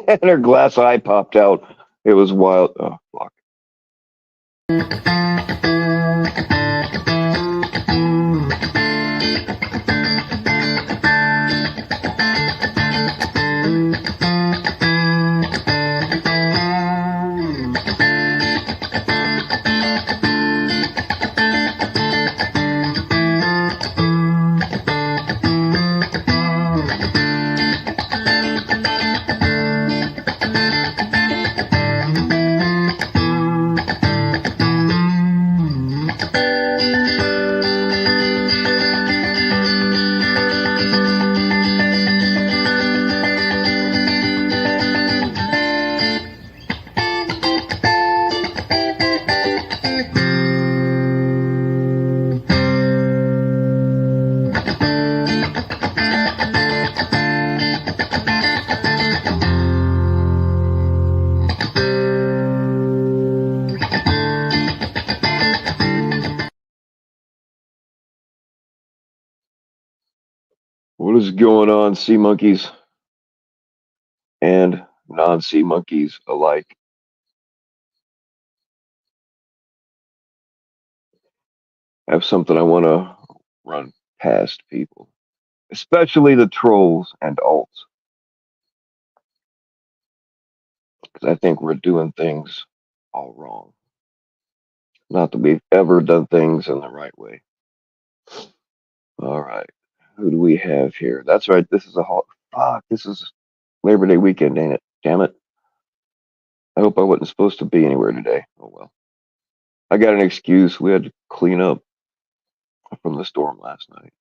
And her glass eye popped out. It was wild. Oh, fuck. What is going on, sea monkeys and non-sea monkeys alike? I have something I want to run past people, especially the trolls and alts, because I think we're doing things all wrong. Not that we've ever done things in the right way. All right. Who do we have here? That's right. This is a fuck. This is Labor Day weekend, ain't it? Damn it. I hope I wasn't supposed to be anywhere today. Oh well. I got an excuse. We had to clean up from the storm last night.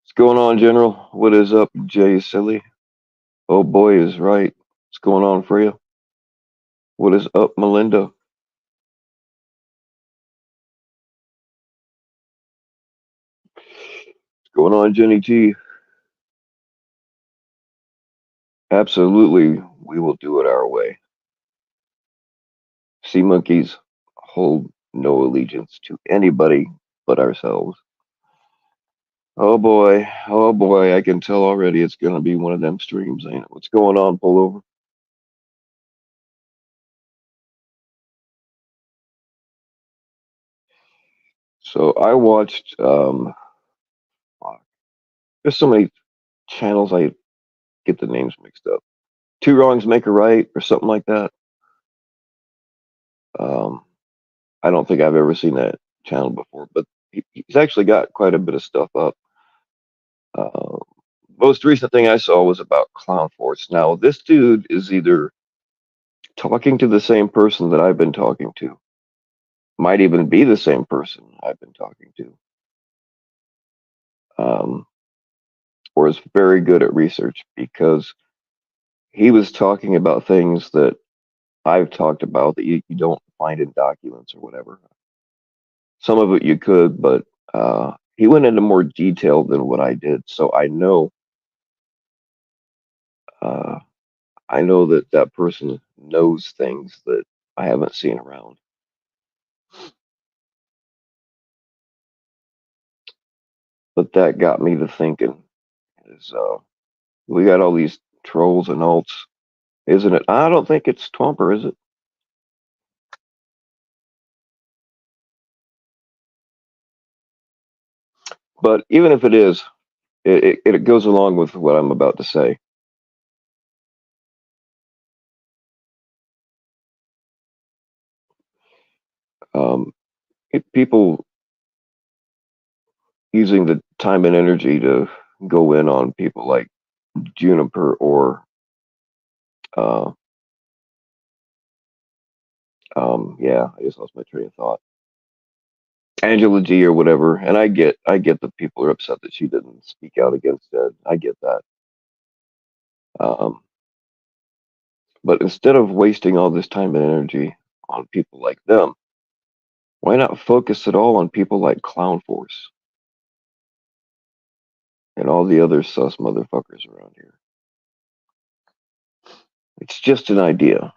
What's going on, General? What is up, Jay Silly? Oh boy is right. What's going on for you? What is up, Melinda? What's going on, Jenny T? Absolutely, we will do it our way. Sea monkeys hold no allegiance to anybody but ourselves. Oh boy, I can tell already it's gonna be one of them streams, ain't it? What's going on, pullover? So I watched there's so many channels I get the names mixed up. Two wrongs make a right or something like that. Um I don't think I've ever seen that channel before, but he's actually got quite a bit of stuff up. Uh, Most recent thing I saw was about Clown Force. Now, this dude is either talking to the same person that I've been talking to, might even be the same person I've been talking to, um, or is very good at research because he was talking about things that I've talked about that you don't find in documents or whatever. Some of it you could, but he went into more detail than what I did. So uh, I know that that person knows things that I haven't seen around. But that got me to thinking: is we got all these trolls and alts, isn't it? I don't think it's Twomper, is it? But even if it is, it goes along with what I'm about to say. Um, People using the time and energy to go in on people like Juniper or uh, yeah, I just lost my train of thought. Angela G or whatever, and I get that people are upset that she didn't speak out against it. I get that. Um, but instead of wasting all this time and energy on people like them, why not focus it all on people like Clown Force and all the other sus motherfuckers around here? It's just an idea.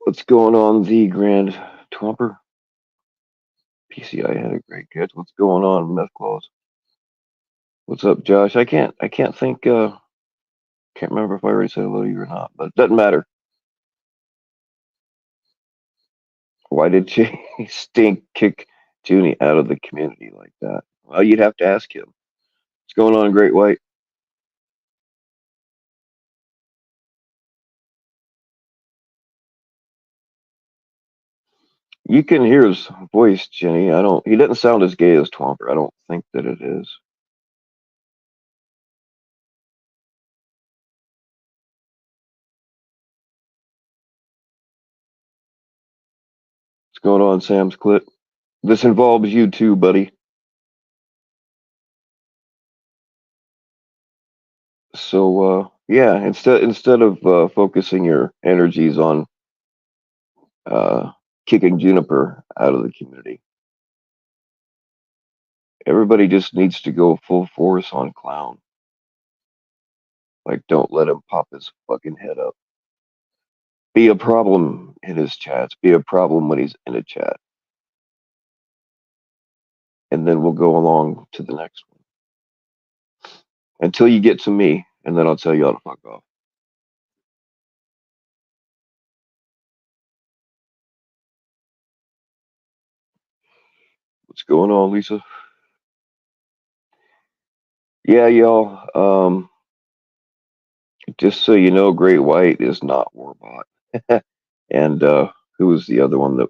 What's going on, the Grand Twomper? PCI had a great catch. What's going on, Meth Claws? What's up, Josh? I can't think. Can't remember if I already said hello to you or not, but it doesn't matter. Why did Stink kick Junie out of the community like that? Well, you'd have to ask him. What's going on, Great White? You can hear his voice, Jenny. I don't. He doesn't sound as gay as Twomper. I don't think that it is. What's going on, Sam's Clit? This involves you too, buddy. So yeah, instead of focusing your energies on uh, kicking Juniper out of the community, everybody just needs to go full force on Clown. Like, don't let him pop his fucking head up. Be a problem in his chats. Be a problem when he's in a chat, and then we'll go along to the next one until you get to me, and then I'll tell you how to fuck off. What's going on, Lisa? Yeah, y'all. Just so you know, Great White is not Warbot. And who was the one that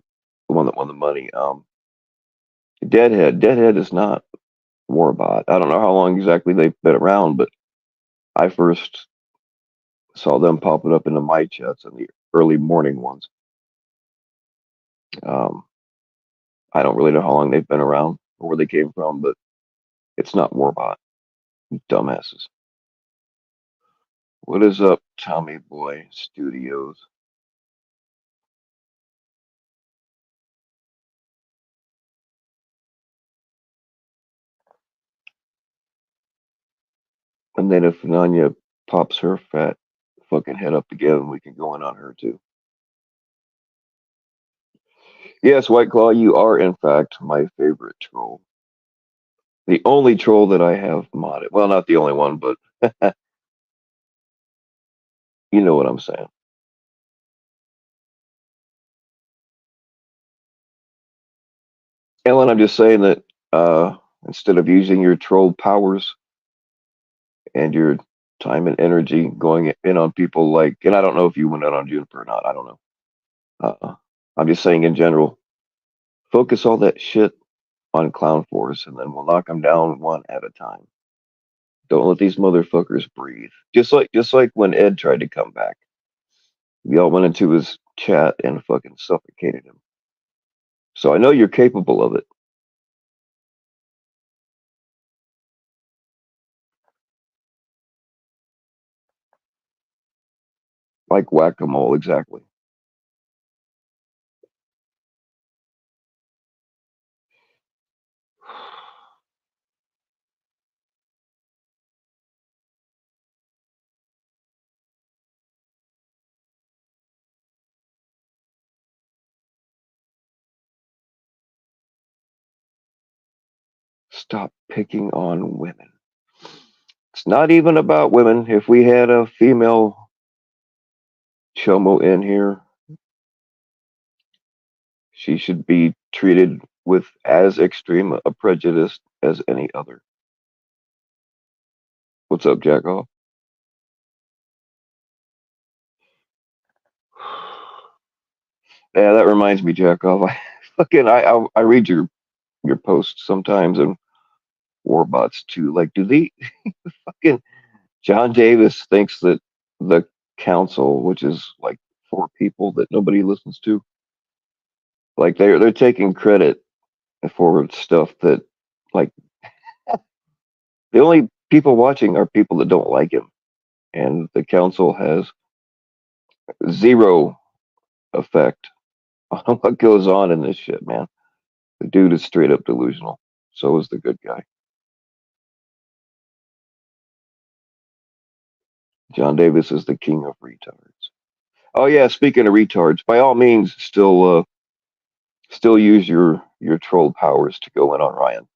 won the money? Deadhead. Deadhead is not Warbot. I don't know how long exactly they've been around, but I first saw them popping up into my chats in the early morning ones. Um, I don't really know how long they've been around or where they came from, but it's not Warbot. Dumbasses. What is up, Tommy Boy Studios? And then if Nanya pops her fat fucking head up again, we can go in on her too. Yes, White Claw, you are in fact my favorite troll. The only troll that I have modded. Well, not the only one, but you know what I'm saying. Ellen, I'm just saying that instead of using your troll powers and your time and energy going in on people like, and I don't know if you went out on Juniper or not. I don't know. I'm just saying in general, focus all that shit on Clown Force, and then we'll knock them down one at a time. Don't let these motherfuckers breathe. Just like when Ed tried to come back, we all went into his chat and fucking suffocated him. So I know you're capable of it. Like whack-a-mole, exactly. Stop picking on women. It's not even about women. If we had a female chomo in here, she should be treated with as extreme a prejudice as any other. What's up, Jackoff? Yeah, that reminds me, Jackoff. I read your posts sometimes and warbots too. Like, do they fucking John Davis thinks that the council, which is like four people that nobody listens to, like they're taking credit for stuff that like the only people watching are people that don't like him, and the council has zero effect on what goes on in this shit, man. The dude is straight up delusional. So is the good guy. John Davis is the king of retards. Oh yeah, speaking of retards, by all means, still use your your troll powers to go in on Ryan.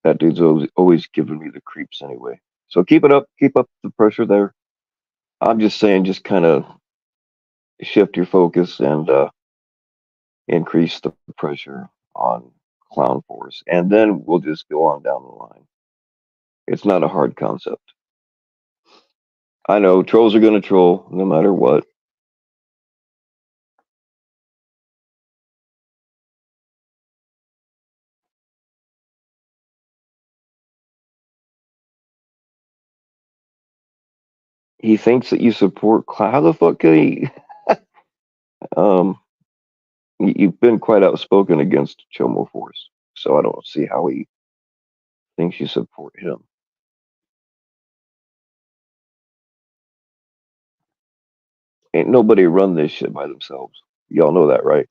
That dude's always giving me the creeps anyway. So keep it up. Keep up the pressure there. I'm just saying, just kind of shift your focus and increase the pressure on Clown Force, and then we'll just go on down the line. It's not a hard concept. I know trolls are going to troll no matter what. He thinks that you support Clown. How the fuck can he? Um, you've been quite outspoken against Chomo Force, so I don't see how he thinks you support him. Ain't nobody run this shit by themselves. Y'all know that, right?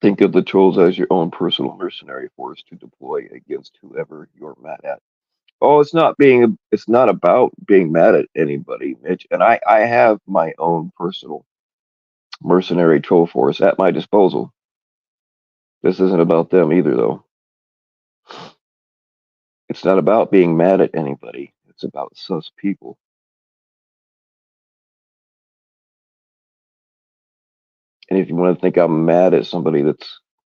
Think of the trolls as your own personal mercenary force to deploy against whoever you're mad at. Oh, it's not about being mad at anybody, Mitch. And I have my own personal mercenary troll force at my disposal. This isn't about them either, though. It's not about being mad at anybody. It's about sus people. And if you want to think I'm mad at somebody that's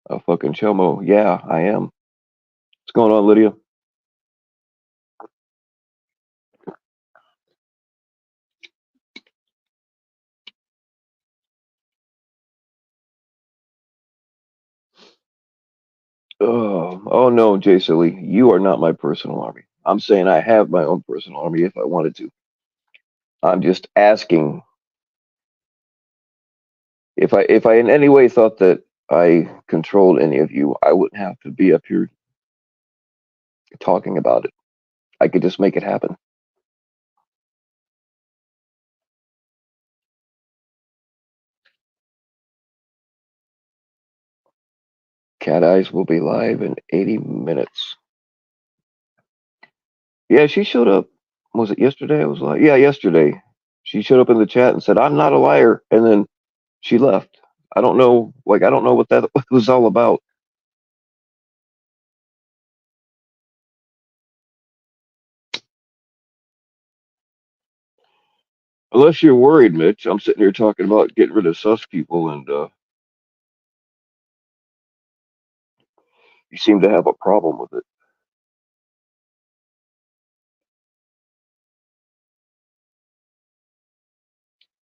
a fucking chomo, yeah, I am. What's going on, Lydia? Oh no, Jay Silly, you are not my personal army. I'm saying I have my own personal army if I wanted to. I'm just asking if I in any way thought that I controlled any of you, I wouldn't have to be up here talking about it. I could just make it happen. Cat Eyes will be live in 80 minutes. Yeah, she showed up. Was it yesterday? I was like, yeah, yesterday. She showed up in the chat and said, "I'm not a liar," and then she left. I don't know. Like, I don't know what that was all about. Unless you're worried, Mitch. I'm sitting here talking about getting rid of sus people, and you seem to have a problem with it.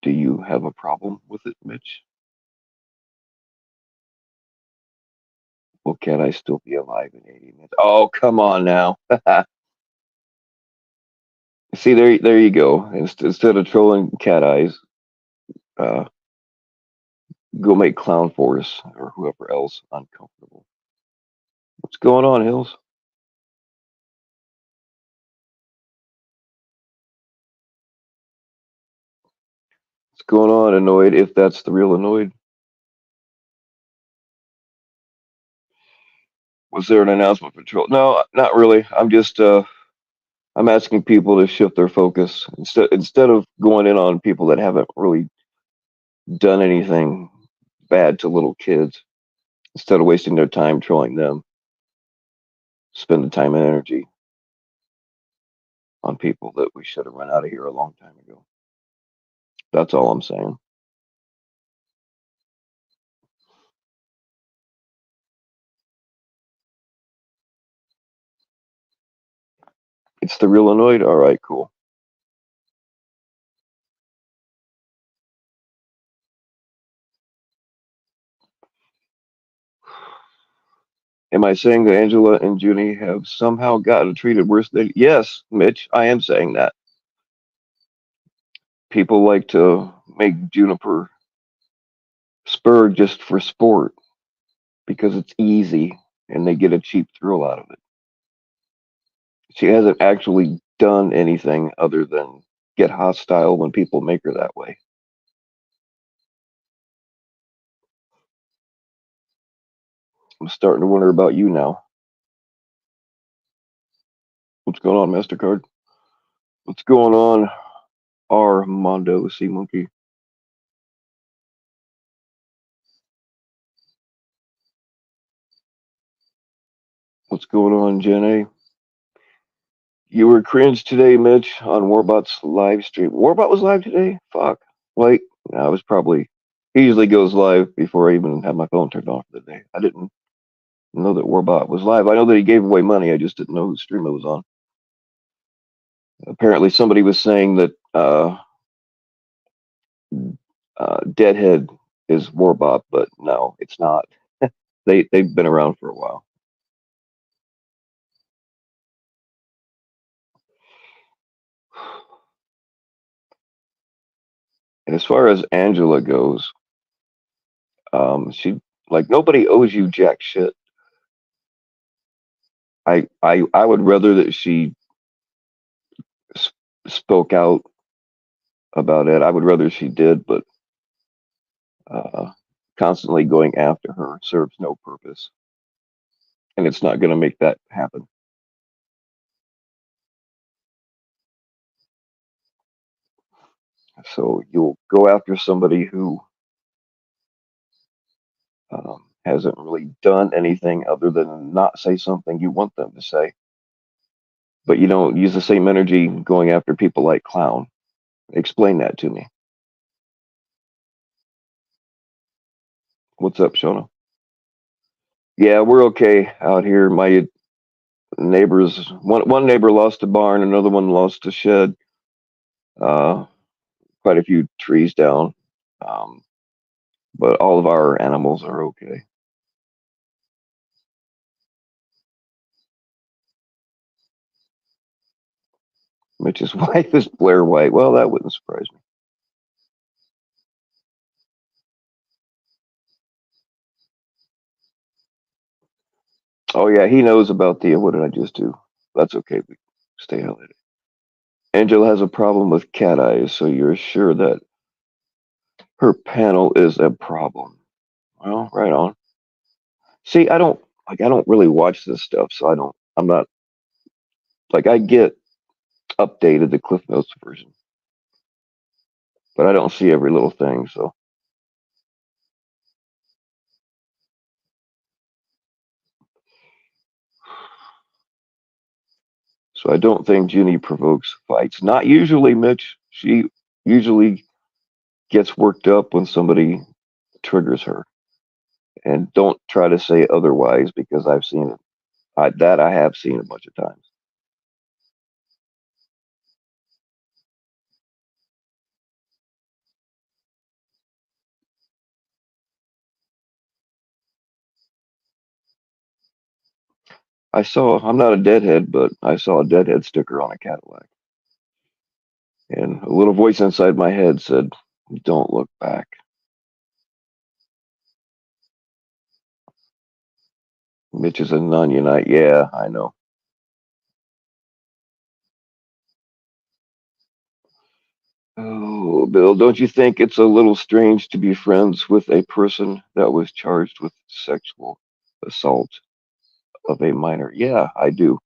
Do you have a problem with it, Mitch? Well, can I still be alive in 80 minutes? Oh, come on now. See, there you go. Instead of trolling Cat Eyes, uh, go make Clown Force or whoever else uncomfortable. What's going on, Hills? What's going on, Annoyed? If that's the real Annoyed, was there an announcement for troll? No, not really. I'm asking people to shift their focus instead of going in on people that haven't really done anything bad to little kids. Instead of wasting their time trolling them, spend the time and energy on people that we should have run out of here a long time ago. That's all I'm saying. It's the real annoyed. All right, cool. Am I saying that Angela and Junie have somehow gotten treated worse than? Yes, Mitch, I am saying that. People like to make Juniper spur just for sport because it's easy and they get a cheap thrill out of it. She hasn't actually done anything other than get hostile when people make her that way. I'm starting to wonder about you now. What's going on, MasterCard? What's going on? Armando Sea Monkey. What's going on, Jen A? You were cringe today, Mitch, on Warbot's live stream. Warbot was live today? Fuck. Wait, no, I was probably. He usually goes live before I even have my phone turned on for the day. I didn't know that Warbot was live. I know that he gave away money. I just didn't know whose stream it was on. Apparently, somebody was saying that Deadhead is Warbot, but no, it's not. They've been around for a while. And as far as Angela goes, she like nobody owes you jack shit. I would rather that she spoke out about it. I would rather she did, but uh, constantly going after her serves no purpose, and it's not going to make that happen. So you'll go after somebody who hasn't really done anything other than not say something you want them to say, but you don't use the same energy going after people like Clown. Explain that to me. What's up, Shona? Yeah, we're okay out here. My neighbors, one neighbor lost a barn, another one lost a shed. Uh, Quite a few trees down, um, but all of our animals are okay. Mitch's wife is Blair White. Well, that wouldn't surprise me. Oh yeah, he knows about the. What did I just do? That's okay. We stay highlighted. Angela has a problem with cat eyes, so you're sure that her panel is a problem. Well, right on. See, I don't really watch this stuff, so I'm not like I get updated the Cliff Notes version, but I don't see every little thing. So I don't think Ginny provokes fights. Not usually, Mitch. She usually gets worked up when somebody triggers her. And don't try to say otherwise because I've seen it. That I have seen a bunch of times. I'm not a deadhead, but I saw a deadhead sticker on a Cadillac. And a little voice inside my head said, don't look back. Mitch is a non-unite. Yeah, I know. Oh, Bill, don't you think it's a little strange to be friends with a person that was charged with sexual assault of a minor? Yeah, I do.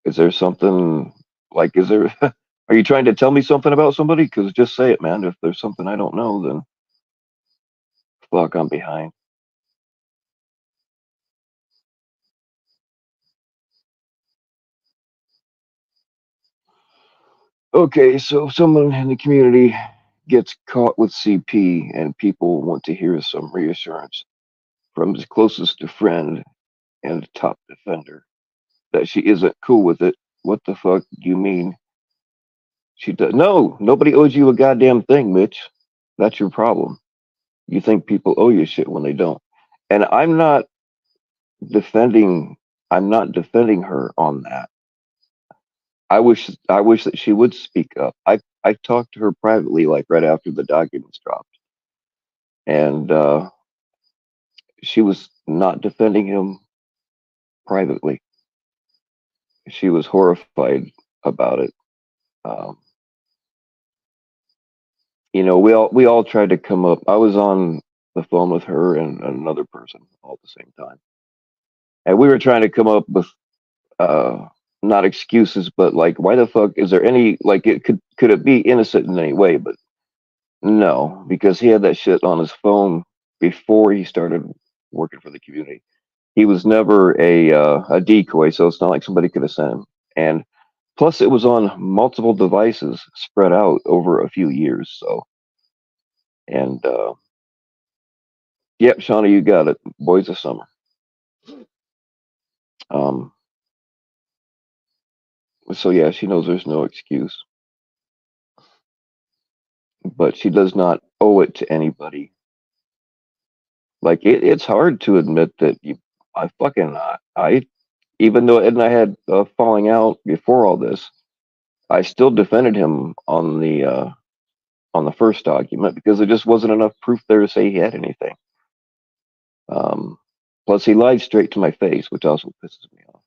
Is there something is there, are you trying to tell me something about somebody? Because just say it, man. If there's something I don't know, then fuck, I'm behind. Okay, so if someone in the community gets caught with CP and people want to hear some reassurance from his closest friend and top defender that she isn't cool with it, what the fuck do you mean she does? No, nobody owes you a goddamn thing, Mitch. That's your problem. You think people owe you shit when they don't. And defending I'm not defending her on that. I wish that she would speak up. I talked to her privately like right after the documents dropped. And she was not defending him privately. She was horrified about it. Um, we all tried to come up. I was on the phone with her and another person all at the same time, and we were trying to come up with not excuses, but like, why the fuck is there any like it could it be innocent in any way? But no, because he had that shit on his phone before he started working for the community. He was never a decoy, so it's not like somebody could have sent him. And plus, it was on multiple devices spread out over a few years. So, and yep, Shauna, you got it. Boys of Summer. Um, so yeah, she knows there's no excuse, but she does not owe it to anybody. Like it's hard to admit that I fucking, I, even though Ed and I had a falling out before all this, I still defended him on the first document because there just wasn't enough proof there to say he had anything. Um, Plus, he lied straight to my face, which also pisses me off.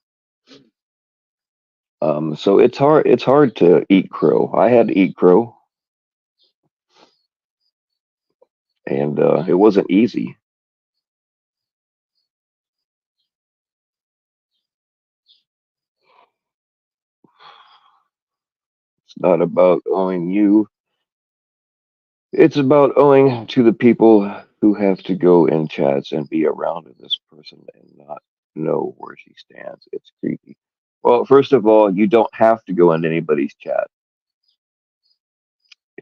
So it's hard. It's hard to eat crow. I had to eat crow, and it wasn't easy. It's not about owing you. It's about owing to the people who have to go in chats and be around this person and not know where she stands. It's creepy. Well, first of all, you don't have to go into anybody's chat.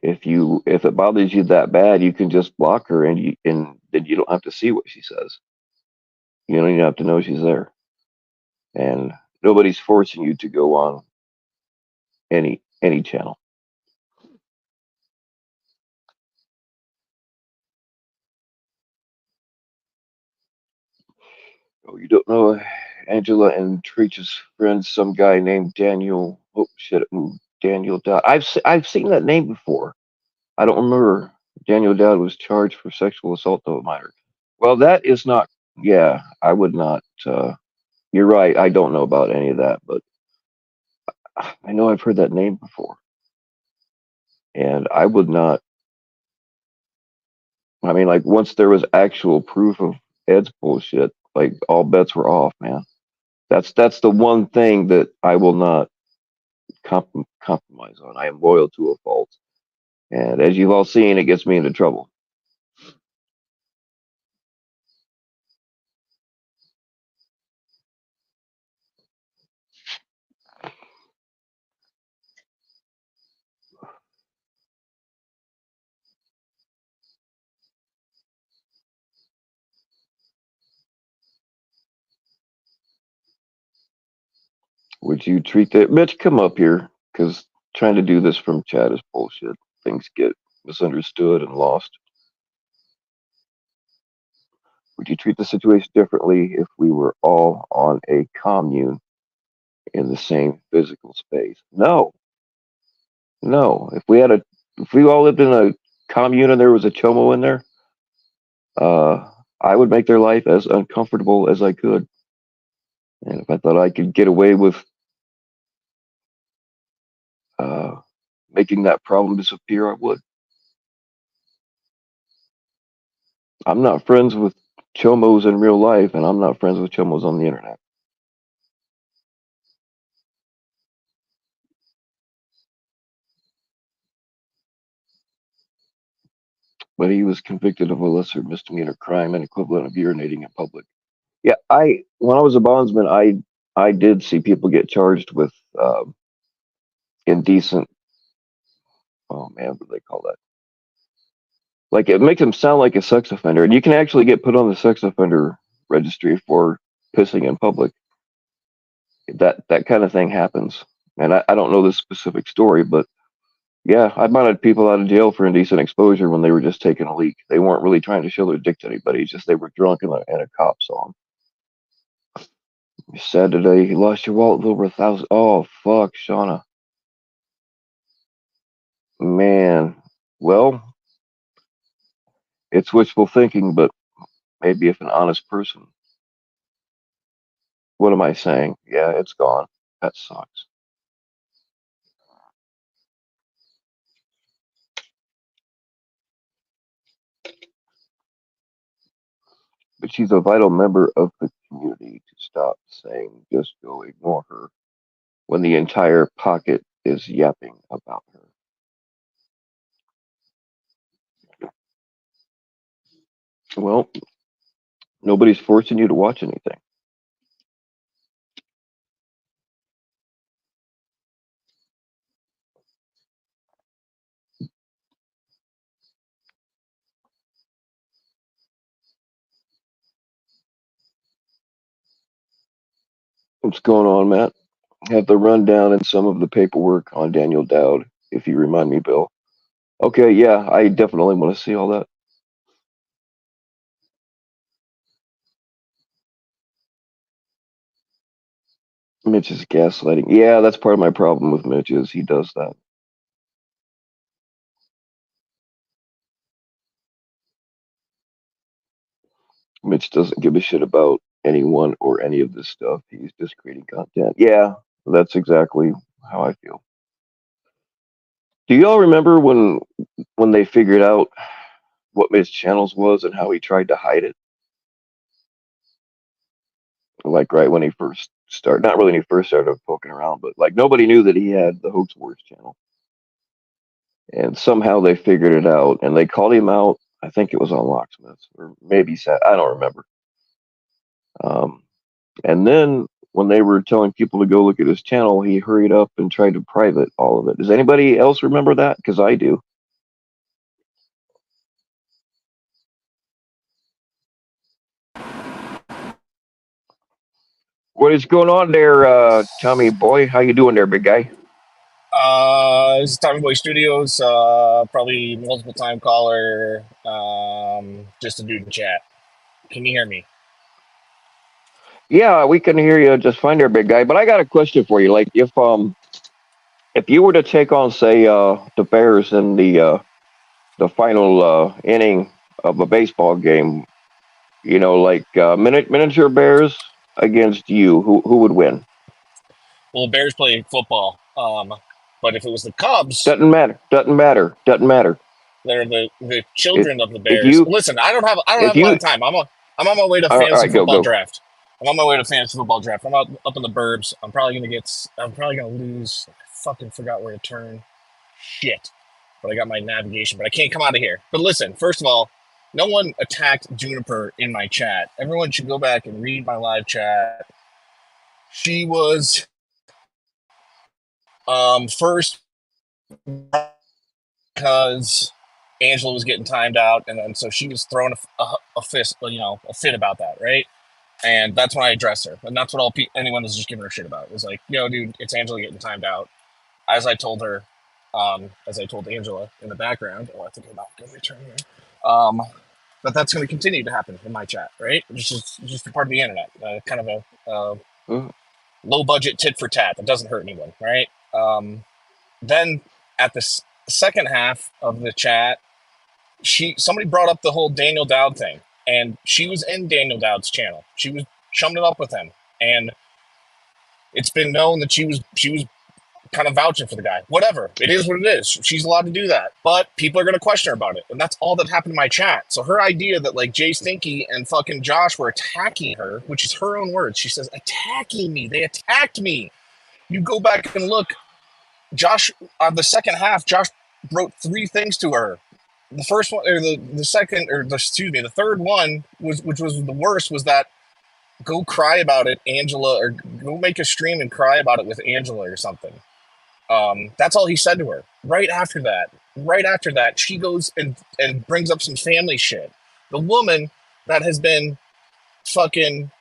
If it bothers you that bad, you can just block her and then you don't have to see what she says. You don't even have to know she's there. And nobody's forcing you to go on any channel. Oh, you don't know Angela and Trich's friend, some guy named Daniel. Oh shit, Daniel Dowd. I've seen that name before. I don't remember. Daniel Dowd was charged for sexual assault of a minor. Well, that is not. Yeah, I would not. You're right. I don't know about any of that, but I know I've heard that name before, and I would not. I mean, like once there was actual proof of Ed's bullshit, like all bets were off, man. That's the one thing that I will not compromise on. I am loyal to a fault, and as you've all seen, it gets me into trouble. Would you treat that, Mitch? Come up here, because trying to do this from chat is bullshit. Things get misunderstood and lost. Would you treat the situation differently if we were all on a commune in the same physical space? No, no. If we all lived in a commune and there was a chomo in there, I would make their life as uncomfortable as I could. And if I thought I could get away with uh, making that problem disappear, I would. I'm not friends with chomos in real life, and I'm not friends with chomos on the internet. But he was convicted of a lesser misdemeanor crime and equivalent of urinating in public. Yeah, I when I was a bondsman, I did see people get charged with indecent. Oh man, what do they call that? Like it makes them sound like a sex offender, and you can actually get put on the sex offender registry for pissing in public. That kind of thing happens, and I don't know this specific story, but yeah, I bonded people out of jail for indecent exposure when they were just taking a leak. They weren't really trying to show their dick to anybody; it's just they were drunk and a cop saw them. Sad today, you lost your wallet with over 1,000. Oh fuck, Shauna, man. Well, it's wishful thinking, but maybe if an honest person. What am I saying? Yeah, it's gone. That sucks. But she's a vital member of the community to stop saying just go ignore her. when the entire pocket is yapping about her? Well, nobody's forcing you to watch anything. What's going on, Matt? Have the rundown and some of the paperwork on Daniel Dowd, if you remind me, Bill. Okay, yeah, I definitely want to see all that. Mitch is gaslighting. Yeah, that's part of my problem with Mitch is he does that. Mitch doesn't give a shit about anyone or any of this stuff. He's just creating content. Yeah, that's exactly how I feel. Do y'all remember when they figured out what Mitch Channels was and how he tried to hide it? Like right when he first started, not really when he first started poking around, but like nobody knew that he had the Hoax Wars channel. And somehow they figured it out and they called him out. I think it was on Locksmiths or maybe I don't remember. Um, and then when they were telling people to go look at his channel, he hurried up and tried to private all of it. Does anybody else remember that? Because I do. What is going on there, Tommy boy? How you doing there, big guy? This is Tommy Boy Studios. Probably multiple time caller. Just a dude in chat. Can you hear me? Yeah, we can hear you just fine there, big guy. But I got a question for you. Like, if you were to take on, say, the Bears in the final inning of a baseball game, like miniature Bears against you, who would win? Well, the Bears play football. But if it was the Cubs, Doesn't matter. Doesn't matter. Doesn't matter. they're the If children of the if Bears. you Listen, I don't have if a lot you of time. I'm on my way to all fantasy right, go football go. draft. I'm on my way to fantasy football draft. I'm up in the burbs. I'm probably gonna lose. I fucking forgot where to turn. Shit. But I got my navigation, but I can't come out of here. But listen, first of all, no one attacked Juniper in my chat. Everyone should go back and read my live chat. She was first because Angela was getting timed out, and then so she was throwing a fist, a fit about that, right? And that's when I addressed her, and that's what anyone was just giving her shit about. It was like, yo, dude, it's Angela getting timed out. As I told her, as I told Angela in the background. Oh, I think I'm not going to return here. That's going to continue to happen in my chat, right? It's just a part of the internet, kind of a Mm. low budget tit for tat that doesn't hurt anyone, right? Then at the second half of the chat, somebody brought up the whole Daniel Dowd thing, and she was in Daniel Dowd's channel. She was chumming it up with him, and it's been known that she was kind of vouching for the guy. Whatever. It is what it is. She's allowed to do that. But people are going to question her about it. And that's all that happened in my chat. So her idea that like Jay Stinky and fucking Josh were attacking her, which is her own words. She says, attacking me. They attacked me. You go back and look. Josh, the second half, Josh wrote 3 things to her. The first one, or the second, or the third one, which was the worst, was that go cry about it, Angela, or go make a stream and cry about it with Angela or something. That's all he said to her. Right after that, she goes and brings up some family shit. The woman that has been fucking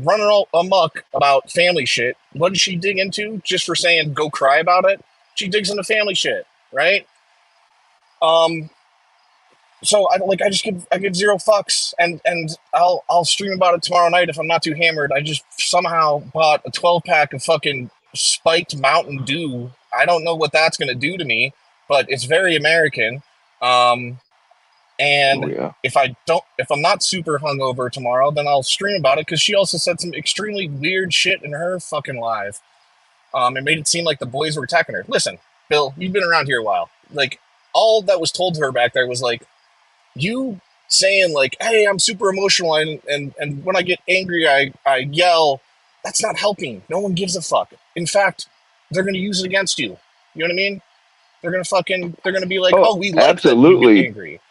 running all amok about family shit, what did she dig into just for saying go cry about it? She digs into family shit, right? Um, so I give 0 fucks, and I'll stream about it tomorrow night if I'm not too hammered. I just somehow bought a 12-pack of fucking spiked Mountain Dew. I don't know what that's gonna do to me, but it's very American. Oh And yeah. if I'm not super hungover tomorrow, then I'll stream about it because she also said some extremely weird shit in her fucking live. It made it seem like the boys were attacking her. Listen, Bill, you've been around here a while. Like all that was told to her back there was like, you saying like, hey, I'm super emotional and when I get angry I yell. That's not helping. No one gives a fuck. In fact, they're going to use it against you. You know what I mean? They're going to be like, Oh, oh, we like that you get absolutely. angry.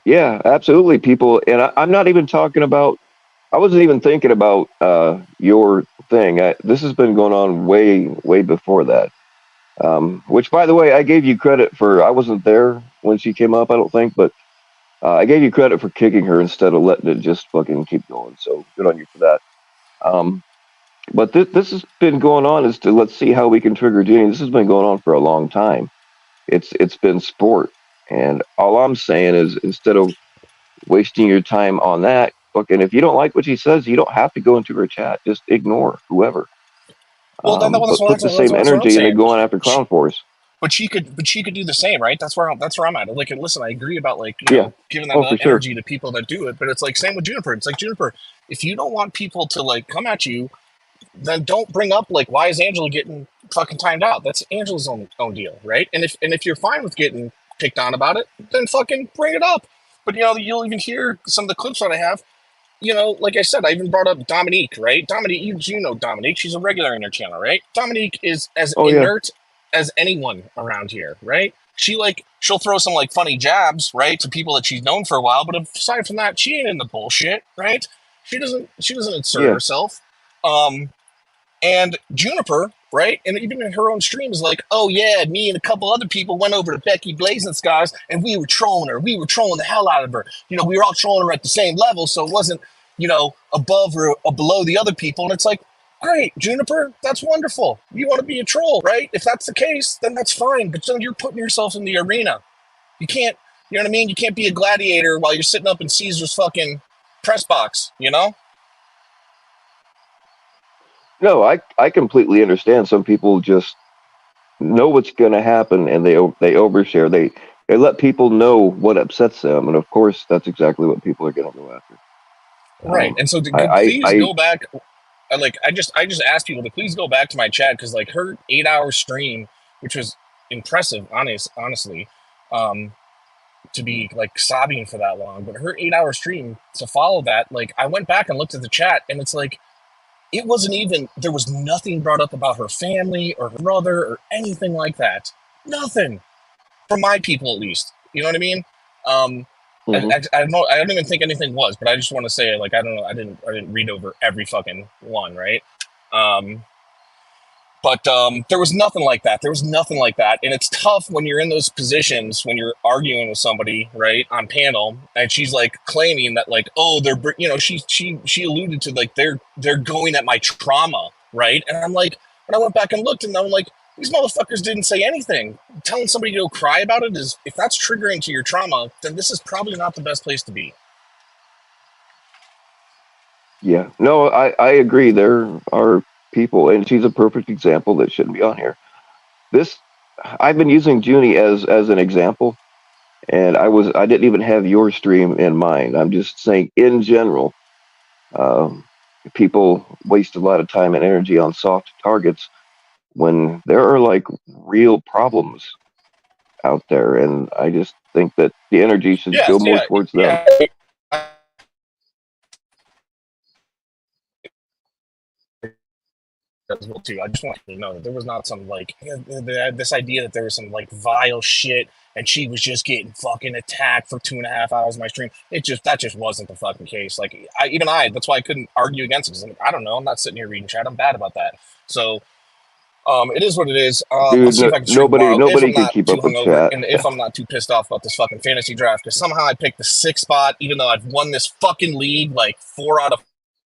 Yeah, absolutely. People, and I'm not even talking about. I wasn't even thinking about your thing. This has been going on way before that. Which, by the way, I gave you credit for. I wasn't there when she came up, I don't think, but I gave you credit for kicking her instead of letting it just fucking keep going. So good on you for that. Um, but this has been going on. Is to let's see how we can trigger Jeannie. This has been going on for a long time. It's been sport, and all I'm saying is instead of wasting your time on that, fucking if you don't like what she says, you don't have to go into her chat. Just ignore whoever. Well, But put the that's same what I'm energy into saying. going after Clown Force. But she could do the same, right? That's where I'm at. Like, and listen, I agree about like Yeah. giving Oh, that for sure. energy to people that do it. But it's like same with Juniper. It's like Juniper, if you don't want people to like come at you, then don't bring up like why is Angela getting fucking timed out? That's Angela's own deal, right? And if you're fine with getting picked on about it, then fucking bring it up. But you'll even hear some of the clips that I have. Like I said, I even brought up Dominique, right? Dominique, you know Dominique. She's a regular in her channel, right? Dominique is as Oh yeah. inert as anyone around here, right? She'll throw some like funny jabs, right, to people that she's known for a while, but aside from that, she ain't in the bullshit, right? She doesn't insert Yeah. herself. Um, and Juniper, right? And even in her own stream is like, oh yeah, me and a couple other people went over to Becky Blazing Skies and we were trolling her. We were trolling the hell out of her. We were all trolling her at the same level, so it wasn't, above or below the other people. And it's like, great, Juniper, that's wonderful. You want to be a troll, right? If that's the case, then that's fine. But then you're putting yourself in the arena. You can't, you know what I mean? You can't be a gladiator while you're sitting up in Caesar's fucking press box, you know? No, I completely understand. Some people just know what's going to happen and they overshare. They let people know what upsets them, and of course, that's exactly what people are going to go after. Right. And so please I go back. I just asked people to please go back to my chat because like her 8 hour stream, which was impressive, honestly, um, to be like sobbing for that long, but her 8 hour stream to follow that, like I went back and looked at the chat and it's like it wasn't even there was nothing brought up about her family or her brother or anything like that. Nothing for my people at least. You know what I mean? Um, mhm. I don't even think anything was, but I just want to say like I don't know. I didn't read over every fucking one, right? Um, but there was nothing like that. There was nothing like that, and it's tough when you're in those positions when you're arguing with somebody, right, on panel, and she's like claiming that like, oh, she alluded to like they're going at my trauma, right? And I'm like, and I went back and looked, and I'm like, these motherfuckers didn't say anything. Telling somebody to go cry about it is if that's triggering to your trauma, then this is probably not the best place to be. Yeah. No, I agree. There are people, and she's a perfect example that shouldn't be on here. This I've been using Junie as an example, and I didn't even have your stream in mind. I'm just saying in general, um, people waste a lot of time and energy on soft targets when there are like real problems out there, and I just think that the energy should go Yes, more yeah, towards them. yeah. As well too. I just want you to know that there was not some like this idea that there was some like vile shit and she was just getting fucking attacked for 2.5 hours of my stream. That just wasn't the fucking case. Like that's why I couldn't argue against it. 'Cause like, I don't know. I'm not sitting here reading chat. I'm bad about that. So it is what it is. I'll Dude, see if I can stream nobody tomorrow if nobody I'm can not keep too up with hungover chat. and if I'm not too pissed off about this fucking fantasy draft. Because somehow I picked the sixth spot, even though I've won this fucking league like 4 out of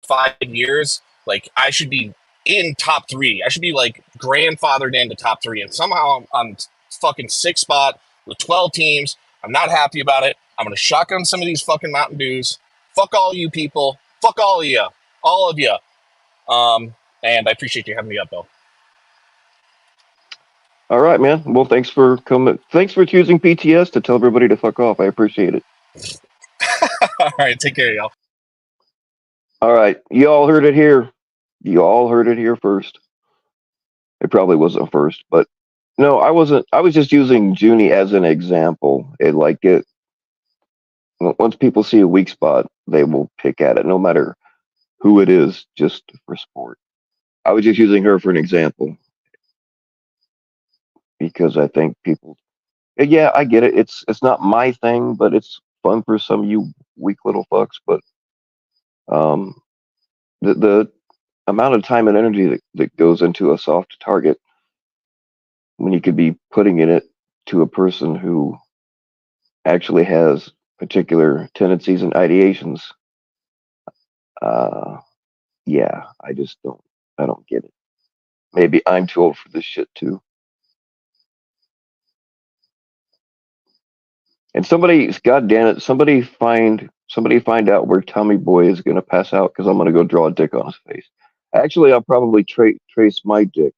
5 years. Like I should be in top three. I should be like grandfathered into top three, and somehow I'm fucking sixth spot with 12 teams. I'm not happy about it. I'm gonna shotgun some of these fucking Mountain Dews. Fuck all you people. Fuck all of you. And I appreciate you having me up, Bill. All right, man. Well, thanks for coming. Thanks for choosing PTS to tell everybody to fuck off. I appreciate it. All right, take care, y'all. All right, you all heard it here. You all heard it here first. It probably wasn't first, but no, I wasn't. I was just using Junie as an example. Once people see a weak spot, they will pick at it, no matter who it is, just for sport. I was just using her for an example because I think people. Yeah, I get it. It's not my thing, but it's fun for some of you weak little fucks. But um, the amount of time and energy that goes into a soft target when you could be putting in it to a person who actually has particular tendencies and ideations. Uh, yeah, I just don't. I don't get it. Maybe I'm too old for this shit too. And somebody, God damn it, somebody find out where Tommy Boy is gonna pass out because I'm gonna go draw a dick on his face. Actually, I'll probably trace my dick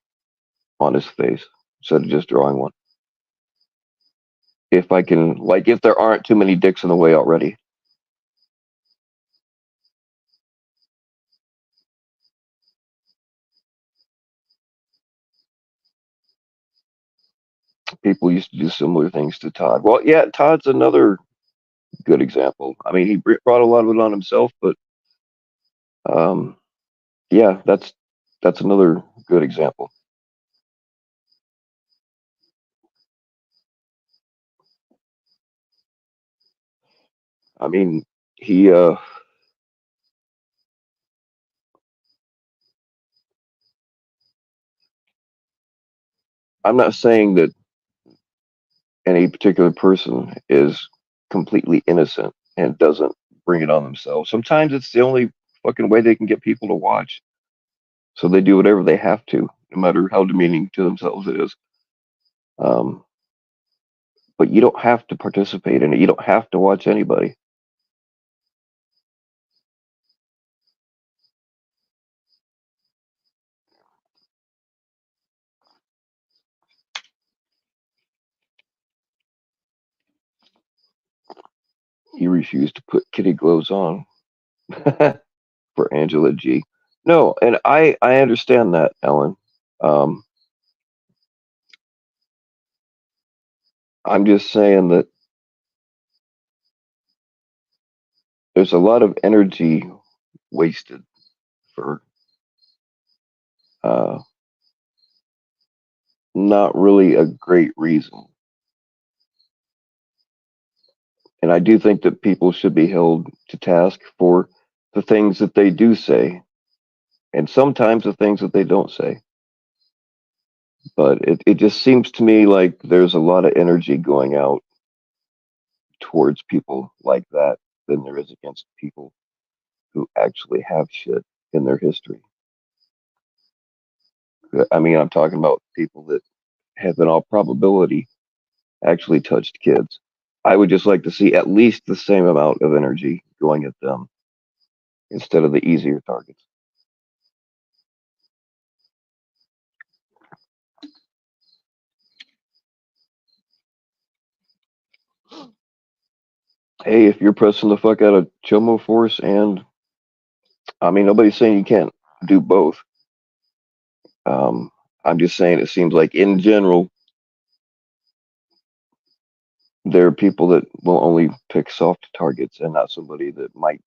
on his face instead of just drawing one. If I can, like, if there aren't too many dicks in the way already. People used to do similar things to Todd. Well, yeah, Todd's another good example. I mean, he brought a lot of it on himself, but um, yeah, that's another good example. I mean, he. I'm not saying that any particular person is completely innocent and doesn't bring it on themselves. Sometimes it's the only fucking way they can get people to watch, so they do whatever they have to, no matter how demeaning to themselves it is. Um, but you don't have to participate in it. You don't have to watch anybody. He refused to put kitty gloves on for Angela G. No, and I understand that, Ellen. Um, I'm just saying that there's a lot of energy wasted for uh, not really a great reason. And I do think that people should be held to task for the things that they do say, and sometimes the things that they don't say. But it just seems to me like there's a lot of energy going out towards people like that than there is against people who actually have shit in their history. I mean, I'm talking about people that have, in all probability, actually touched kids. I would just like to see at least the same amount of energy going at them instead of the easier targets. Hey, if you're pressing the fuck out of Chomo Force, and I mean, nobody's saying you can't do both. Um, I'm just saying it seems like in general, there are people that will only pick soft targets and not somebody that might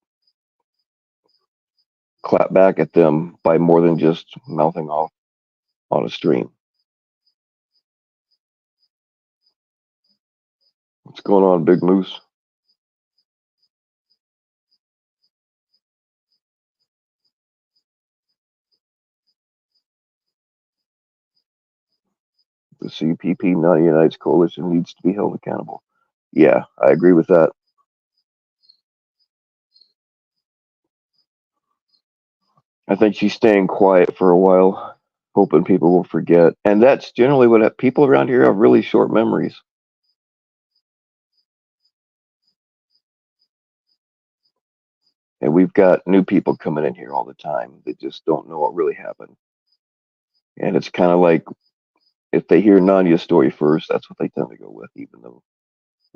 clap back at them by more than just mouthing off on a stream. What's going on, Big Moose? The CPP, not the United Coalition, needs to be held accountable. Yeah, I agree with that. I think she's staying quiet for a while, hoping people will forget. And that's generally what people around here have really short memories. And we've got new people coming in here all the time that just don't know what really happened. And it's kind of like if they hear Nanya's story first, that's what they tend to go with, even though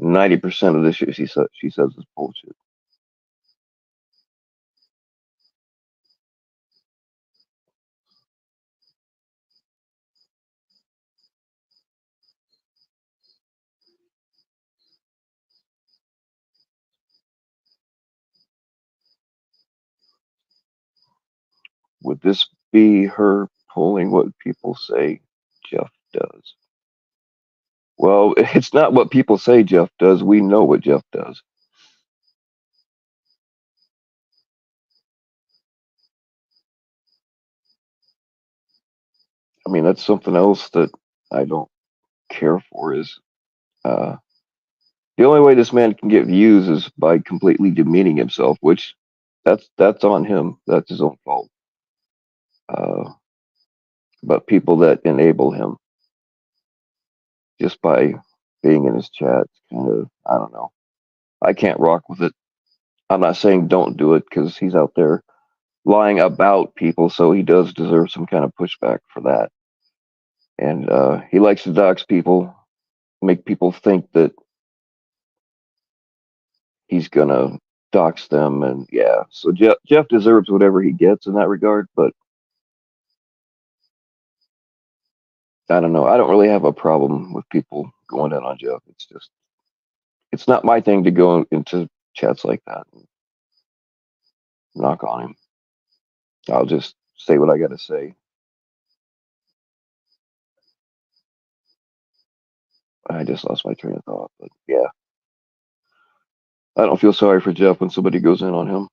90% of the shit she says is bullshit. Would this be her pulling what people say Jeff does. Well, it's not what people say Jeff does. We know what Jeff does. I mean, that's something else that I don't care for is the only way this man can get views is by completely demeaning himself, which that's on him. That's his own fault. Uh, but people that enable him just by being in his chat, kind of, I don't know. I can't rock with it. I'm not saying don't do it because he's out there lying about people, so he does deserve some kind of pushback for that. And he likes to dox people, make people think that he's gonna dox them, and yeah. So Jeff deserves whatever he gets in that regard, but I don't know. I don't really have a problem with people going in on Jeff. It's just it's not my thing to go into chats like that and knock on him. I'll just say what I got to say. I just lost my train of thought, but yeah, I don't feel sorry for Jeff when somebody goes in on him.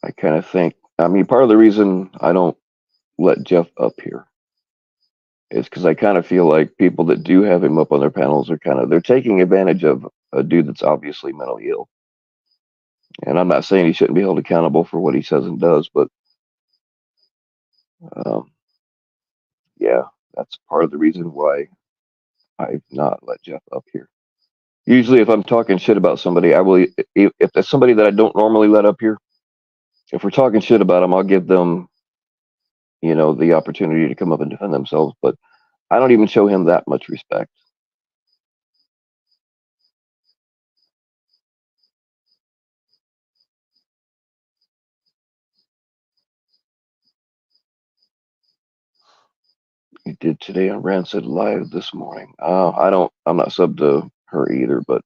I kind of think, I mean, part of the reason I don't let Jeff up here is because I kind of feel like people that do have him up on their panels are they're taking advantage of a dude that's obviously mentally ill. And I'm not saying he shouldn't be held accountable for what he says and does, but um, yeah, that's part of the reason why I've not let Jeff up here. Usually, if I'm talking shit about somebody, I will. If there's somebody that I don't normally let up here, if we're talking shit about them, I'll give them, the opportunity to come up and defend themselves. But I don't even show him that much respect. He did today on Rancid Live this morning. I don't. I'm not subbed to her either, but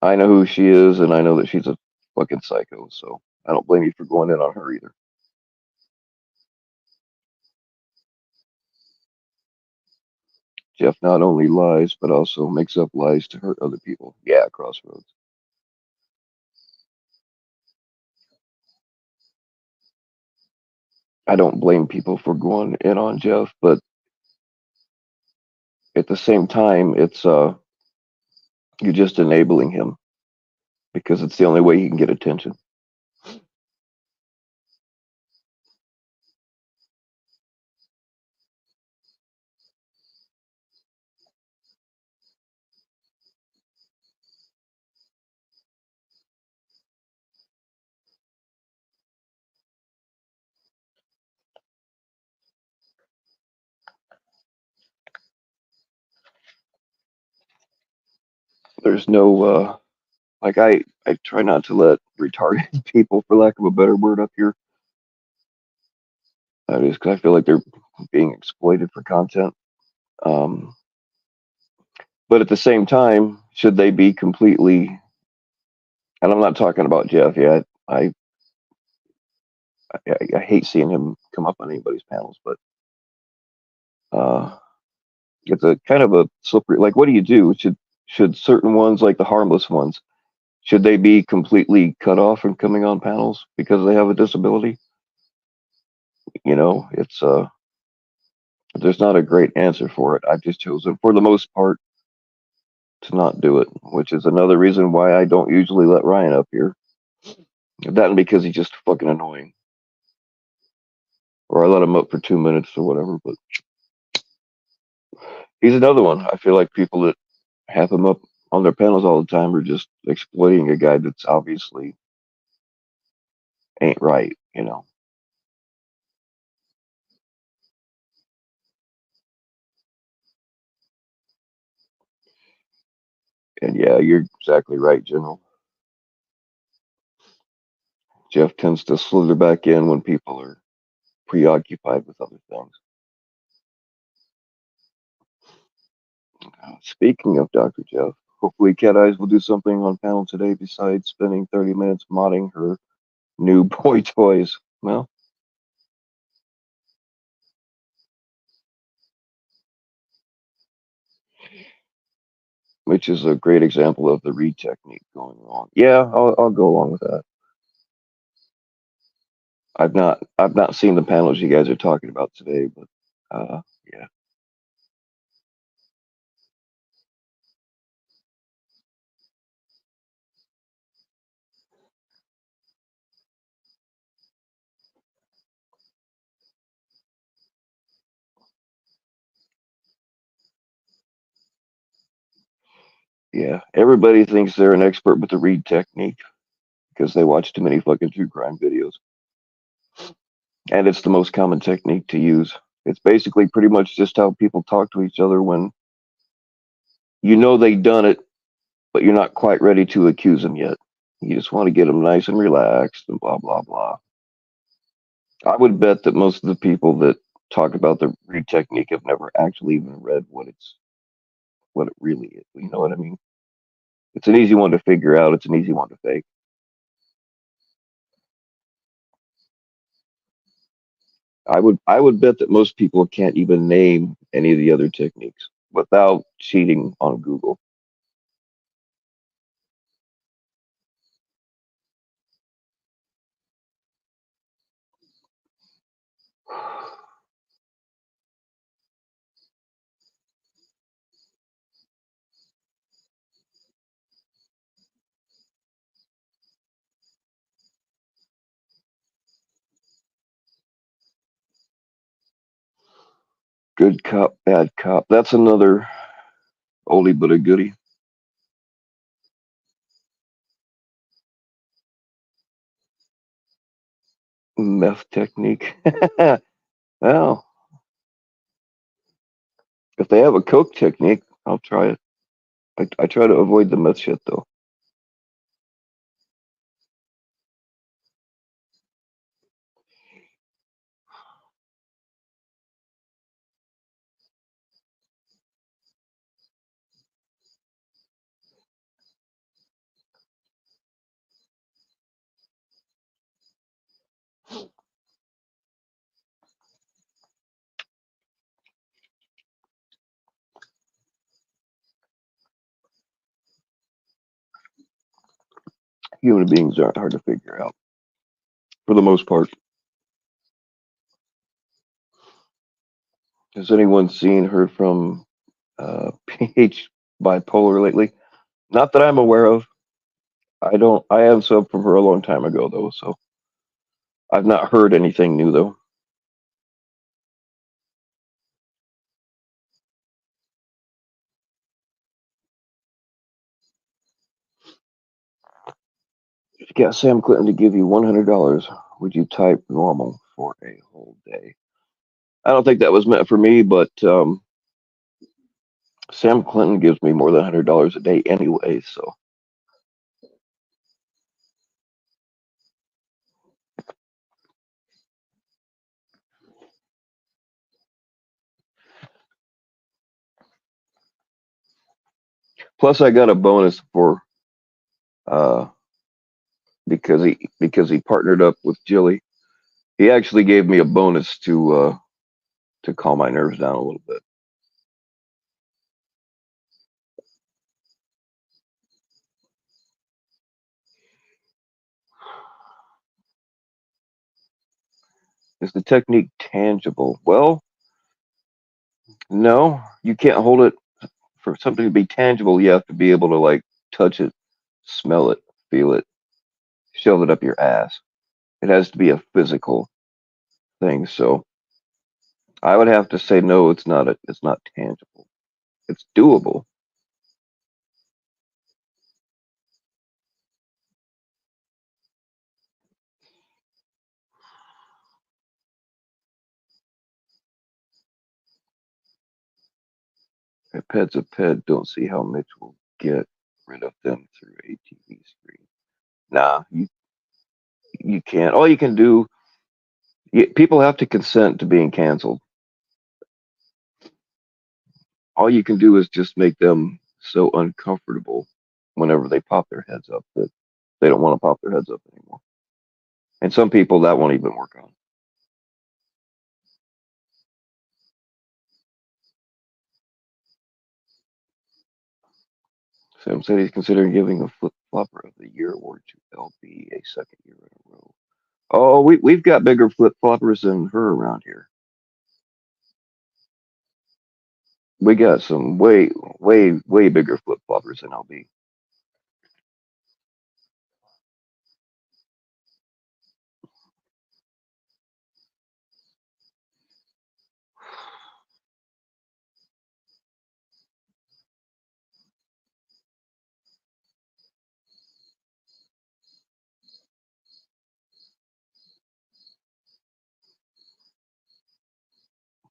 I know who she is, and I know that she's a fucking psycho. So I don't blame you for going in on her either. Jeff not only lies, but also makes up lies to hurt other people. Yeah, Crossroads. I don't blame people for going in on Jeff, but at the same time, it's you're just enabling him because it's the only way he can get attention. There's no like I try not to let retarded people, for lack of a better word, up here. Just because I feel like they're being exploited for content. Um, but at the same time, should they be completely? And I'm not talking about Jeff. Yeah, I hate seeing him come up on anybody's panels, but uh, it's a kind of a slippery. Like, what do you do? Should certain ones, like the harmless ones, should they be completely cut off from coming on panels because they have a disability? It's there's not a great answer for it. I've just chosen, for the most part, to not do it, which is another reason why I don't usually let Ryan up here. That and because he's just fucking annoying. Or I let him up for 2 minutes or whatever, but he's another one. I feel like people that have him up on their panels all the time are just exploiting a guy that's obviously ain't right. And yeah, you're exactly right, General. Jeff tends to slither back in when people are preoccupied with other things. Speaking of Dr. Jeff, hopefully Cat Eyes will do something on panel today besides spending 30 minutes modding her new boy toys. Well, which is a great example of the read technique going wrong. Yeah, I'll go along with that. I've not seen the panels you guys are talking about today, but yeah. Yeah, everybody thinks they're an expert with the read technique because they watch too many fucking true crime videos. And it's the most common technique to use. It's basically pretty much just how people talk to each other when you know they've done it, but you're not quite ready to accuse them yet. You just want to get them nice and relaxed and blah, blah, blah. I would bet that most of the people that talk about the read technique have never actually even read what it really is. You know what I mean? It's an easy one to figure out. It's an easy one to fake. I would bet that most people can't even name any of the other techniques without cheating on Google. Good cop, bad cop. That's another oldie but a goodie. Meth technique. Well, if they have a coke technique, I'll try it. I try to avoid the meth shit though. Human beings aren't hard to figure out for the most part. Has anyone seen her from PH bipolar lately? Not that I'm aware of. I don't. I have subbed from her a long time ago though, so I've not heard anything new though. If you got Sam Clinton to give you $100, would you type normal for a whole day? I don't think that was meant for me, but Sam Clinton gives me more than $100 a day anyway, so plus I got a bonus for uh because he partnered up with Jilly. He actually gave me a bonus to calm my nerves down a little bit. Is the technique tangible? Well, no, you can't hold it. For something to be tangible, you have to be able to like touch it, smell it, feel it, shove it up your ass. It has to be a physical thing. So I would have to say no. It's not tangible. It's doable. A pet's a pet. Don't see how Mitch will get rid of them through a TV screen. Nah, you can't. All you can do. People have to consent to being canceled. all you can do is just make them so uncomfortable whenever they pop their heads up that they don't want to pop their heads up anymore. And some people that won't even work on. Sam said he's considering giving a flip flopper of the year award to LB a second year in a row. Oh, we've got bigger flip floppers than her around here. We got some way bigger flip floppers than LB.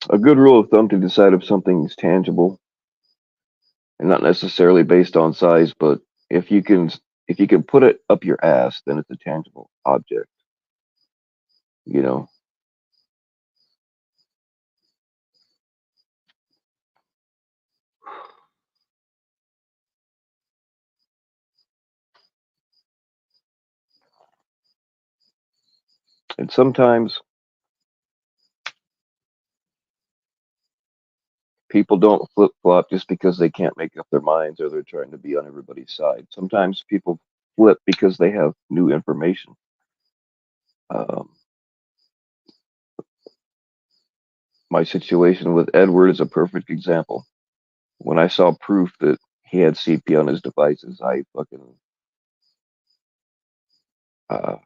A good rule of thumb to decide if something is tangible and not necessarily based on size, but if you can if you can put it up your ass, then it's a tangible object. You know, and sometimes people don't flip flop just because they can't make up their minds or they're trying to be on everybody's side. Sometimes people flip because they have new information. Um, my situation with Edward is a perfect example. When I saw proof that he had CP on his devices, I fucking uh,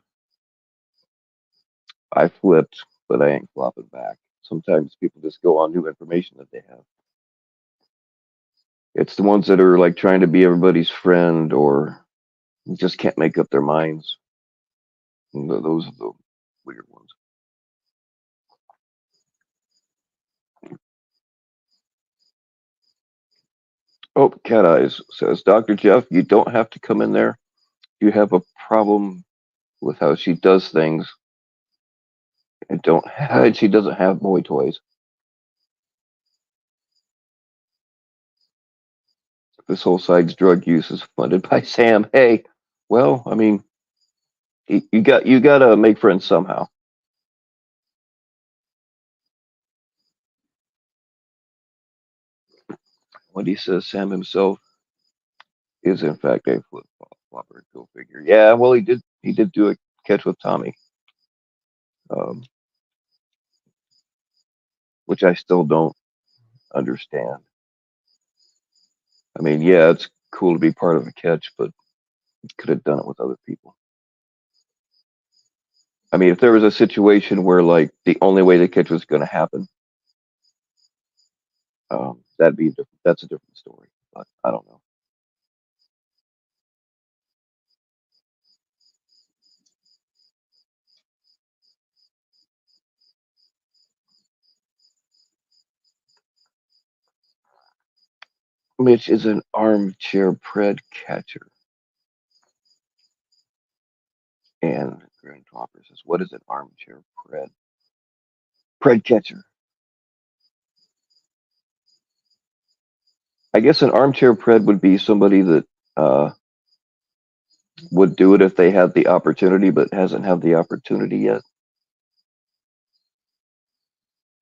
I flipped, but I ain't flopping back. Sometimes people just go on new information that they have. It's the ones that are like trying to be everybody's friend or just can't make up their minds. Those are the weird ones. Oh, Cat Eyes says, Dr. Jeff, you don't have to come in there. You have a problem with how she does things and she doesn't have boy toys. This whole side's drug use is funded by Sam. Hey, well, I mean, you got to make friends somehow. What he says, Sam himself is in fact a flip flopper. Go figure. Yeah, well, he did do a catch with Tommy, um, which I still don't understand. I mean, yeah, it's cool to be part of a catch, but could have done it with other people. I mean, if there was a situation where like the only way the catch was going to happen, that'd be different. That's a different story. But I don't know. Mitch is an armchair pred catcher, and Grand Topper says, "What is an armchair pred catcher?" I guess an armchair pred would be somebody that uh, would do it if they had the opportunity, but hasn't had the opportunity yet.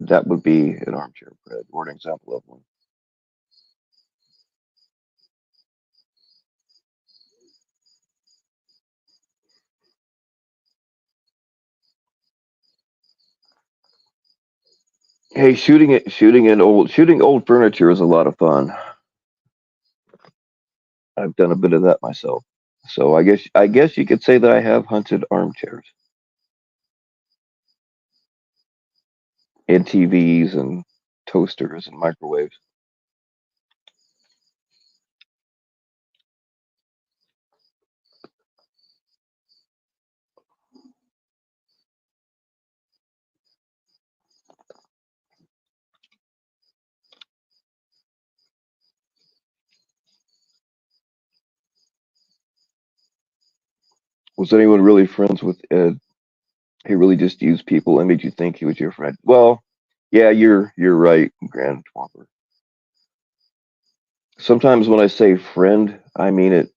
That would be an armchair pred, or an example of one. Hey, shooting old furniture is a lot of fun. I've done a bit of that myself. So I guess you could say that I have hunted armchairs and TVs and toasters and microwaves. Was anyone really friends with Ed? He really just used people and made you think he was your friend. Well, yeah, you're right, Grand Twomper. Sometimes when I say friend, I mean it.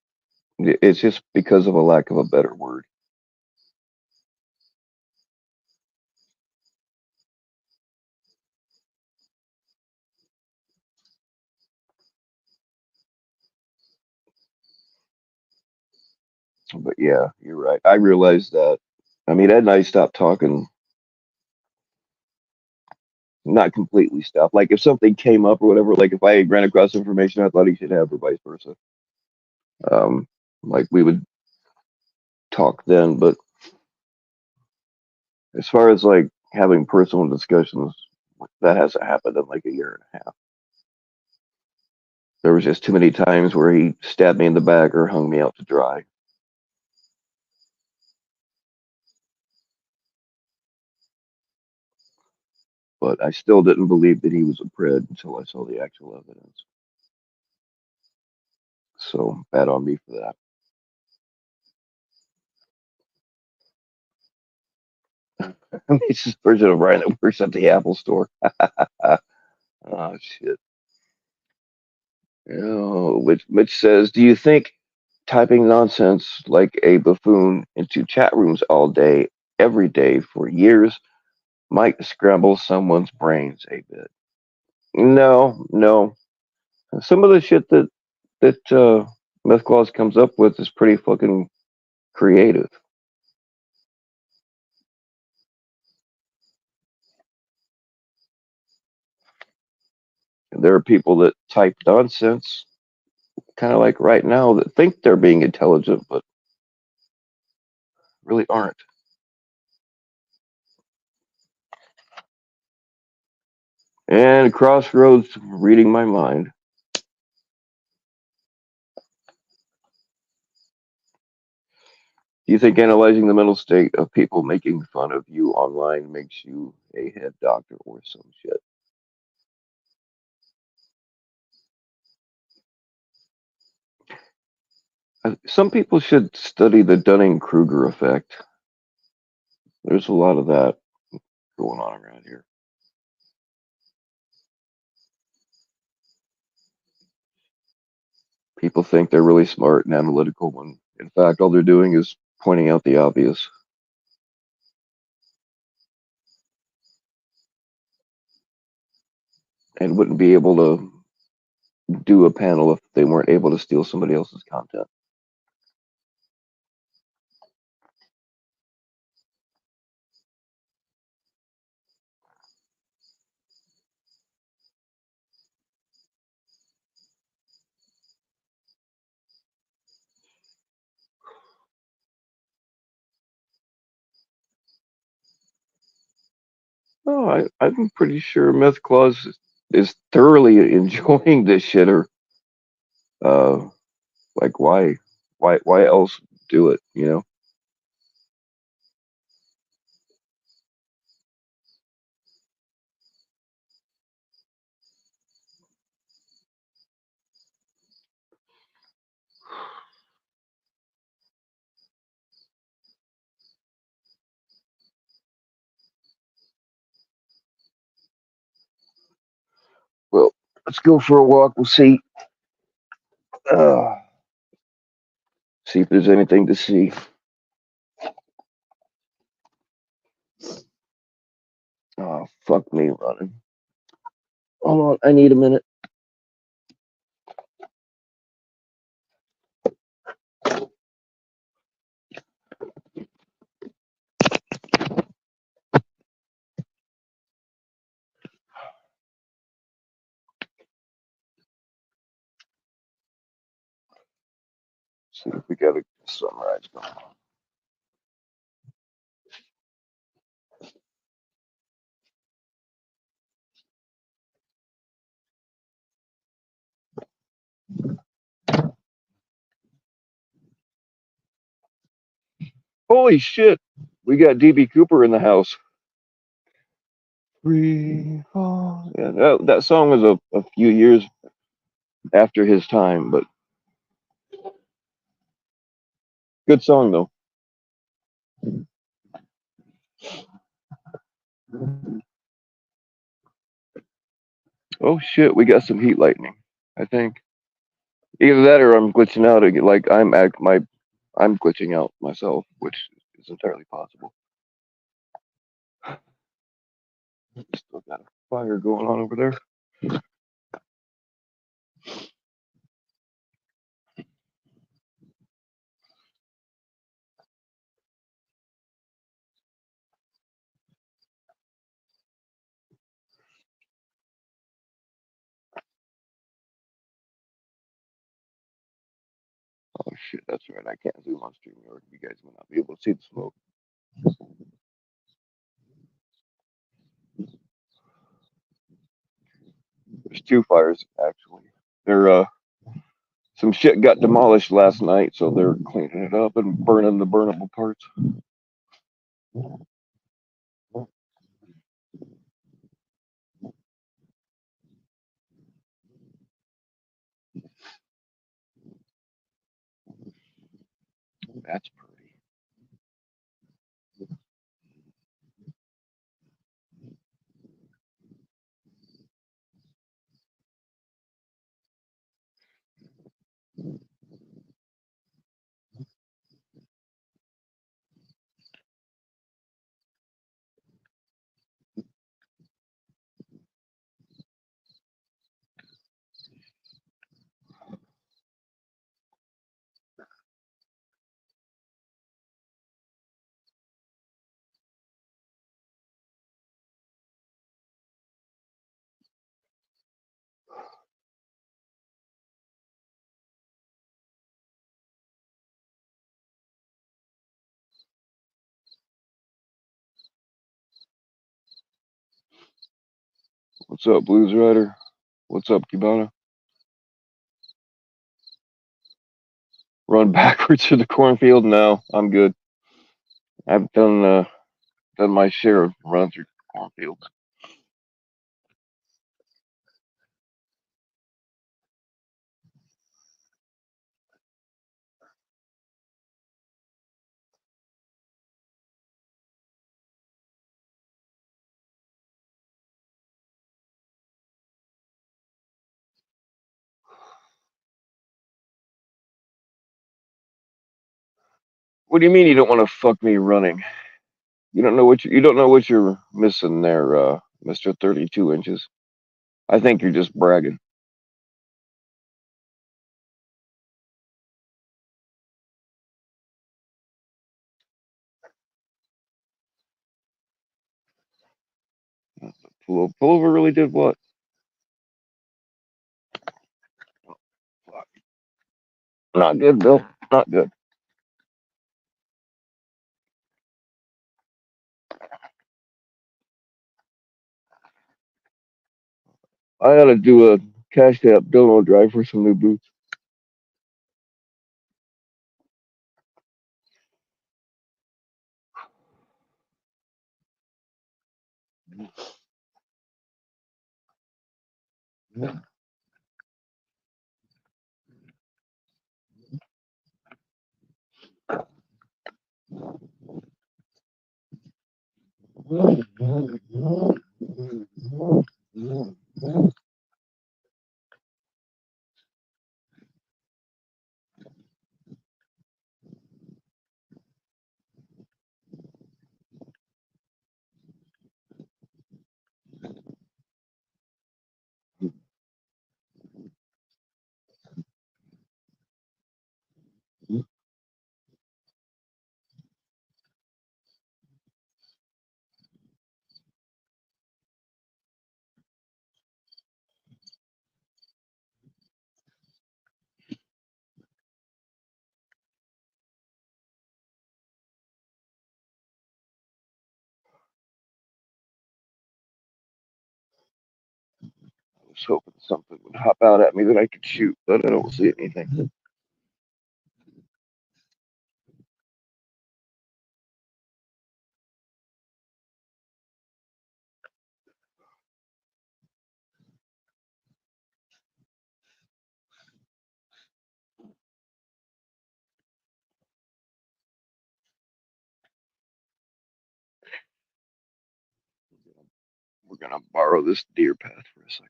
It's just because of a lack of a better word. But yeah, you're right. I realized that. I mean, Ed and I stopped talking, not completely stopped. Like if something came up or whatever, like if I ran across information I thought he should have, or vice versa. Um, like we would talk then. But as far as like having personal discussions, that hasn't happened in like a year and a half. There was just too many times where he stabbed me in the back or hung me out to dry. But I still didn't believe that he was a pred until I saw the actual evidence. So bad on me for that. It's just version of Ryan that works at the Apple store. Oh shit. Oh, which says, do you think typing nonsense like a buffoon into chat rooms all day, every day for years might scramble someone's brains a bit? No, no. Some of the shit that Meth Claus comes up with is pretty fucking creative. There are people that type nonsense, kind of like right now, that think they're being intelligent, but really aren't. And Crossroads reading my mind. Do you think analyzing the mental state of people making fun of you online makes you a head doctor or some shit? Some people should study the Dunning Kruger effect. There's a lot of that going on around here. People think they're really smart and analytical when, in fact, all they're doing is pointing out the obvious and wouldn't be able to do a panel if they weren't able to steal somebody else's content. Oh, I'm pretty sure Meth Claus is thoroughly enjoying this shit. Or uh, like, why else do it? You know? Well, let's go for a walk. We'll uh, see if there's anything to see. Oh, fuck me running. Hold on, I need a minute. See if we got a sunrise going on. Holy shit! We got DB Cooper in the house. Free fall. Yeah, that song was a few years after his time, but good song though. Oh shit, we got some heat lightning, I think. Either that or I'm glitching out. Like I'm glitching out myself, which is entirely possible. Still got a fire going on over there. Oh shit, that's right. I can't zoom on StreamYard. You guys will not be able to see the smoke. There's two fires actually. They're some shit got demolished last night, so they're cleaning it up and burning the burnable parts. That's pretty. What's up, Blues Rider? What's up, Cubana? Run backwards to the cornfield? No, I'm good. I've done my share of runs through cornfields. What do you mean you don't want to fuck me running? You don't know what you're missing there, Mister 32 inches. I think you're just bragging. Pullover really did what? Fuck. Not good, Bill. Not good. I gotta do a cash app dono drive for some new boots. I was hoping something would hop out at me that I could shoot, but I don't see anything. We're gonna borrow this deer path for a second.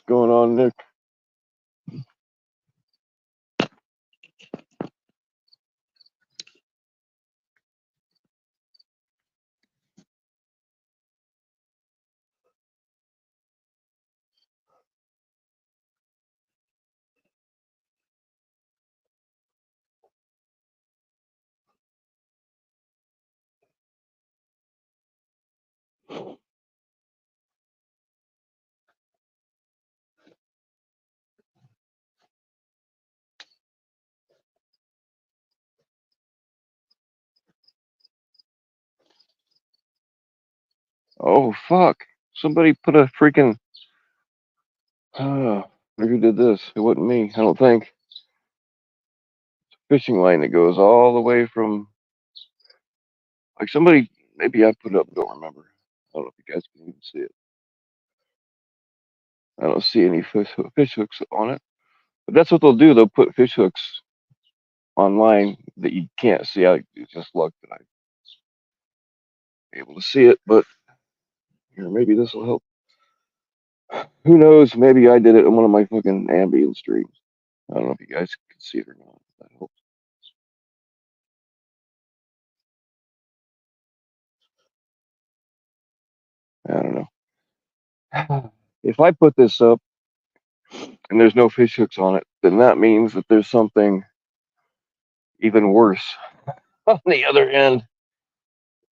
going on, Nick? Oh fuck! Somebody put a freaking. Who did this? It wasn't me. I don't think. Fishing line that goes all the way from. Like somebody, maybe I put it up. Don't remember. I don't know if you guys can even see it. I don't see any fish hooks on it. But that's what they'll do. They'll put fish hooks online that you can't see. It's just luck that I'm able to see it. But here, maybe this will help. Who knows? Maybe I did it in one of my fucking ambient streams. I don't know if you guys can see it or not. That helps. I don't know. If I put this up and there's no fish hooks on it, then that means that there's something even worse on the other end.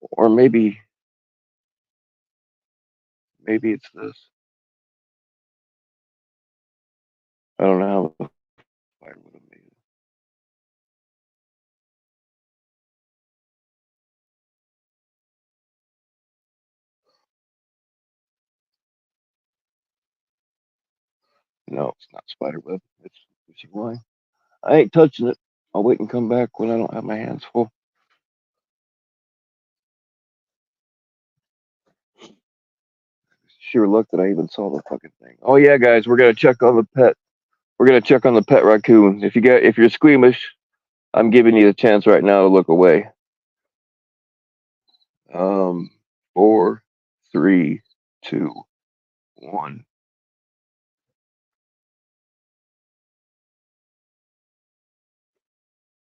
Or maybe it's this. I don't know how the fire would have made it. No, it's not spider web. It's fishing line. I ain't touching it. I'll wait and come back when I don't have my hands full. Sure luck that I even saw the fucking thing. Oh yeah, guys, we're gonna check on the pet. We're gonna check on the pet raccoon. If you're squeamish, I'm giving you the chance right now to look away. 4, 3, 2, 1.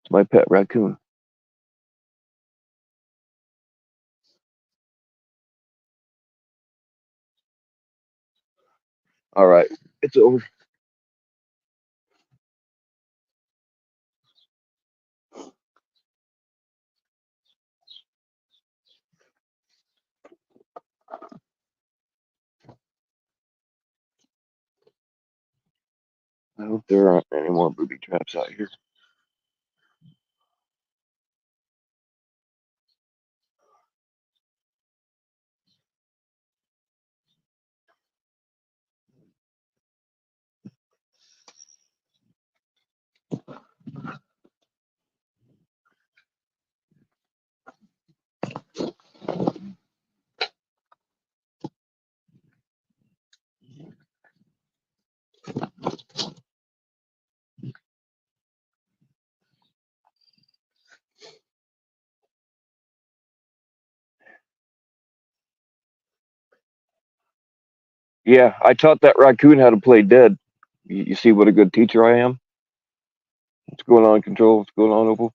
It's my pet raccoon. All right, it's over. I hope there aren't any more booby traps out here. Yeah, I taught that raccoon how to play dead. You see what a good teacher I am? What's going on, Control? What's going on, Opal?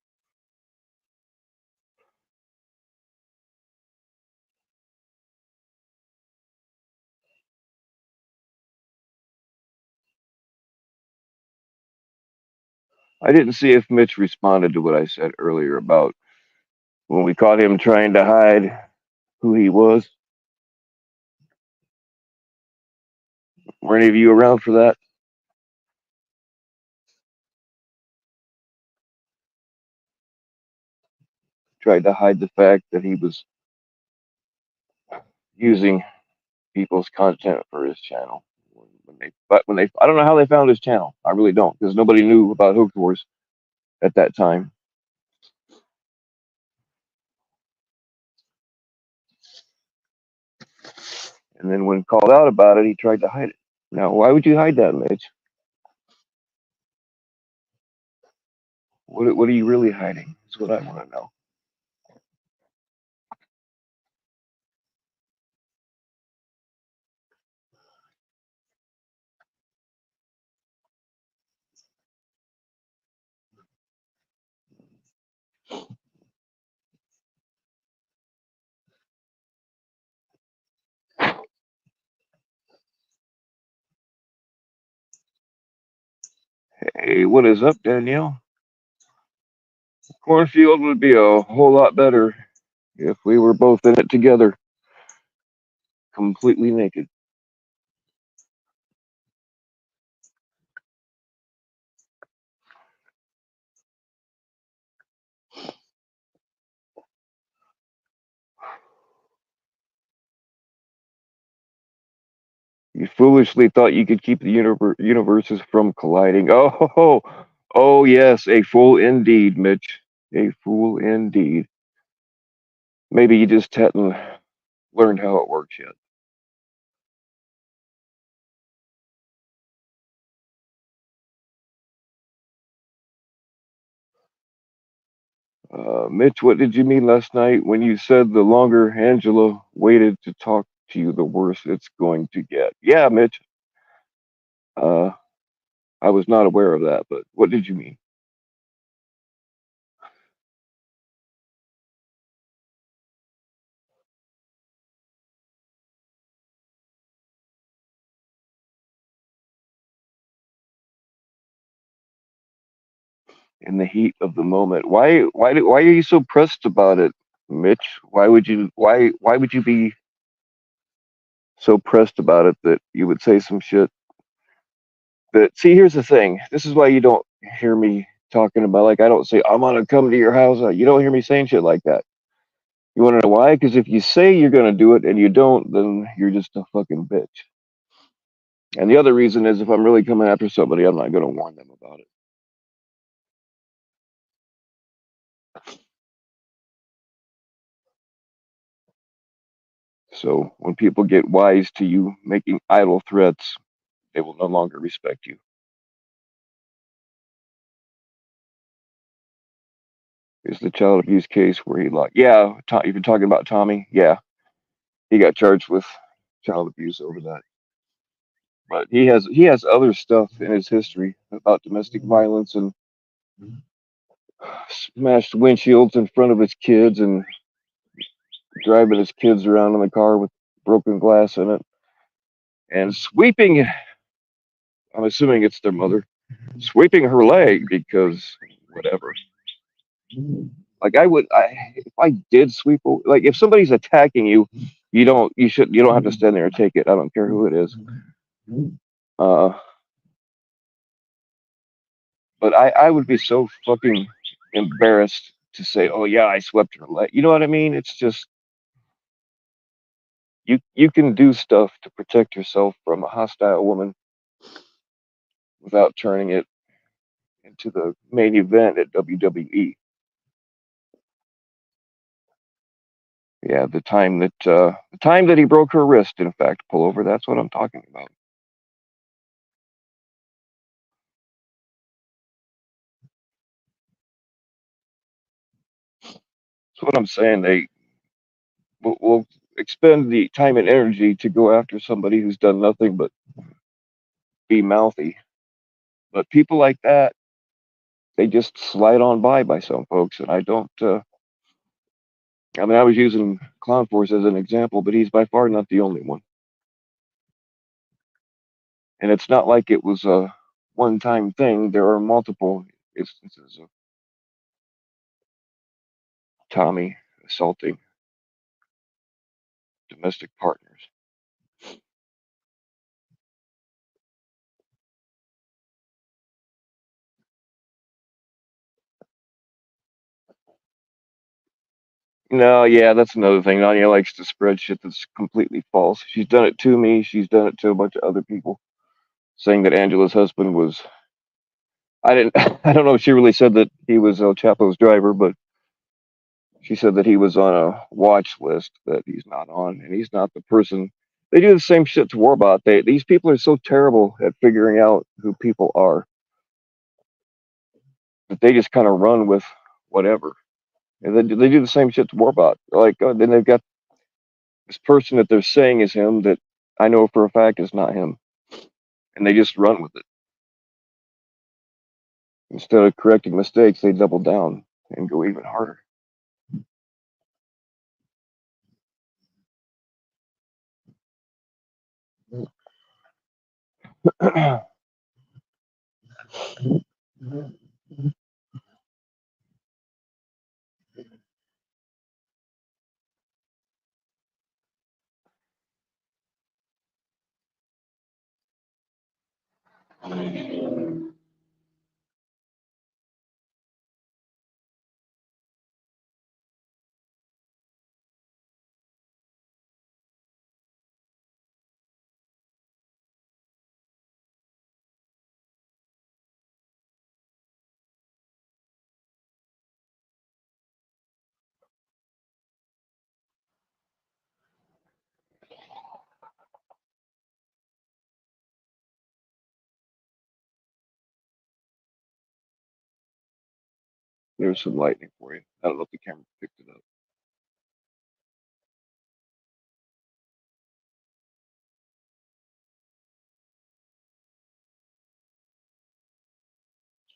I didn't see if Mitch responded to what I said earlier about when we caught him trying to hide who he was. Were any of you around for that? Tried to hide the fact that he was using people's content for his channel. I don't know how they found his channel. I really don't, because nobody knew about Hook Wars at that time. And then when called out about it, he tried to hide it. Now, why would you hide that, Mitch? What are you really hiding? That's what I want to know. Hey, what is up, Danielle? Cornfield would be a whole lot better if we were both in it together, completely naked. You foolishly thought you could keep the universes from colliding. Oh, yes, a fool indeed, Mitch. A fool indeed. Maybe you just hadn't learned how it works yet. Mitch, what did you mean last night when you said the longer Angela waited to talk to you, the worse it's going to get? Yeah, Mitch. Uh, I was not aware of that, but what did you mean? In the heat of the moment. Why are you so pressed about it, Mitch? Why would you be so pressed about it that you would say some shit that see here's the thing. This is why you don't hear me talking about like I don't say I'm gonna come to your house. You don't hear me saying shit like that. You wanna know why? Because if you say you're gonna do it and you don't, then you're just a fucking bitch. And the other reason is if I'm really coming after somebody, I'm not gonna warn them about it. So when people get wise to you making idle threats, they will no longer respect you. Is the child abuse case where he like, yeah, you've been talking about Tommy? Yeah, he got charged with child abuse over that. But he has other stuff in his history about domestic violence and smashed windshields in front of his kids and driving his kids around in the car with broken glass in it and sweeping. I'm assuming it's their mother sweeping her leg because whatever. Like if I did sweep, like if somebody's attacking you, you don't have to stand there and take it. I don't care who it is. Uh, but I would be so fucking embarrassed to say, oh yeah, I swept her leg. You know what I mean? It's just you can do stuff to protect yourself from a hostile woman without turning it into the main event at WWE. Yeah, the time that he broke her wrist, in fact, pull over. That's what I'm talking about. That's what I'm saying. They will expend the time and energy to go after somebody who's done nothing but be mouthy. But people like that, they just slide on by some folks, and I don't. I mean, I was using Clown Force as an example, but he's by far not the only one. And it's not like it was a one-time thing. There are multiple instances of Tommy assaulting domestic partners. No, yeah, that's another thing. Anya likes to spread shit that's completely false. She's done it to me. She's done it to a bunch of other people, saying that Angela's husband was. I didn't. I don't know if she really said that he was El Chapo's driver, but she said that he was on a watch list that he's not on, and he's not the person. They do the same shit to Warbot. These people are so terrible at figuring out who people are that they just kind of run with whatever. And they do the same shit to Warbot. Like then they've got this person that they're saying is him that I know for a fact is not him, and they just run with it instead of correcting mistakes. They double down. and go even harder. There's some lightning for you. I don't know if the camera picked it up.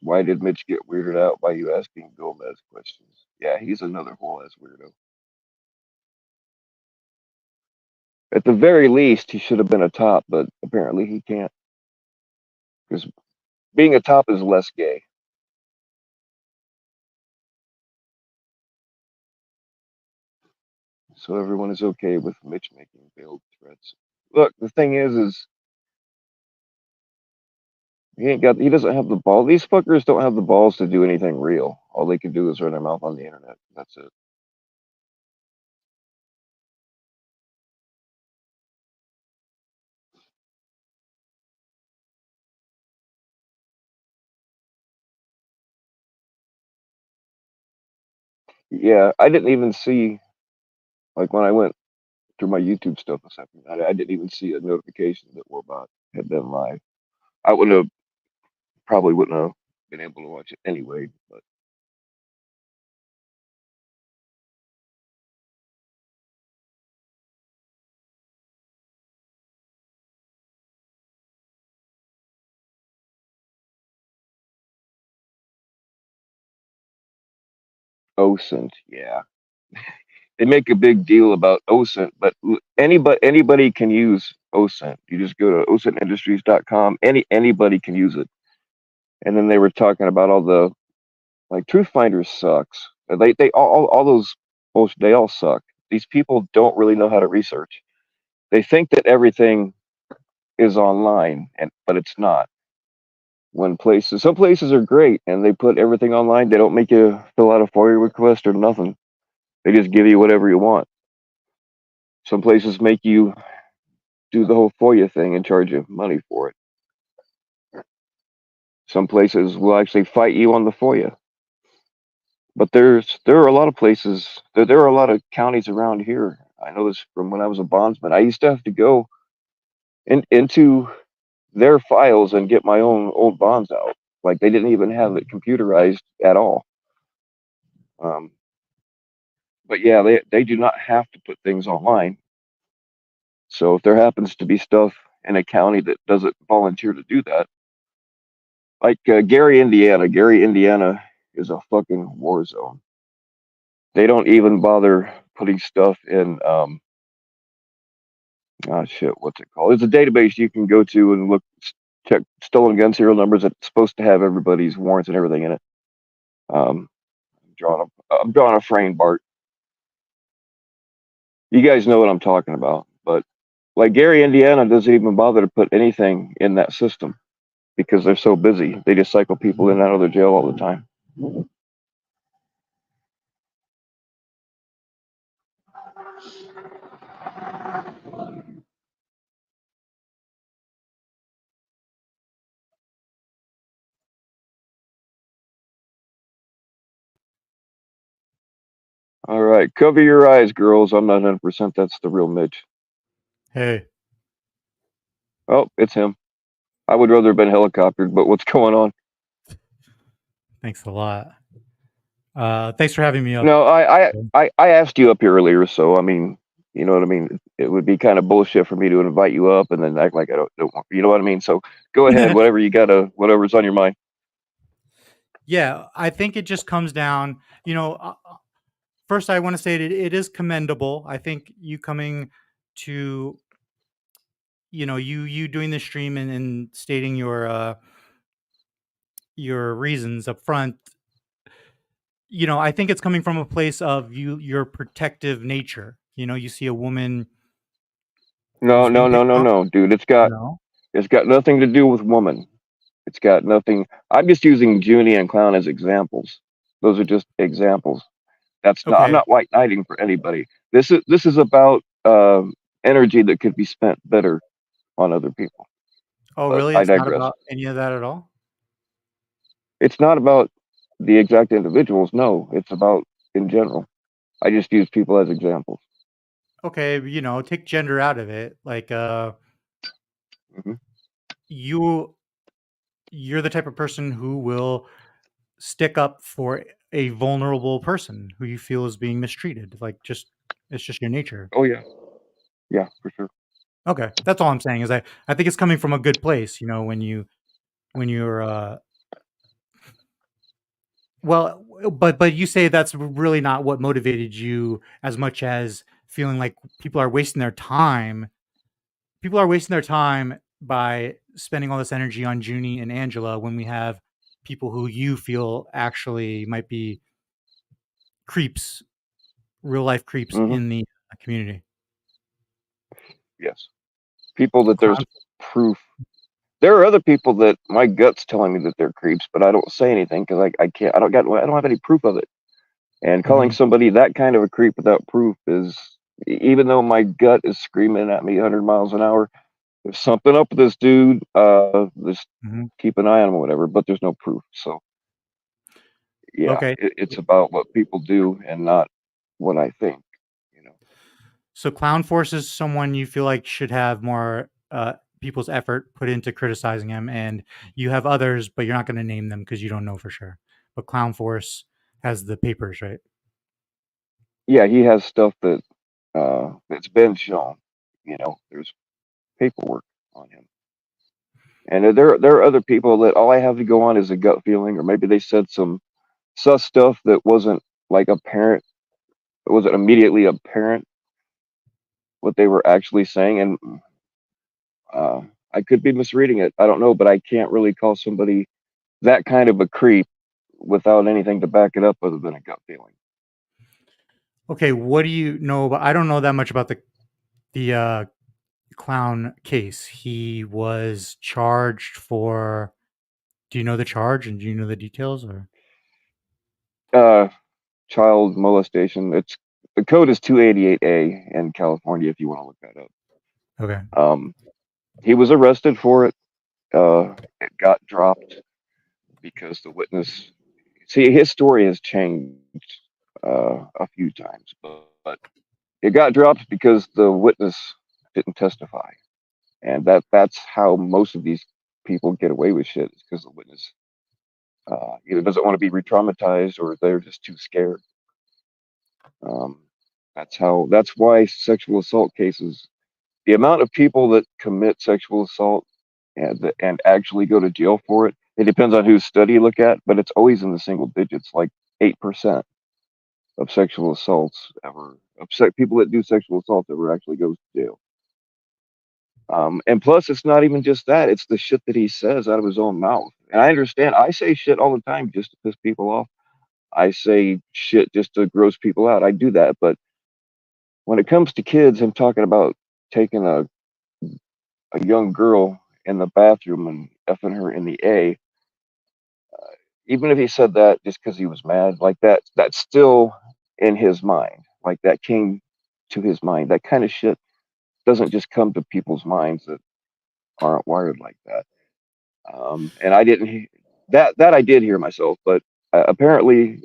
Why did Mitch get weirded out by you asking Gomez questions? Yeah, he's another whole ass weirdo. At the very least, he should have been a top, but apparently he can't. Because being a top is less gay. So everyone is okay with Mitch making veiled threats. Look, the thing is he doesn't have the ball. These fuckers don't have the balls to do anything real. All they can do is run their mouth on the internet. That's it. Yeah, I didn't even see, like when I went through my YouTube stuff this afternoon, I didn't even see a notification that Warbot had been live. I would have probably wouldn't have been able to watch it anyway, but OSINT, yeah. They make a big deal about OSINT, but anybody can use OSINT. You just go to osintindustries.com. Anybody can use it. And then they were talking about all the like Truth Finders sucks. They all those bullshit. They all suck. These people don't really know how to research. They think that everything is online, and but it's not. When some places are great and they put everything online. They don't make you fill out a FOIA request or nothing. They just give you whatever you want. Some places make you do the whole FOIA thing and charge you money for it. Some places will actually fight you on the FOIA. But there are a lot of places, there are a lot of counties around here. I know this from when I was a bondsman. I used to have to go into their files and get my own old bonds out. Like they didn't even have it computerized at all. Um, but yeah, they do not have to put things online. So if there happens to be stuff in a county that doesn't volunteer to do that, like Gary, Indiana is a fucking war zone. They don't even bother putting stuff in. Oh shit, what's it called? It's a database you can go to and look, check stolen gun serial numbers. It's supposed to have everybody's warrants and everything in it. Um, I'm drawing a frame, Bart. You guys know what I'm talking about, but like Gary, Indiana doesn't even bother to put anything in that system because they're so busy. They just cycle people in and out of their jail all the time. All right, cover your eyes, girls. I'm not 100%. That's the real Mitch. Hey. Oh, it's him. I would rather have been helicoptered, but what's going on? Thanks a lot. Thanks for having me up. No, I asked you up here earlier, so I mean, you know what I mean. It would be kind of bullshit for me to invite you up and then act like I don't want. You know what I mean. So go ahead, whatever's on your mind. Yeah, I think it just comes down, you know, first I want to say that it is commendable. I think you coming to, you doing the stream and stating your reasons up front. I think it's coming from a place of your protective nature. You see a woman No, who's being no, no, picked no, on. no, dude. No. It's got nothing to do with woman. It's got nothing. I'm just using Junie and Clown as examples. Those are just examples. That's not. I'm Okay. not white knighting for anybody. This is about energy that could be spent better on other people. Oh, But really? I It's not digress. about any of that at all? It's not about the exact individuals. No, it's about in general. I just use people as examples. Okay, take gender out of it. Like Hmm. you you're the type of person who will stick up for a vulnerable person who you feel is being mistreated. Like it's just your nature. Oh yeah, yeah, for sure. Okay. That's all I'm saying is I think it's coming from a good place, when you're well, but you say that's really not what motivated you as much as feeling like people are wasting their time. People are wasting their time by spending all this energy on Junie and Angela when we have people who you feel actually might be creeps, real life creeps Hmm. in the community. Yes, people that there's Clown. proof. There are other people that my gut's telling me that they're creeps, but I don't say anything because I can't. I don't have any proof of it. And calling Mhm, somebody that kind of a creep without proof is, even though my gut is screaming at me 100 miles an hour, there's something up with this dude. Just mhm. keep an eye on him or whatever. But there's no proof. So yeah, Okay. it's about what people do and not what I think. You know. So Clown Force is someone you feel like should have more people's effort put into criticizing him, and you have others, but you're not going to name them because you don't know for sure. But Clown Force has the papers, right? Yeah, he has stuff that's been shown. There's paperwork on him. And there are other people that all I have to go on is a gut feeling, or maybe they said some sus stuff that wasn't like apparent. It wasn't immediately apparent what they were actually saying, and uh, I could be misreading it. I don't know, but I can't really call somebody that kind of a creep without anything to back it up other than a gut feeling. Okay, what do you know about? I don't know that much about the Clown case. He was charged for. Do you know the charge and do you know the details? Or Uh, Child molestation. It's the code is 288A in California. If you want to look that up. okay, Um, he was arrested for it. It got dropped because the witness. See, his story has changed a few times, but it got dropped because the witness didn't testify, and that's how most of these people get away with shit. Is because the witness either doesn't want to be re-traumatized or they're just too scared. Um, That's why sexual assault cases. The amount of people that commit sexual assault and actually go to jail for it. It depends on whose study you look at, but it's always in the single digits, like 8% of sexual assaults ever, people that do sexual assault ever actually goes to jail. And plus, it's not even just that; it's the shit that he says out of his own mouth. And I understand. I say shit all the time just to piss people off. I say shit just to gross people out. I do that, but when it comes to kids, I'm talking about taking a young girl in the bathroom and effing her in the A. Even if he said that just because he was mad, like that's still in his mind. Like that came to his mind. That kind of shit doesn't just come to people's minds that aren't wired like that. And I didn't that I did hear myself, but apparently,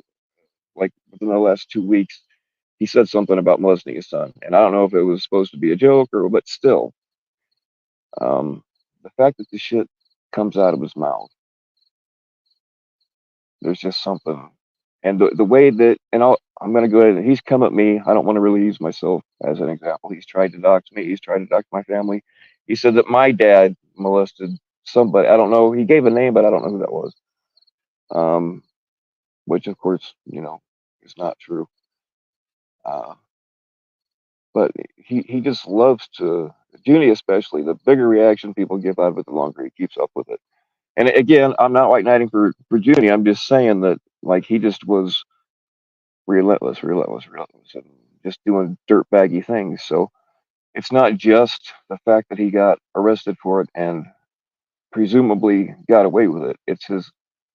like within the last 2 weeks, he said something about molesting his son, and I don't know if it was supposed to be a joke or, but still, um, the fact that the shit comes out of his mouth, there's just something. And the way that, and I'm going to go ahead and he's come at me. I don't want to really use myself as an example. He's tried to dox me. He's tried to dox my family. He said that my dad molested somebody. I don't know. He gave a name, but I don't know who that was. which of course, is not true. But he just loves to, Junie especially, the bigger reaction people give out of it, the longer he keeps up with it. And again, I'm not white knighting for Junie. I'm just saying that like he just was relentless, and just doing dirtbaggy things. So it's not just the fact that he got arrested for it and presumably got away with it. It's his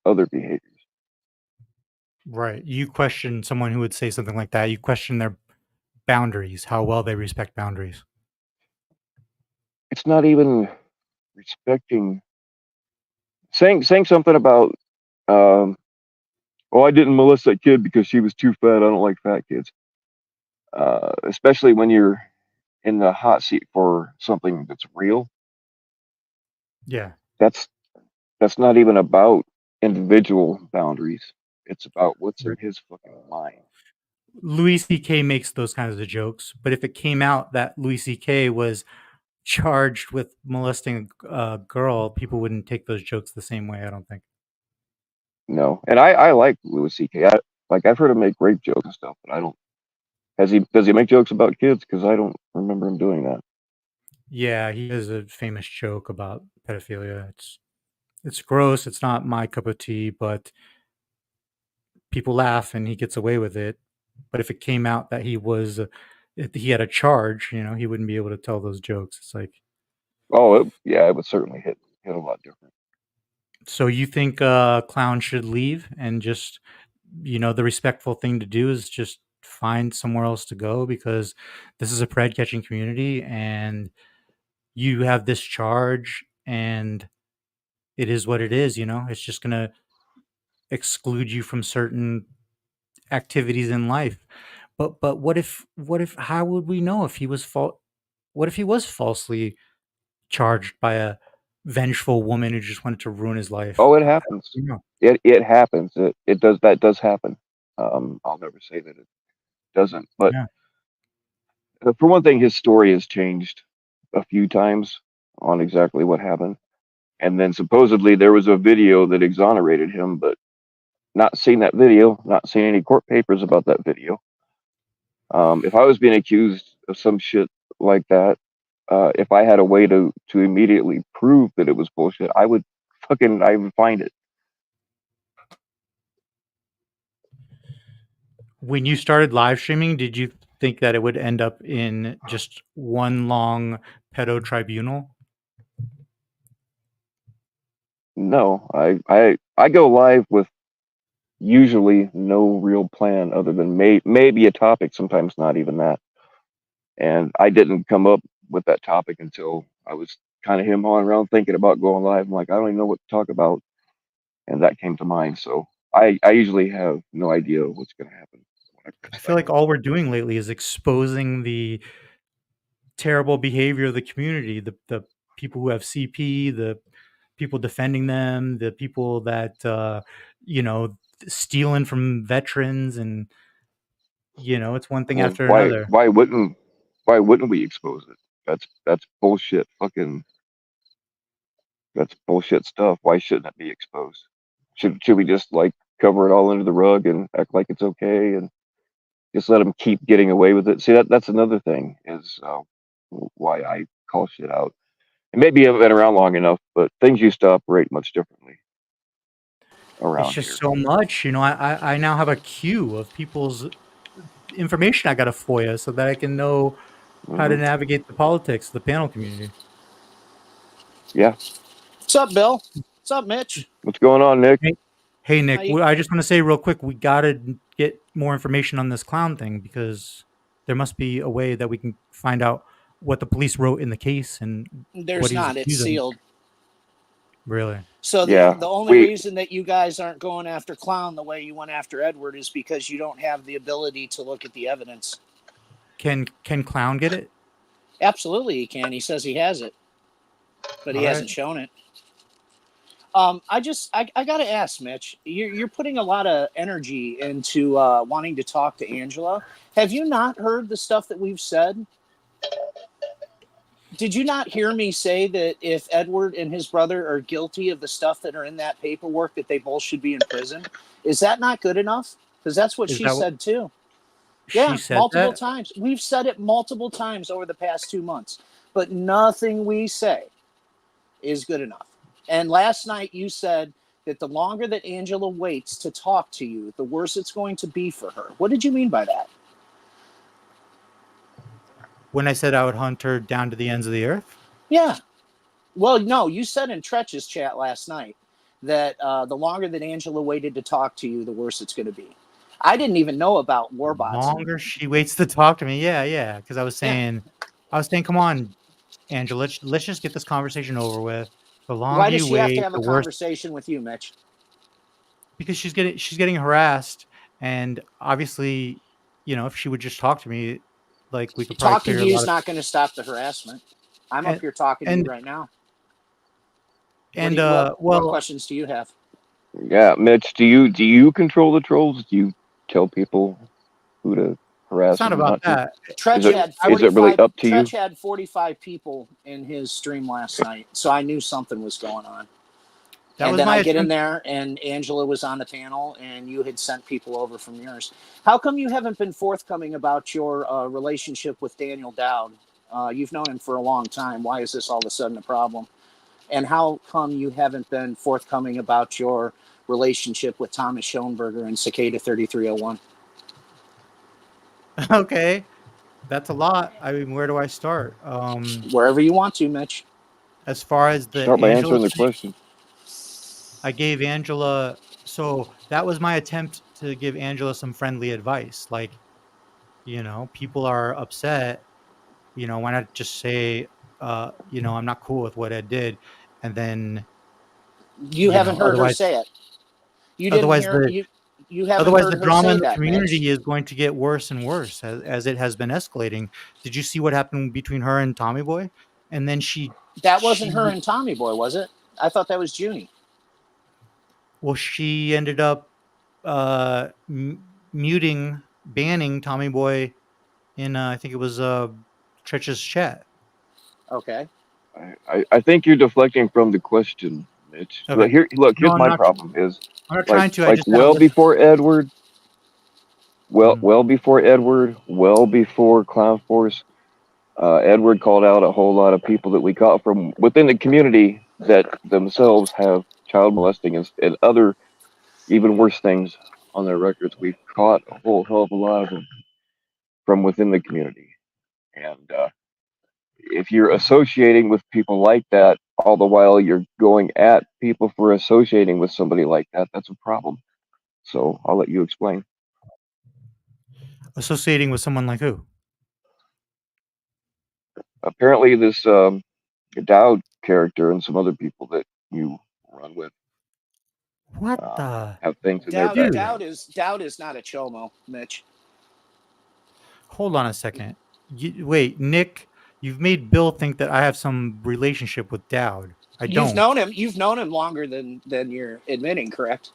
other behaviors. Right. You question someone who would say something like that. You question their boundaries, how well they respect boundaries. It's not even respecting saying something about oh, I didn't molest that kid because she was too fat. I don't like fat kids. Especially when you're in the hot seat for something that's real. Yeah. That's that's not even about individual boundaries. It's about what's in his fucking mind. Louis C.K. makes those kinds of jokes, but if it came out that Louis C.K. was charged with molesting a girl, people wouldn't take those jokes the same way, I don't think. No, and I like Louis C.K. Like I've heard him make rape jokes and stuff, but I don't. Does he make jokes about kids? Because I don't remember him doing that. Yeah, he has a famous joke about pedophilia. It's gross. It's not my cup of tea, but people laugh and he gets away with it. But if it came out that if he had a charge, he wouldn't be able to tell those jokes. It's like, Oh, yeah, it would certainly hit a lot different. so you think clown should leave and just, the respectful thing to do is just find somewhere else to go because this is a pred catching community and you have this charge and it is what it is. It's just going to exclude you from certain activities in life. But what if how would we know if he was what if he was falsely charged by a vengeful woman who just wanted to ruin his life? Oh, it How happens. do we know? It happens. It does that does happen. I'll never say that it doesn't. But Yeah. for one thing, his story has changed a few times on exactly what happened. And then supposedly there was a video that exonerated him, but not seen that video, not seen any court papers about that video. If I was being accused of some shit like that, if I had a way to immediately prove that it was bullshit, I would find it. When you started live streaming, did you think that it would end up in just one long pedo tribunal? No, I go live with usually no real plan other than maybe a topic, sometimes not even that. And I didn't come up with that topic until I was kind of him hawing around thinking about going live. I'm like, I don't even know what to talk about, and that came to mind. So I usually have no idea what's going to happen when I I press feel live. like all we're doing lately is exposing the terrible behavior of the community, the people who have CP, the people defending them, the people that you know stealing from veterans, and it's one thing Well, after another. why wouldn't we expose it? That's bullshit. Fucking that's bullshit stuff. Why shouldn't it be exposed? Should we just like cover it all under the rug and act like it's okay and just let them keep getting away with it? See, that's another thing is why I call shit out. And maybe I haven't been around long enough, but things used to operate much differently It's around just here. so much. I now have a queue of people's information I got to FOIA so that I can know how to Hmm. navigate the politics, the panel community. Yeah. What's up, Bill? What's up, Mitch? What's going on, Nick? Hey, hey How Nick, you? I just want to say real quick, we got to get more information on this clown thing because there must be a way that we can find out what the police wrote in the case and what There's he was not. It's accused of. sealed. Really? So the Yeah, the only we. reason that you guys aren't going after Clown the way you went after Edward is because you don't have the ability to look at the evidence. Can clown get it? Absolutely, he can. He says he has it, but he All right. hasn't shown it. I got to ask, Mitch. You're putting a lot of energy into wanting to talk to Angela. Have you not heard the stuff that we've said? Did you not hear me say that if Edward and his brother are guilty of the stuff that are in that paperwork, that they both should be in prison? Is that not good enough? Because that's what Is she that what said too. she Yeah, said multiple that? times. We've said it multiple times over the past 2 months, but nothing we say is good enough. And last night you said that the longer that Angela waits to talk to you, the worse it's going to be for her. What did you mean by that? When I said I would hunt her down to the ends of the earth? Yeah. Well, no, you said in Tretch's chat last night that the longer that Angela waited to talk to you, the worse it's going to be. I didn't even know about warbots. Longer she waits to talk to me. Yeah. Because I was saying, come on, Angela, let's just get this conversation over with. The Why longer does you she have to wait, have a the worse. conversation with you, Mitch? Because she's getting harassed, and obviously, if she would just talk to me, like we could probably Talking clear to a you lot is of not going to stop the harassment. I'm up and here talking to you and right now. and What well, questions do you have? Yeah, Mitch, do you control the trolls? Do you tell people who to it's harass not and who about not to? that. Is Tretch it had I would is it really 45. up to Tretch you? had 45 people in his stream last night, so I knew something was going on. that And was then my I get in attempt. there, and Angela was on the panel, and you had sent people over from yours. How come you haven't been forthcoming about your relationship with Daniel Dowd? You've known him for a long time. Why is this all of a sudden a problem? And how come you haven't been forthcoming about your relationship with Thomas Schoenberger and Cicada 3301? Okay, that's a lot. I mean, where do I start? Wherever you want to, Mitch. As far as the Start by Angela answering the thing, question. I gave Angela. So that was my attempt to give Angela some friendly advice. Like, people are upset. Why not just say, I'm not cool with what Ed did, and then, You haven't heard her otherwise, say it. You didn't otherwise hear the you. You haven't otherwise heard the her drama say in the that, Mitch. community is going to get worse and worse as it has been escalating. Did you see what happened between her and Tommy Boy? And then That wasn't her she and Tommy Boy, was it? I thought that was Junie. well, she ended up banning Tommy Boy in I think it was Tretch's chat. Okay. I think you're deflecting from the question, Mitch. Okay, no, Here's my problem is I'm not like trying to. I like just haven't well listened. before Edward, Mhm. well before Edward, well before Clown Force, Edward called out a whole lot of people that we caught from within the community that themselves have child molesting and other even worse things on their records. We've caught a whole hell of a lot of them from within the community. And if you're associating with people like that, all the while you're going at people for associating with somebody like that, that's a problem. So I'll let you explain. Associating with someone like who? Apparently, this Dowd character and some other people that you run with What the have things in their Doubt dude? background. doubt is doubt is not a chomo, Mitch. Hold on a second. Wait, Nick, you've made Bill think that I have some relationship with Dowd. I You've don't. known him. You've known him longer than you're admitting, correct?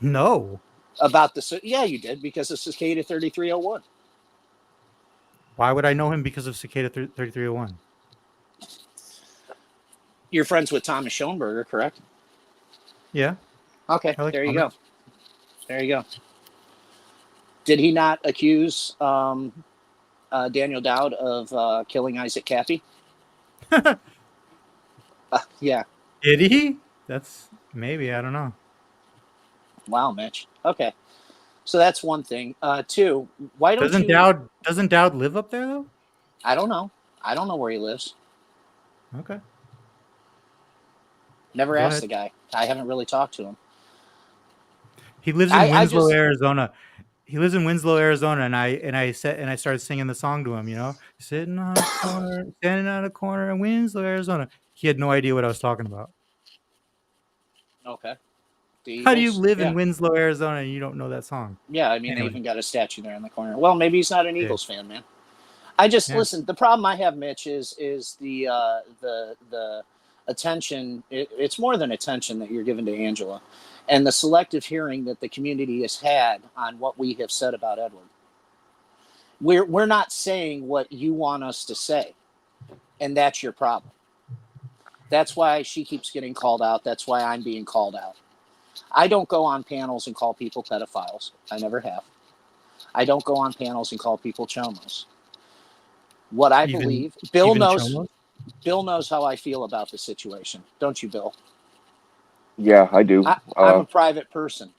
No. About the yeah, you did because of Cicada 3301. Why would I know him because of Cicada 3301? You're friends with Thomas Schoenberger, correct? Yeah, Okay, I like there you go. Thomas. There you go. Did he not accuse Daniel Dowd of killing Isaac Cappy? Yeah. Did he? That's maybe, I don't know. Wow, Mitch. Okay. So that's one thing. Two, why don't you? Doesn't Dowd live up there though? I don't know. I don't know where he lives. Okay, Never go asked ahead. the guy. I haven't really talked to him. He lives in I Winslow, just Arizona. He lives in Winslow, Arizona, and I started singing the song to him. Sitting on a corner, standing on a corner in Winslow, Arizona. He had no idea what I was talking about. okay. The How do you Eagles. live in Yeah. Winslow, Arizona, and you don't know that song? Yeah. I mean, they Anyway, even got a statue there in the corner. Well, maybe he's not an yeah, Eagles fan, man. I just yeah. listen. The problem I have, Mitch, is the attention. It's more than attention that you're giving to Angela, and the selective hearing that the community has had on what we have said about Edward. We're not saying what you want us to say. And that's your problem. That's why she keeps getting called out. That's why I'm being called out. I don't go on panels and call people pedophiles. I never have. I don't go on panels and call people chomos. What I believe, Bill knows. chomos? Bill knows how I feel about the situation, don't you, Bill? Yeah, I do. I'm a private person,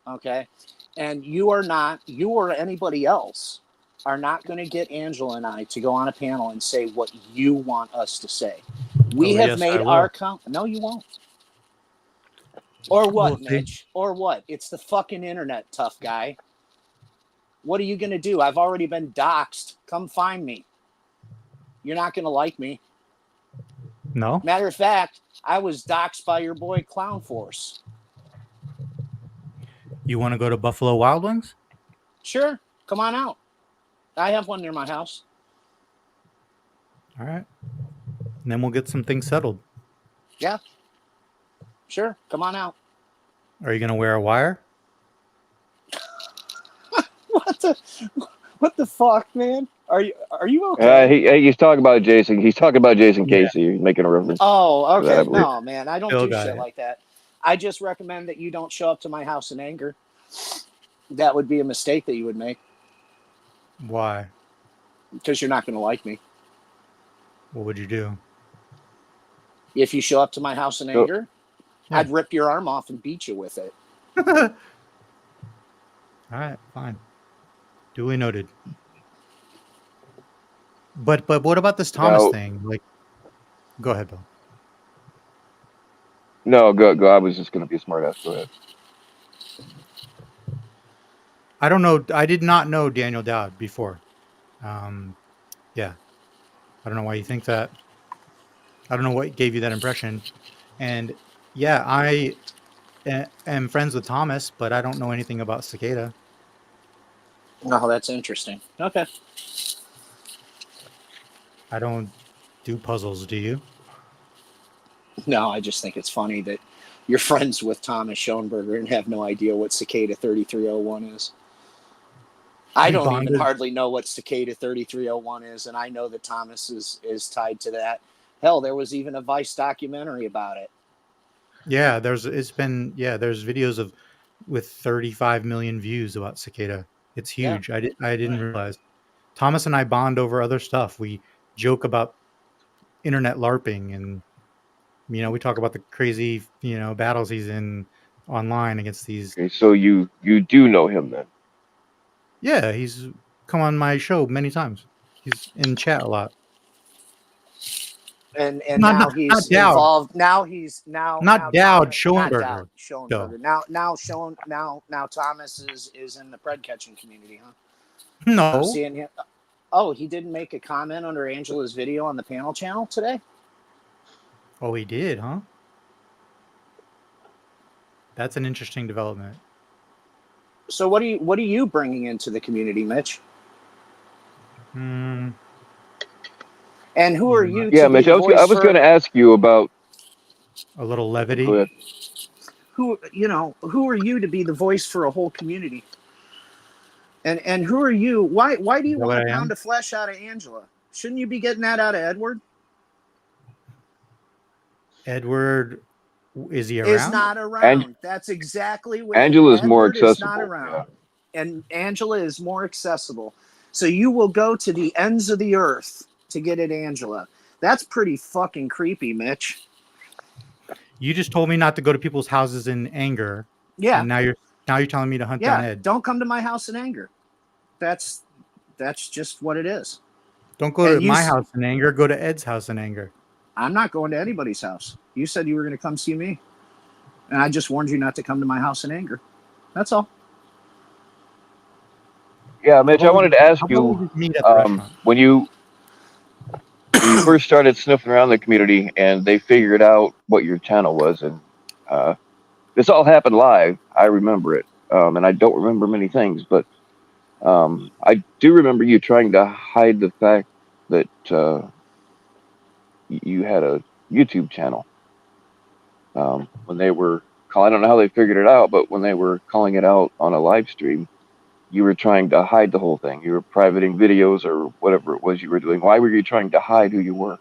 okay? And you are not, you or anybody else are not going to get Angela and I to go on a panel and say what you want us to say. We have yes, made our count. No, you won't. Or what, Mitch? Or what? It's the fucking internet, tough guy. What are you going to do? I've already been doxxed. Come find me. You're not going to like me. No. Matter of fact, I was doxxed by your boy Clown Force. You want to go to Buffalo Wild Wings? Sure. Come on out. I have one near my house. All right. And then we'll get some things settled. Yeah. Sure. Come on out. Are you going to wear a wire? What the fuck, man? Are you okay? He's talking about Jason. He's talking about Jason Casey. He's making a reference. Oh, okay. That, No, man, I don't Bill do shit like that. I just recommend that you don't show up to my house in anger. That would be a mistake that you would make. Why? Because you're not going to like me. What would you do? If you show up to my house in anger, I'd rip your arm off and beat you with it. All right, fine. Duly noted. But what about this Thomas thing? Like, go ahead, Bill. No, go. I was just going to be a smart ass. Go ahead. I don't know. I did not know Daniel Dowd before. Yeah. I don't know why you think that. I don't know what gave you that impression. And yeah, I am friends with Thomas, but I don't know anything about Cicada. Oh, that's interesting. Okay. I don't do puzzles, do you? No, I just think it's funny that you're friends with Thomas Schoenberger and have no idea what Cicada 3301 is. I don't even hardly know what Cicada 3301 is, and I know that Thomas is tied to that. Hell, there was even a Vice documentary about it. Yeah, there's videos with 35 million views about Cicada. It's huge. Yeah. I didn't realize. Thomas and I bond over other stuff. We joke about internet LARPing, and we talk about the crazy battles he's in online against these. Okay, so you do know him then? Yeah, he's come on my show many times. He's in chat a lot. And now he's involved. Now he's now not Dowd Schoenberger. Not Dowd Schoenberger. Now Thomas is in the pred catching community, huh? No. I'm seeing him. Oh, he didn't make a comment under Angela's video on the panel channel today? Oh, he did, huh? That's an interesting development. So what are you bringing into the community, Mitch? Hmm. And who are you? Yeah, Mitch. I was going to ask you about a little levity. Go ahead. Who are you to be the voice for a whole community? And who are you? Why do you want to pound the flesh out of Angela? Shouldn't you be getting that out of Edward? Edward, is he around? Is not around. That's exactly what Angela's more accessible. Is not around. Yeah. And Angela is more accessible. So you will go to the ends of the earth to get at Angela. That's pretty fucking creepy, Mitch. You just told me not to go to people's houses in anger. Yeah. And now you're telling me to hunt down Ed. Don't come to my house in anger. That's just what it is. Don't go to my house in anger. Go to Ed's house in anger. I'm not going to anybody's house. You said you were going to come see me. And I just warned you not to come to my house in anger. That's all. Yeah, Mitch, I wanted to ask you, when you first started sniffing around the community and they figured out what your channel was, and this all happened live, I remember it, and I don't remember many things, but I do remember you trying to hide the fact that you had a YouTube channel. When they were I don't know how they figured it out, but when they were calling it out on a live stream, you were trying to hide the whole thing. You were privating videos or whatever it was you were doing. Why were you trying to hide who you were?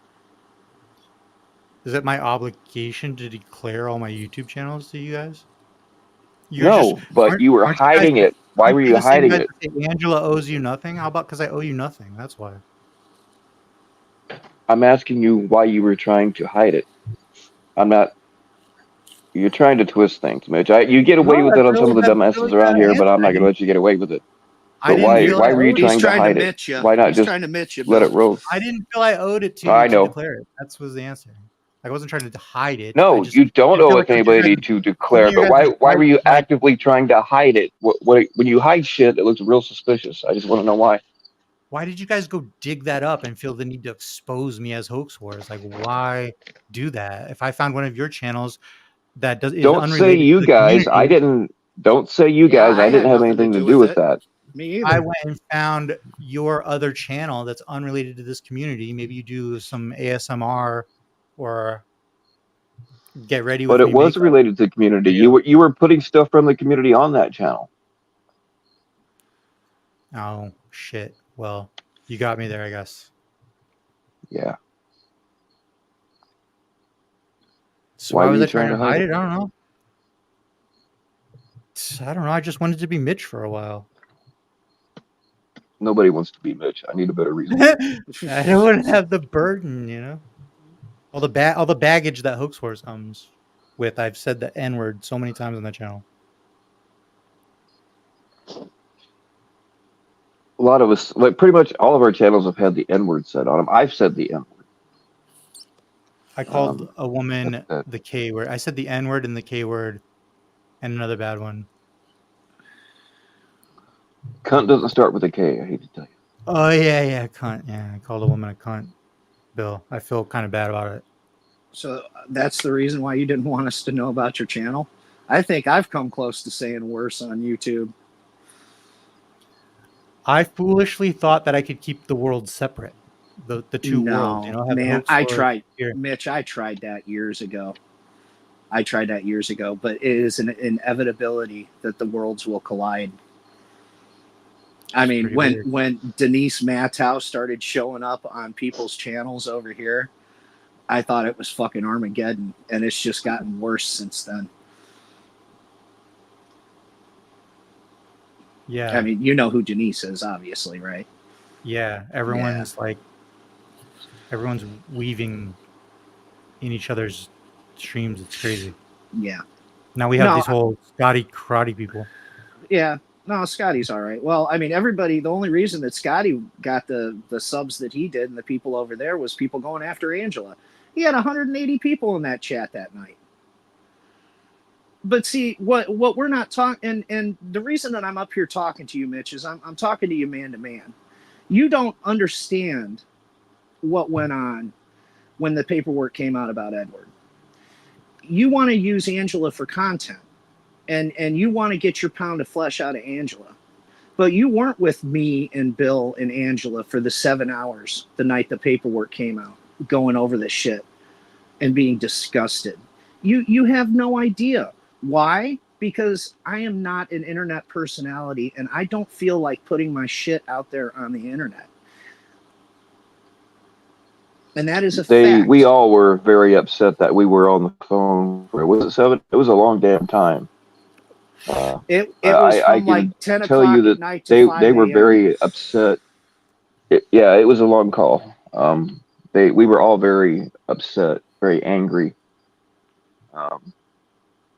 Is it my obligation to declare all my YouTube channels to you guys? You're just No, but you were aren't you guys hiding it. Why aren't were you you the same hiding guys it? that say Angela owes you nothing? How about because I owe you nothing? That's why. I'm asking you why you were trying to hide it. I'm not. You're trying to twist things, Mitch. You get away No, with it on some of the that's dumbasses really around the here, but answer. I'm not going to let you get away with it. I But didn't why? feel Why I were you owed it. He's trying to trying to hide it? mitch you. Why not He's just trying to mitch you, let it Bill. roll? I didn't feel I owed it to you I to know. declare it. That was the answer. I wasn't trying to hide it. I No, just you don't didn't owe feel it like to it was anybody to declare. But why were you like actively trying to hide it? When you hide shit, it looks real suspicious. I just want to know why. why did you guys go dig that up and feel the need to expose me as hoax wars? Like, why do that? If I found one of your channels that is Don't say unrelated to you the guys. I community, didn't. Don't say you Yeah, guys. I I didn't had have nothing to anything to do do with with it. that. Me I either. went and found your other channel that's unrelated to this community. Maybe you do some ASMR or get ready But with it me was makeup related to the community. video. You were putting stuff from the community on that channel. Oh shit. Well, you got me there, I guess. Yeah. So Why why were was you I trying trying to to hide hide it? it? I don't know. I don't know. I just wanted to be Mitch for a while. Nobody wants to be Mitch. I need a better reason. I don't want to have the burden, all the baggage that Hoax Wars comes with. I've said the N word so many times on the channel. A lot of us, like pretty much all of our channels, have had the N word said on them. I've said the N word. I called a That, woman that the K word. I said the N word and the K word and another bad one. cunt doesn't start with a K. I hate to tell you. Oh yeah, cunt. Yeah, I called a woman a cunt. Bill, I feel kind of bad about it. So that's the reason why you didn't want us to know about your channel. I think I've come close to saying worse on YouTube. I foolishly thought that I could keep the world separate, the two worlds. No, Have man, Hoax I Wars tried, here. Mitch. I tried that years ago. But it is an inevitability that the worlds will collide. I It's mean, pretty weird. when Denise Mattow started showing up on people's channels over here, I thought it was fucking Armageddon, and it's just gotten worse since then. I Yeah, mean, you know who Denise is, obviously, right? yeah. Yeah, Everyone's weaving in each other's streams. It's crazy. yeah. Now we have No, these whole Scotty karate people. yeah. No, Scotty's all right. Well, I mean, everybody. The only reason that Scotty got the subs that he did and the people over there was people going after Angela. He had 180 people in that chat that night. But see, what we're not talking, and the reason that I'm up here talking to you, Mitch, is I'm talking to you man to man. You don't understand what went on when the paperwork came out about Edward. You want to use Angela for content, and you want to get your pound of flesh out of Angela. But you weren't with me and Bill and Angela for the 7 hours the night the paperwork came out, going over this shit and being disgusted. You have no idea. Why? Because I am not an internet personality and I don't feel like putting my shit out there on the internet. And that is a We fact. all were very upset that we were on the phone for, was it 7? It was a long damn time. It was I from like can 10 tell you o'clock at that night to they 5 were a.m. very upset. Yeah, it was a long call. We were all very upset, very angry. Um,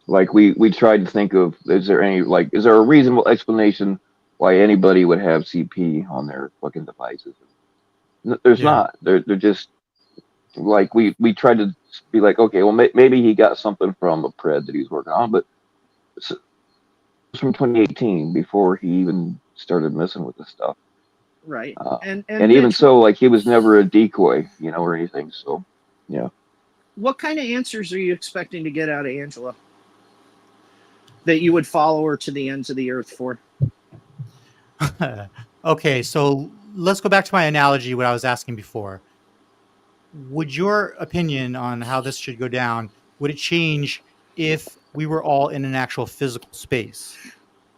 like we tried to think of, is there a reasonable explanation why anybody would have CP on their fucking devices? There's Yeah. not. They're just like we tried to be like, okay, well maybe he got something from a pred that he's working on, but it's from 2018 before he even started messing with this stuff. Right. And And even Mitch, so, like he was never a decoy, or anything. So yeah, what kind of answers are you expecting to get out of Angela that you would follow her to the ends of the earth for? Okay, so let's go back to my analogy, what I was asking before. Would your opinion on how this should go down, would it change if we were all in an actual physical space?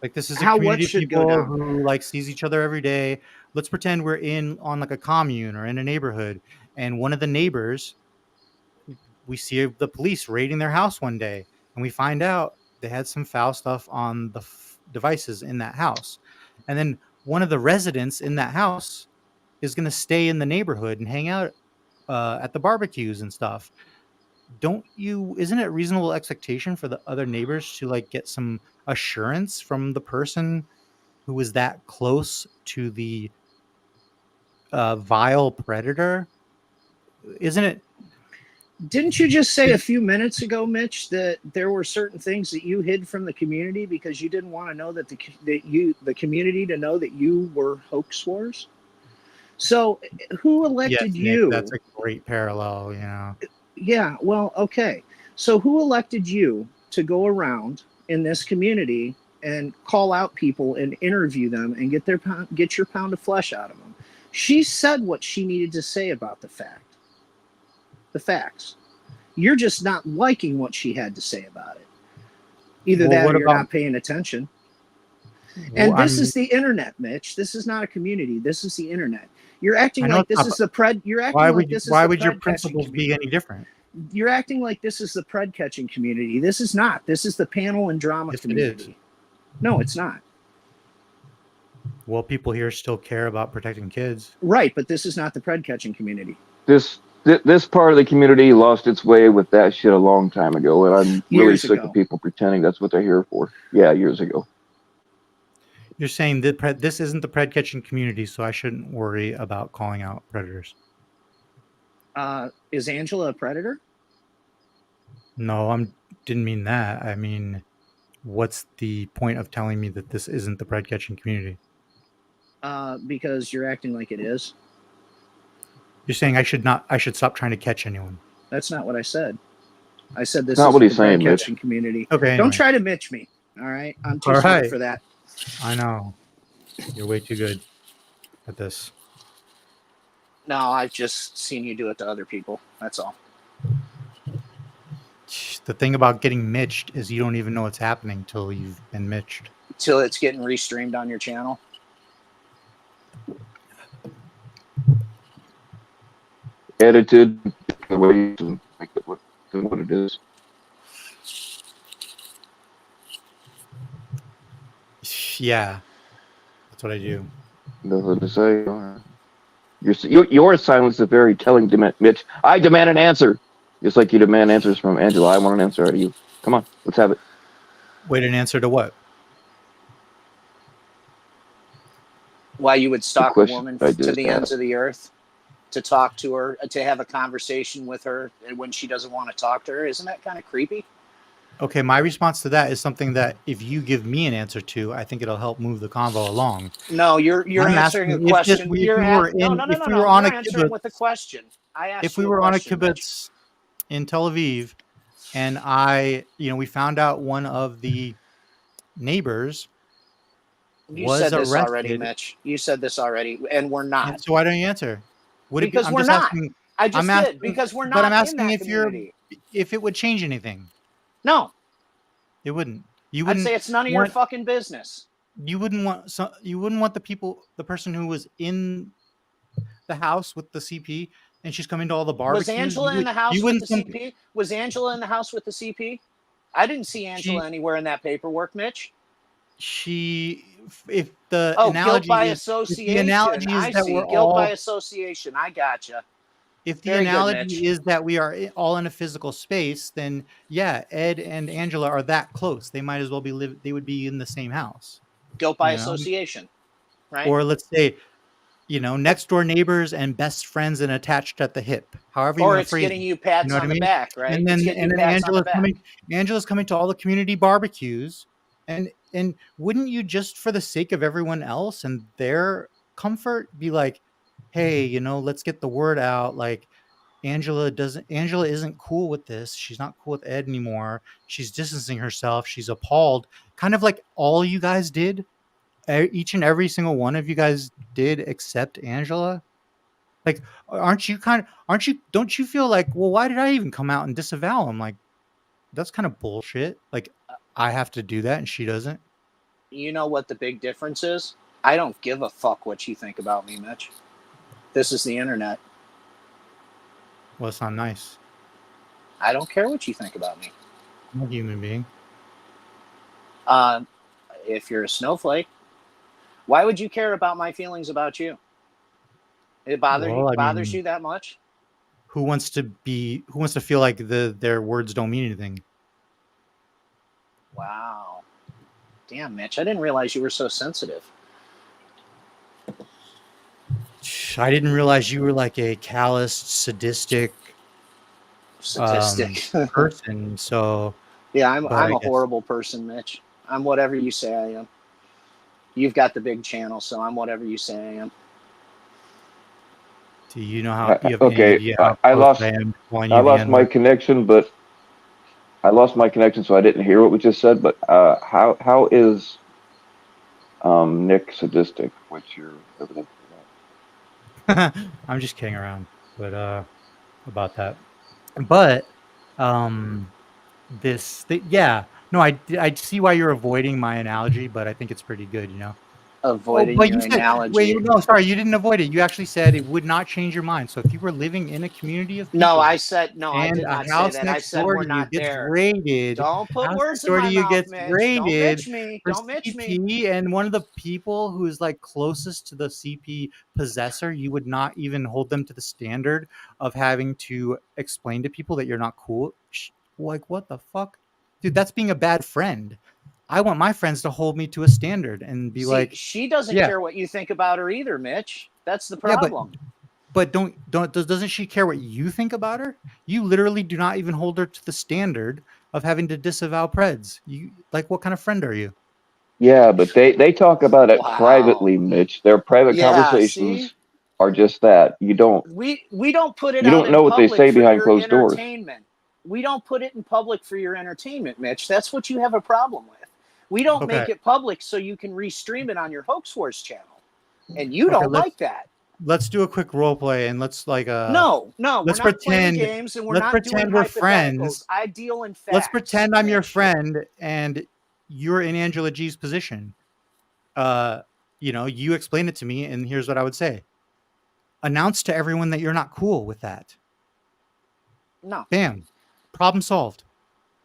Like, this is a How what community of should go people down? who like sees each other every day. Let's pretend we're on like a commune or in a neighborhood, and one of the neighbors, we see the police raiding their house one day, and we find out they had some foul stuff on the devices in that house. And then one of the residents in that house is going to stay in the neighborhood and hang out at the barbecues and stuff. Isn't it reasonable expectation for the other neighbors to like get some assurance from the person who was that close to the vile predator? Isn't it? Didn't you just say a few minutes ago, Mitch, that there were certain things that you hid from the community because you didn't want to know that the community to know that you were hoax wars? So, who elected Yes, Nick, you? that's a great parallel. Yeah. Yeah, well, okay. So, who elected you to go around in this community and call out people and interview them and get your pound of flesh out of them? She said what she needed to say about the facts. You're just not liking what she had to say about it. Either Well, that or what you're about? not paying attention. Well, And this is the internet, Mitch. This is not a community. This is the internet. You're acting I know like it's this not. is the pred. You're Why acting would like you? this is Why the would your pred catching principles be community. any different? You're acting like this is the pred catching community. This is not. This is the panel and drama Yes, it is. community. No, it's not. Well, people here still care about protecting kids. Right, but this is not the pred catching community. This part of the community lost its way with that shit a long time ago, and I'm really Years sick ago. of people pretending that's what they're here for. Yeah, years ago. You're saying that this isn't the pred catching community, so I shouldn't worry about calling out predators. Is Angela a predator? No, didn't mean that. I mean, what's the point of telling me that this isn't the pred catching community? Because you're acting like it is. You're saying I should stop trying to catch anyone. That's not what I said. I said this Not is what the he's saying, pred Mitch. catching community. Okay, Don't anyway. try to Mitch me. All right, I'm too All smart right. for that. I know. You're way too good at this. No, I've just seen you do it to other people. That's all. The thing about getting mitched is you don't even know what's happening till you've been mitched. Till it's getting restreamed on your channel. Edited the way to make it what it is. Yeah, that's what I do. Nothing to say. Your silence is very telling, Mitch. I demand an answer. Just like you demand answers from Angela. I want an answer out of you. Come on, let's have it. Wait, an answer to what? Why you would stalk a woman I to just the asked. ends of the earth, to talk to her, to have a conversation with her when she doesn't want to talk to her? Isn't that kind of creepy? Okay, my response to that is something that if you give me an answer to, I think it'll help move the convo along. No, you're I'm answering a asking question. if we were on a You're answering with a question. I asked if you we were on a question, Mitch. kibbutz in Tel Aviv, and we found out one of the neighbors You was said this already, arrested. Mitch. You said this already, and we're And not. so why don't you answer? Would it be? Because I'm we're just not. asking. I just I'm did asking, because we're but I'm not in asking that community. if it would change anything. No, It wouldn't. You I'd wouldn't say it's none of your want. fucking business. You wouldn't want. You wouldn't want the person who was in the house with the CP, and she's coming to all the barbecues. Was Angela in the house you with wouldn't the CP? Was Angela in the house with the CP? I didn't see Angela anywhere in that paperwork, Mitch. If the guilt analogy by is, association. if the analogy is I that see we're guilt by all, association. I gotcha. if the Very good, analogy Mitch. is that we are all in a physical space, then yeah, Ed and Angela are that close. They might as well be they would be in the same house. Guilt by association, right? Or let's say, next door neighbors and best friends and attached at the hip. However you or want to it's phrase getting it. you pats You know what on I the mean? back, right? And then it's getting you pats on the back. Angela's coming to all the community barbecues. And wouldn't you, just for the sake of everyone else and their comfort, be like, hey, let's get the word out. Like, Angela isn't cool with this. She's not cool with Ed anymore. She's distancing herself. She's appalled. Kind of like all you guys did. Each and every single one of you guys did except Angela. Like, don't you feel like, well, why did I even come out and disavow him? Like, that's kind of bullshit. Like, I have to do that and she doesn't. You know what the big difference is? I don't give a fuck what you think about me, Mitch. This is the internet. Well, it's not nice. I don't care what you think about me. I'm a human being. If you're a snowflake, why would you care about my feelings about you? It bothers you that much? Who wants to feel like their words don't mean anything? Wow. Damn, Mitch, I didn't realize you were so sensitive. I didn't realize you were like a calloused, sadistic person. So yeah, I'm a horrible person, Mitch. I'm whatever you say I am. You've got the big channel, so I'm whatever you say I am. Do you know how you have Okay, any idea how I close lost I am calling I you the lost my N-word? connection, but I lost my connection, so I didn't hear what we just said. But how is Nick sadistic? What's your evidence for that? I'm just kidding around, but about that. But yeah, no, I see why you're avoiding my analogy, but I think it's pretty good, you know. Oh, Avoiding but your you said, wait, analogy. no, sorry, you didn't avoid it. You actually said it would not change your mind. So if you were living in a community of No, people I said no. I and did a not say house that. I next said door we're to you not gets there. raided, Don't put house words next in door to my you mouth, gets Mitch. Don't raided Mitch me. for Don't Mitch me. CP, and one of the people who is like closest to the CP possessor, you would not even hold them to the standard of having to explain to people that you're not cool. Like, what the fuck? Dude, that's being a bad friend. I want my friends to hold me to a standard and be See, like, she doesn't yeah, care what you think about her either, Mitch. That's the yeah, problem. but doesn't she care what you think about her? You literally do not even hold her to the standard of having to disavow Preds. You like, what kind of friend are you? Yeah, but they talk about it Wow. privately, Mitch. Their private Yeah, see? conversations are just that. We don't put it You out don't in know what they public say for behind your closed doors. entertainment. We don't put it in public for your entertainment, Mitch. That's what you have a problem with. We don't Okay, make it public so you can restream it on your Hoax Wars channel. And you okay, don't like that. let's do a quick role play and let's like No, we're let's not playing pretend games and we're let's not doing pretend we're hypotheticals. friends. I deal in Let's facts, pretend I'm your Mitch. friend and you're in Angela G's position. Uh, you explain it to me, and here's what I would say: announce to everyone that you're not cool with that. No. Bam, problem solved.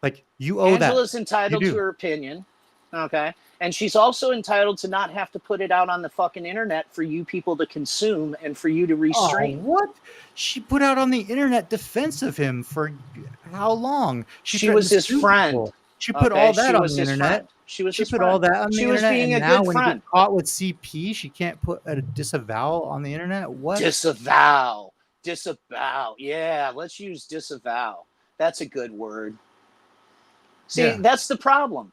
Like, you owe that. Angela's You entitled to do. her opinion. Okay. And she's also entitled to not have to put it out on the fucking internet for you people to consume and for you to Oh, restream. what? She put out on the internet defense of him for how long? She She threatened was to his sue friend. people. She put Okay. all She that on was the his internet. friend. She was She his put all friend. that on the She was internet, being and a now good when he gets friend. caught with CP, she can't put a disavow on the internet. What? Disavow. Disavow. Yeah, let's use disavow. That's a good word. See, Yeah. that's the problem.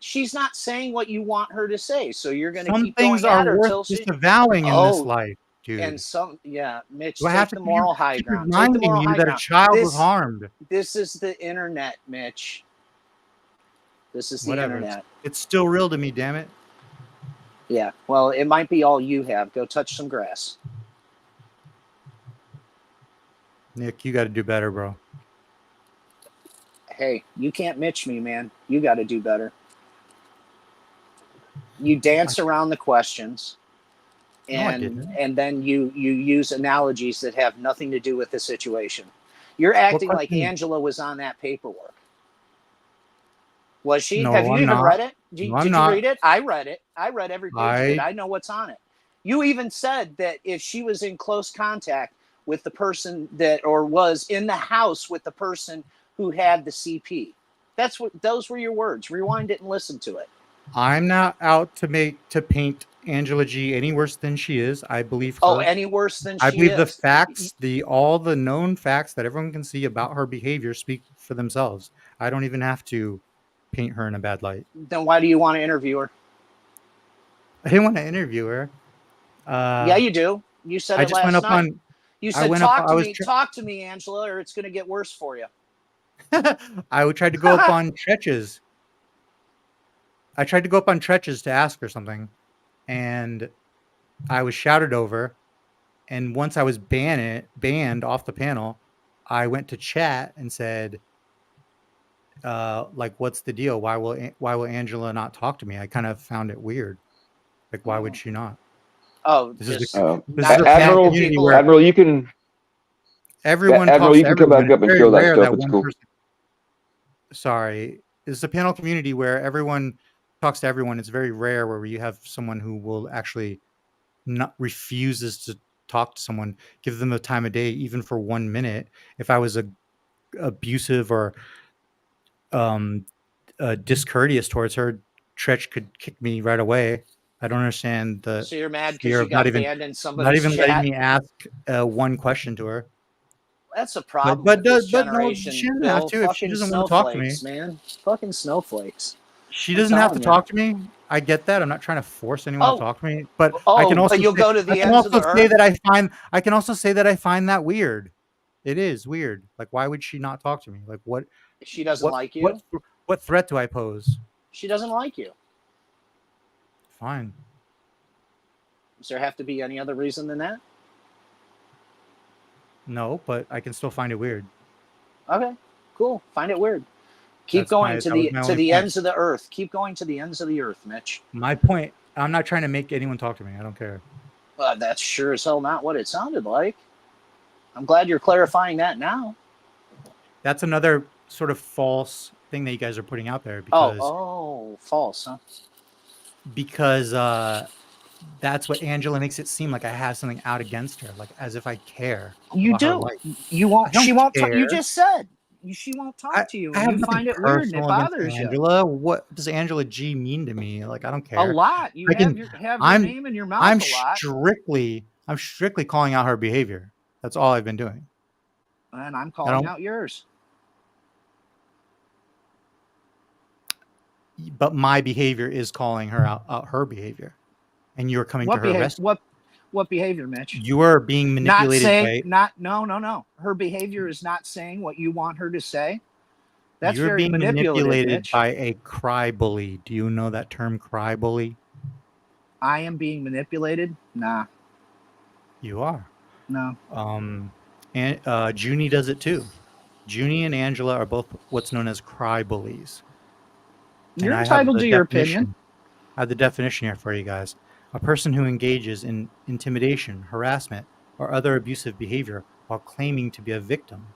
She's not saying what you want her to say, so you're going to Some keep things going are at her worth till she. disavowing in this Oh, life, and dude. yeah, Mitch, Do I have take to the moral high keep ground. Take the reminding moral you high that a ground. child was This harmed? this is the internet, Mitch. This is the Whatever. internet. It's still real to me, damn it. Yeah. Well, it might be all you have. Go touch some grass. Nick, you got to do better, bro. Hey, you can't Mitch me, man. You got to do better. You dance around the questions, No, I and didn't. and then you use analogies that have nothing to do with the situation. You're What acting like question? Angela was on that paperwork. Was she? Have No, you I'm even not. read it? No, I'm Did you read not. it? I read it. I read every page of it. I I know what's on it. You even said that if she was in close contact with the person that, or was in the house with the person who had the CP. Those were your words. Rewind it and listen to it. I'm not out to paint Angela G any worse than she is. I believe Oh, her. any worse than I she believe the is. facts, all the known facts that everyone can see about her behavior speak for themselves. I don't even have to paint her in a bad light. Then why do you want to interview her? I didn't want to interview her. Yeah, you do. You said I it just went last up night. on. You I said, went up. talk to me, talk to me, Angela, or it's going to get worse for you. I tried to go up on Tretches. I tried to go up on Tretches to ask her something, and I was shouted over. And once I was banned off the panel, I went to chat and said, like, what's the deal? Why will Angela not talk to me? I kind of found it weird. Like, why would she not? Oh, This is just this is not a panel Admiral, connected community people. where Admiral, you can everyone Admiral, talks you to can come everyone. back It's up and very show that rare stuff. that It's one cool. person. Sorry, it's a panel community where everyone talks to everyone. It's very rare where you have someone who will actually not refuses to talk to someone, give them the time of day, even for 1 minute. If I was abusive or discourteous towards her, Tretch could kick me right away. I don't understand the So you're mad because fear you of not got even banned in not somebody's even letting chat? me ask one question to her. That's a But problem but with this but no, she generation, doesn't have Bill. to if she Fucking doesn't want to talk to me. snowflakes, man. Fucking snowflakes. She I'm doesn't have to telling you. talk to me. I get that. I'm not trying to force anyone to Oh, talk to me, but but you'll go to the ends of the earth. I can also say that I find that weird. It is weird. Like, why would she not talk to me? Like, She doesn't what like what you. what threat do I pose? She doesn't like you. Fine. Does there have to be any other reason than that? No, but I can still find it weird. Okay, cool. Find it weird. Keep going That was my to only the point. ends of the earth. Keep going to the ends of the earth, Mitch. My point. I'm not trying to make anyone talk to me. I don't care. That's sure as hell not what it sounded like. I'm glad you're clarifying that now. That's another sort of false thing that you guys are putting out there False, huh? because that's what Angela makes it seem like I have something out against her, like as if I care You about her do. life. You I won't. don't She won't. care. You just said she won't I, talk to you, I and have you nothing find it weird, and it personal against bothers you Angela. What does Angela G mean to me? Like, I don't a care. lot. You I have can. your I'm. name in your mouth I'm a lot, strictly calling out her behavior. That's all I've been doing. and I'm I calling don't. out yours. But my behavior is calling her out her behavior, and you're coming to What her behavior? rescue. What behavior, Mitch? You are being Not manipulated saying. by. Not. No. No. No. Her behavior is not saying what you want her to say. That's You're very being manipulative, manipulated Mitch. by a cry bully. Do you know that term, cry bully? I am being manipulated. Nah. You are. No. And Junie does it too. Junie and Angela are both what's known as cry bullies. And You're entitled to your opinion. I have the definition here for you guys. A person who engages in intimidation, harassment, or other abusive behavior while claiming to be a victim,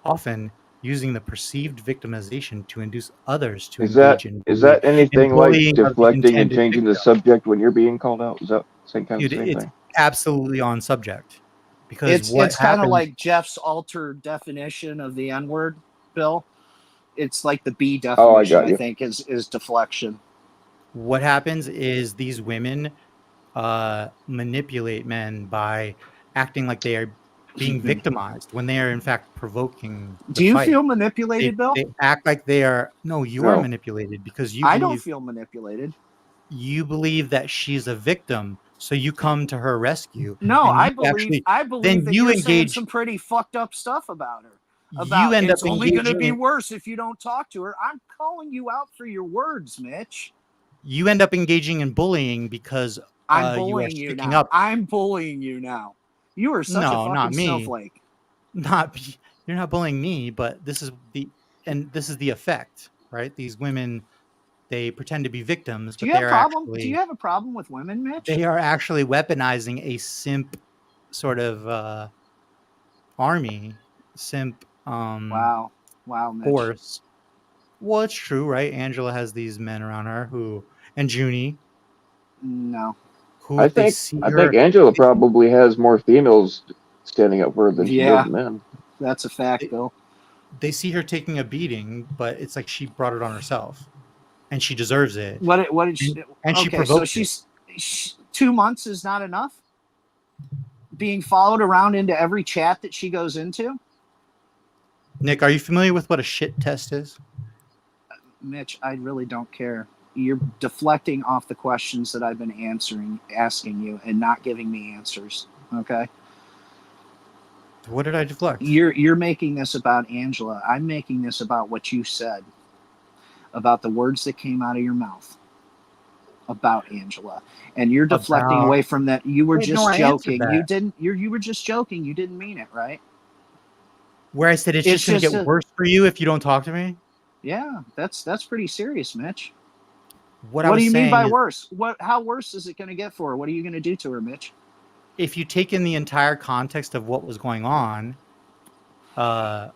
often using the perceived victimization to induce others to engage Is that in anything like bullying of the deflecting and intended changing the victim. subject when you're being called out? Is that same kind of Dude, same it's thing? absolutely on subject. Because what It's kind of happens like Jeff's altered definition of the N word, Bill. It's like the B Oh, I definition, got I you. think, is deflection. what happens is these women manipulate men by acting like they are being victimized when they are in fact provoking the Do you fight. feel manipulated, Bill? They act like they are. No, you are No. manipulated because I don't feel manipulated. you believe that she's a victim, so you come to her rescue, No, and you I actually believe then that you you're saying engage. some pretty fucked up stuff about her. You About end up it's only going to engaging be in worse if you don't talk to her. I'm calling you out for your words, Mitch. you end up engaging in bullying because I'm you are bullying you sticking now. up. I'm bullying you now. You are such a No, fucking not me. snowflake. Not you're not bullying me, but this is the effect, right? These women, they pretend to be victims, Do but you have problem? Do you have a problem with women, Mitch? they are actually weaponizing a simp sort of army, simp Wow, wow, Mitch. force. Well, it's true, right? Angela has these men around her and Junie, No. who if they see I think her, Angela probably has more females standing up for her than she does Yeah, men. that's a fact, they, Bill. they see her taking a beating, but it's like she brought it on herself, and she deserves it, What did she? and she Okay, so provoked it. 2 months is not enough. Being followed around into every chat that she goes into, Nick, are you familiar with what a shit test is? Mitch. I really don't care. You're deflecting off the questions that I've been asking you, and not giving me answers. Okay. What did I deflect? You're making this about Angela. I'm making this about what you said, about the words that came out of your mouth about Angela, and you're deflecting About away from that. You were wait, no, just I answered joking. You that. didn't. You were just joking. You didn't mean it, right? Where I said it's It's just going to just get worse for you if you don't talk to me. Yeah, that's pretty serious, Mitch. What What I do was you mean saying by is, worse? How worse is it going to get for her? What are you going to do to her, Mitch? if you take in the entire context of what was going on, uh,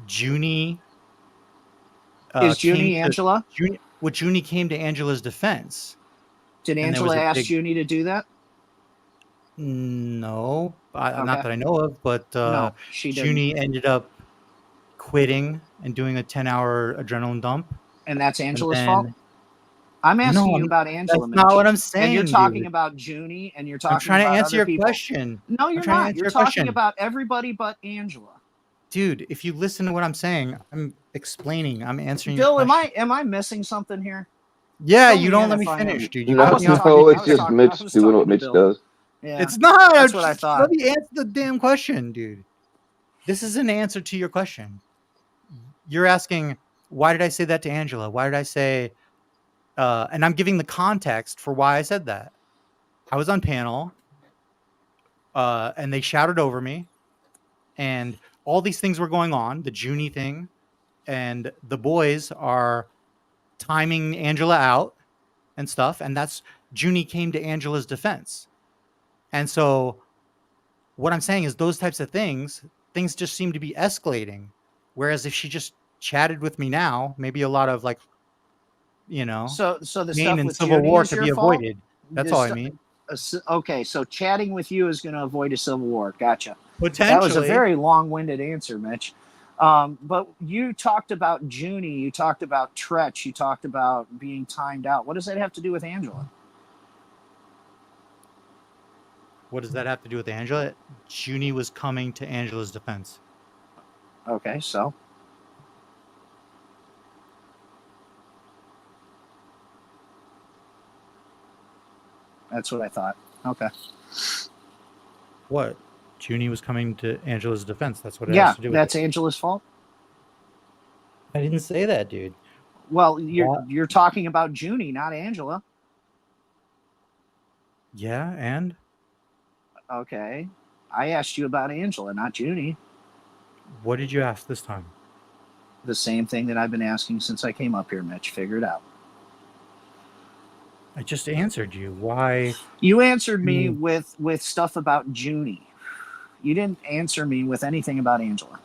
Junie Is came Junie to Angela? Junie came to Angela's defense, Did and there Angela was a ask big Junie to do that? no, not Okay. that I know of, but No, she didn't. Junie ended up quitting and doing a 10-hour adrenaline dump, And that's and Angela's fault? then I'm no, asking you about Angela, that's not Mitch. what I'm And you're saying, talking dude. about Junie and you're I'm talking trying to about answer other your people. question. No, I'm you're trying to not. answer You're your talking question. about everybody but Angela. Dude, if you listen to what I'm saying, I'm explaining. I'm answering your Bill, question. am I missing something here? Yeah, Fill you me don't in let me if I am. finish, dude. You I No, cut me wasn't off talking. no, mid I it's was just story. talking. I Mitch was doing what talking to Mitch Bill. does. Yeah, It's not. that's what I Just thought. let me answer the damn question, dude. This is an answer to your question. You're asking, why did I say that to Angela? Why did I say, and I'm giving the context for why I said that. I was on panel, and they shouted over me, and all these things were going on, the Junie thing, and the boys are timing Angela out and stuff. And that's Junie came to Angela's defense. And so what I'm saying is those types of things just seem to be escalating. Whereas if she just chatted with me now, maybe a lot of like, So the pain stuff and with civil Junie war is could your be fault. avoided. That's all This I mean. okay. So chatting with you is going to avoid a civil war. Gotcha. That was a Potentially. very long-winded answer, Mitch. But you talked about Junie. You talked about Tretch. You talked about being timed out. What does that have to do with Angela? What does that have to do with Angela? Junie was coming to Angela's defense. Okay, so that's what I thought. Okay. What? Junie was coming to Angela's defense. That's what it has Yeah, to do with it. that's Angela's fault. I didn't say that, dude. Well, What? you're talking about Junie, not Angela. Yeah, and Okay. I asked you about Angela, not Junie. what did you ask this time? The same thing that I've been asking since I came up here, Mitch. Figure it out. I just answered you. Why? You answered me Junie- with stuff about Junie. You didn't answer me with anything about Angela.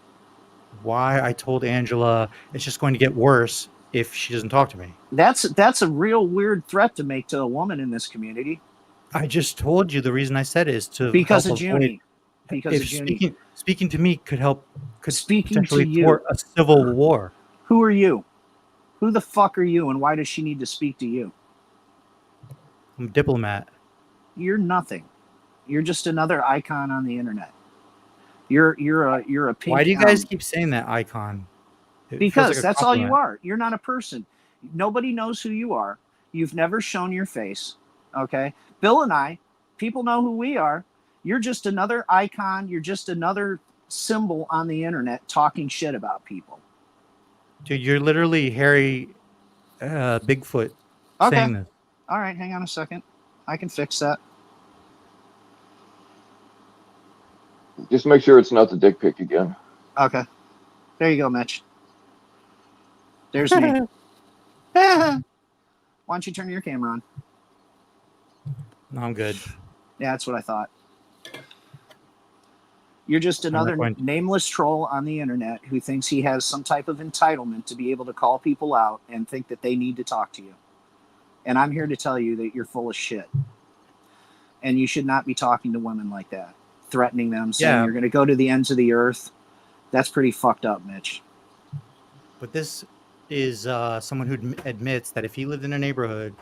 Why I told Angela it's just going to get worse if she doesn't talk to me. That's a real weird threat to make to a woman in this community I just told you the reason I said it is to because help of avoid, Junie. Because of if Junie. speaking to me could Speaking to potentially you. thwart a civil war. Who are you? Who the fuck are you, and why does she need to speak to you? I'm a diplomat. You're nothing. You're just another icon on the internet. You're a pink Why do you guys M. keep saying that icon? It feels like Because a that's all you compliment. are. You're not a person. Nobody knows who you are. You've never shown your face. Okay? Bill and I, people know who we are. You're just another icon. You're just another symbol on the internet talking shit about people. Dude, you're literally Harry Bigfoot Okay. saying this. All right, hang on a second. I can fix that. Just make sure it's not the dick pic again. Okay. There you go, Mitch. There's me. Why don't you turn your camera on? No, I'm good. Yeah, that's what I thought. You're just I'm not another going to. nameless troll on the internet who thinks he has some type of entitlement to be able to call people out and think that they need to talk to you. And I'm here to tell you that you're full of shit. And you should not be talking to women like that, threatening them, saying Yeah. you're going to go to the ends of the earth. That's pretty fucked up, Mitch. But this is someone who admits that if he lived in a neighborhood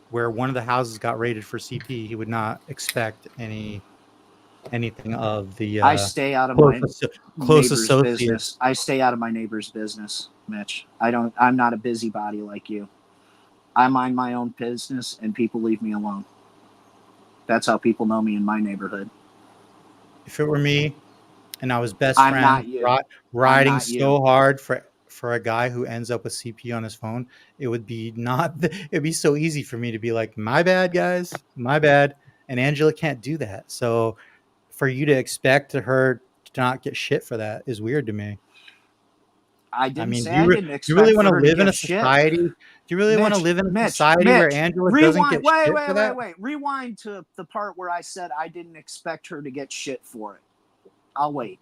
where one of the houses got raided for CP, he would not expect anything of the I stay out of close, my close neighbor's associates. business. I stay out of my neighbor's business, Mitch. I'm not a busybody like you. I mind my own business and people leave me alone. That's how people know me in my neighborhood. If it were me and I was best I'm friends not you. I'm riding not you. so hard for a guy who ends up with CP on his phone, it would be it'd be so easy for me to be like, my bad, guys, my bad. And Angela can't do that. So for you to expect her to not get shit for that is weird to me. I didn't mean, say I didn't do you really expect want for to her to live in a give shit. society? Do you really want to Mitch, live in a Mitch, society where Mitch, Angela doesn't get rewind. shit for that? Wait. Rewind to the part where I said I didn't expect her to get shit for it. I'll wait.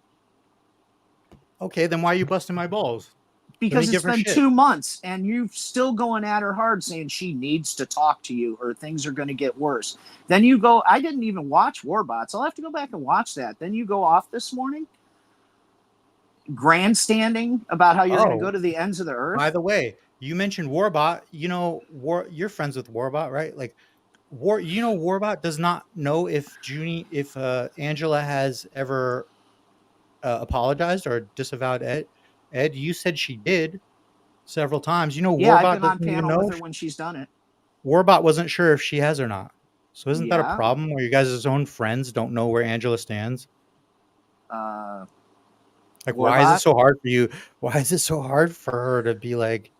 Okay, then why are you busting my balls? Because it's give her been shit. 2 months and you're still going at her hard saying she needs to talk to you or things are going to get worse. Then you go, I didn't even watch Warbots. I'll have to go back and watch that. Then you go off this morning grandstanding about how you're going to go to the ends of the earth. By the way, you mentioned Warbot. You know, you're friends with Warbot, right? Like, Warbot does not know if Angela has ever apologized or disavowed Ed. Ed, you said she did several times. You know, Yeah, I've Warbot been on doesn't even panel know. with her when she's done it. Warbot wasn't sure if she has or not. So isn't that a Yeah. problem where you guys' own friends don't know where Angela stands? Like, why is it Warbot? so hard for you? Why is it so hard for her to be like,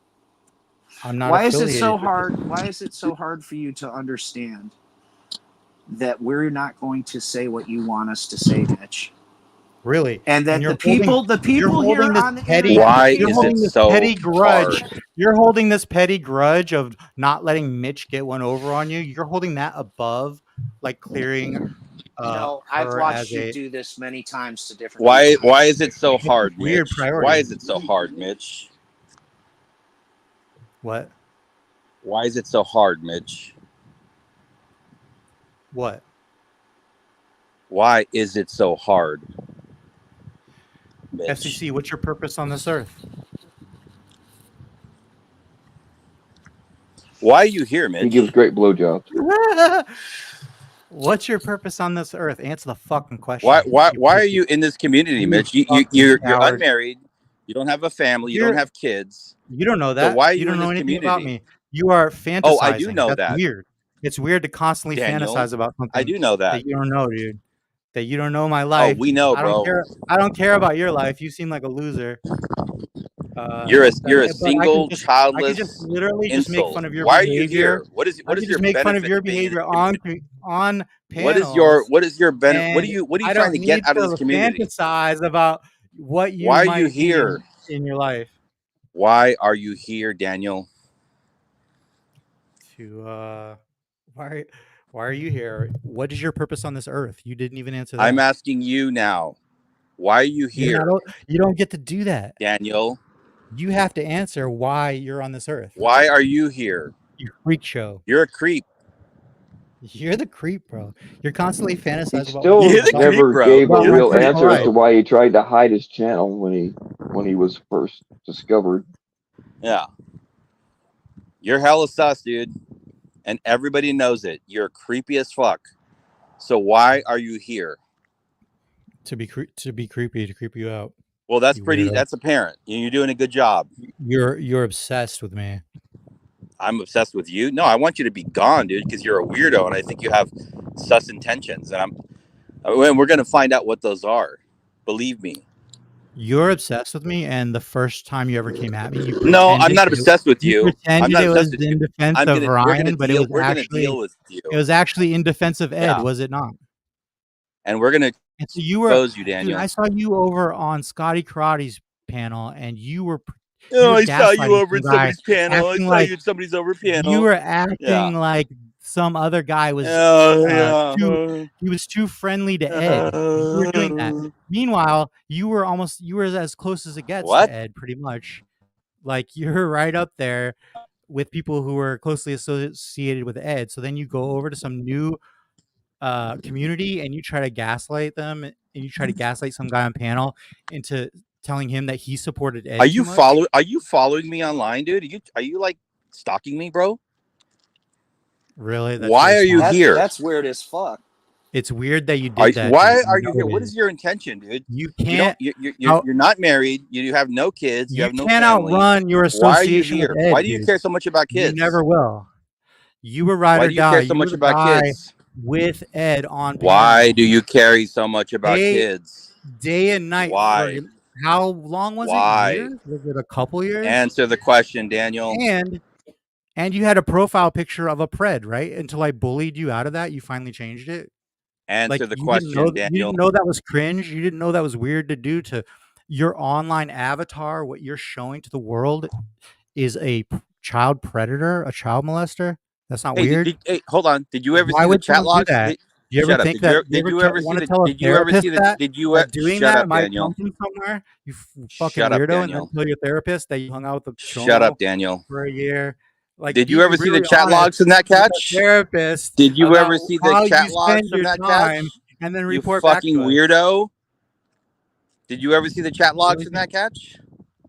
I'm not Why is it affiliated so with this? hard? Why is it so hard for you to understand that we're not going to say what you want us to say, Mitch? Really? And that you're the people here holding this on the petty, internet, Why you're is holding it this so petty grudge. hard? You're holding this petty grudge of not letting Mitch get one over on you. You're holding that above, like, clearing I've her watched as you a do this many times to different people. Why is it so it's a hard, weird Mitch? priority. Why is it so hard, Mitch? What? Why is it so hard, Mitch? What? Why is it so hard, Mitch? FCC, what's your purpose on this earth? Why are you here, Mitch? He gives great blowjobs. What's your purpose on this earth? Answer the fucking question. Why are you in this community, Mitch? You're unmarried. You don't have a family. You don't have kids. You don't know that. So why are you you don't in know this anything community? about me. You are fantasizing. Oh, I do know That's that. weird. It's weird to constantly Daniel, fantasize about something. I do know that. You don't know, dude. That you don't know my life. Oh, we know, bro. I don't care about your life. You seem like a loser. You're a single, childless. I could just literally insult. just make fun of your Why behavior. are you here? What is your make fun of benefit your to being in behavior this on panels. What is your benefit? What are you trying to get out of this community? Fantasize about what you Why are might you here in your life. Why are you here, Daniel? Why are you here? What is your purpose on this earth? You didn't even answer that. I'm asking you now. Why are you here? You don't get to do that, Daniel. You have to answer why you're on this earth. Why are you here? You freak show. You're a creep. You're the creep, bro. You're constantly fantasizing he still never gave a real answer as to why he tried to hide his channel when he was first discovered. Yeah. You're hella sus, dude. And everybody knows it. You're creepy as fuck. So why are you here? To be creepy, to creep you out. Well, that's that's apparent. You're doing a good job. You're obsessed with me. I'm obsessed with you? No, I want you to be gone, dude, because you're a weirdo and I think you have sus intentions. And we're going to find out what those are. Believe me. You're obsessed with me, and the first time you ever came at me, no, I'm not obsessed with you. Pretended it was in defense of Ryan, but it was actually in defense of Ed, was it not? And we're gonna expose you, Daniel. Dude, I saw you over on Scotty Karate's panel, and you were. I saw you over at somebody's panel. I saw you at somebody's over panel. You were acting like some other guy was. He was too friendly to Ed. You were doing that. Meanwhile, you were as close as it gets to Ed, pretty much. Like, you're right up there with people who were closely associated with Ed. So then you go over to some new community and you try to gaslight them, and you try to gaslight some guy on panel into telling him that he supported Ed. Are you following me online, dude? Are you like stalking me, bro? Really? Why are you here? That's weird as fuck. It's weird that you did that. Why are you here? What is your intention, dude? You can't. You're not married. You have no kids. You have no can't family. outrun your association. Why are you here? With Ed, why do you care so much about kids? You never will. You were ride or die. Why do you care so much about kids? With Ed on panel. Why do you care so much about kids? Day and night. Why? How long was it? Years? Was it a couple years? Answer the question, Daniel. And you had a profile picture of a pred, right? Until I bullied you out of that, you finally changed it. Answer the question, Daniel. You didn't know that was cringe. You didn't know that was weird to do, to your online avatar, what you're showing to the world, is a child predator, a child molester? That's not weird. Hey, hold on. Did you ever Why see the would chat someone do logs? that? Do you ever Shut up. think that? Did you ever see Want to the? tell a Did you ever therapist see the? that Did you? doing Shut that up, might come Daniel. from somewhere? You fucking Shut up, weirdo, and then Daniel. tell your therapist that you hung out with a Shut up, chomo Daniel. for a year. Like, Did you be ever see the really chat honest logs from that with a catch? therapist Did you about ever see the how you chat logs spend from your that time, catch? and then You report back fucking to us. weirdo. Did you ever see the chat logs Really from that catch?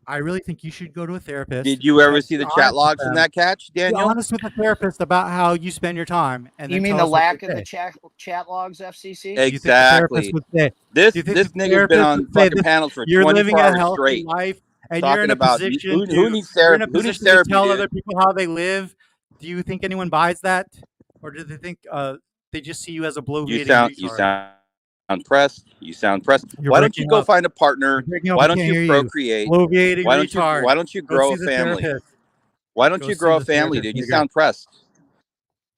I really think you should go to a therapist. Did you ever And see be the chat honest with logs from them. that catch, Be Daniel? honest with the therapist about how you spend your time, and You then mean tell the us what lack they of the say. chat logs, FCC? Do you think the therapist Exactly. would say? This Do you think the nigga's been therapist on would say fucking this? panels for You're 24 living a hours healthy straight life, and you're in talking a about position who needs therapy. Who needs to therapy, tell dude? other people how they live. Do you think anyone buys that, or do they think they just see you as a You bloviating sound retard? pressed. You sound pressed. You're Why don't you breaking go up. find a partner? You're breaking up. Why I don't can't you hear you. procreate? Bloviating retard. Why don't you Go grow see a the family? therapist. Why don't Go you see grow a the family, therapist, dude? You nigga. sound pressed.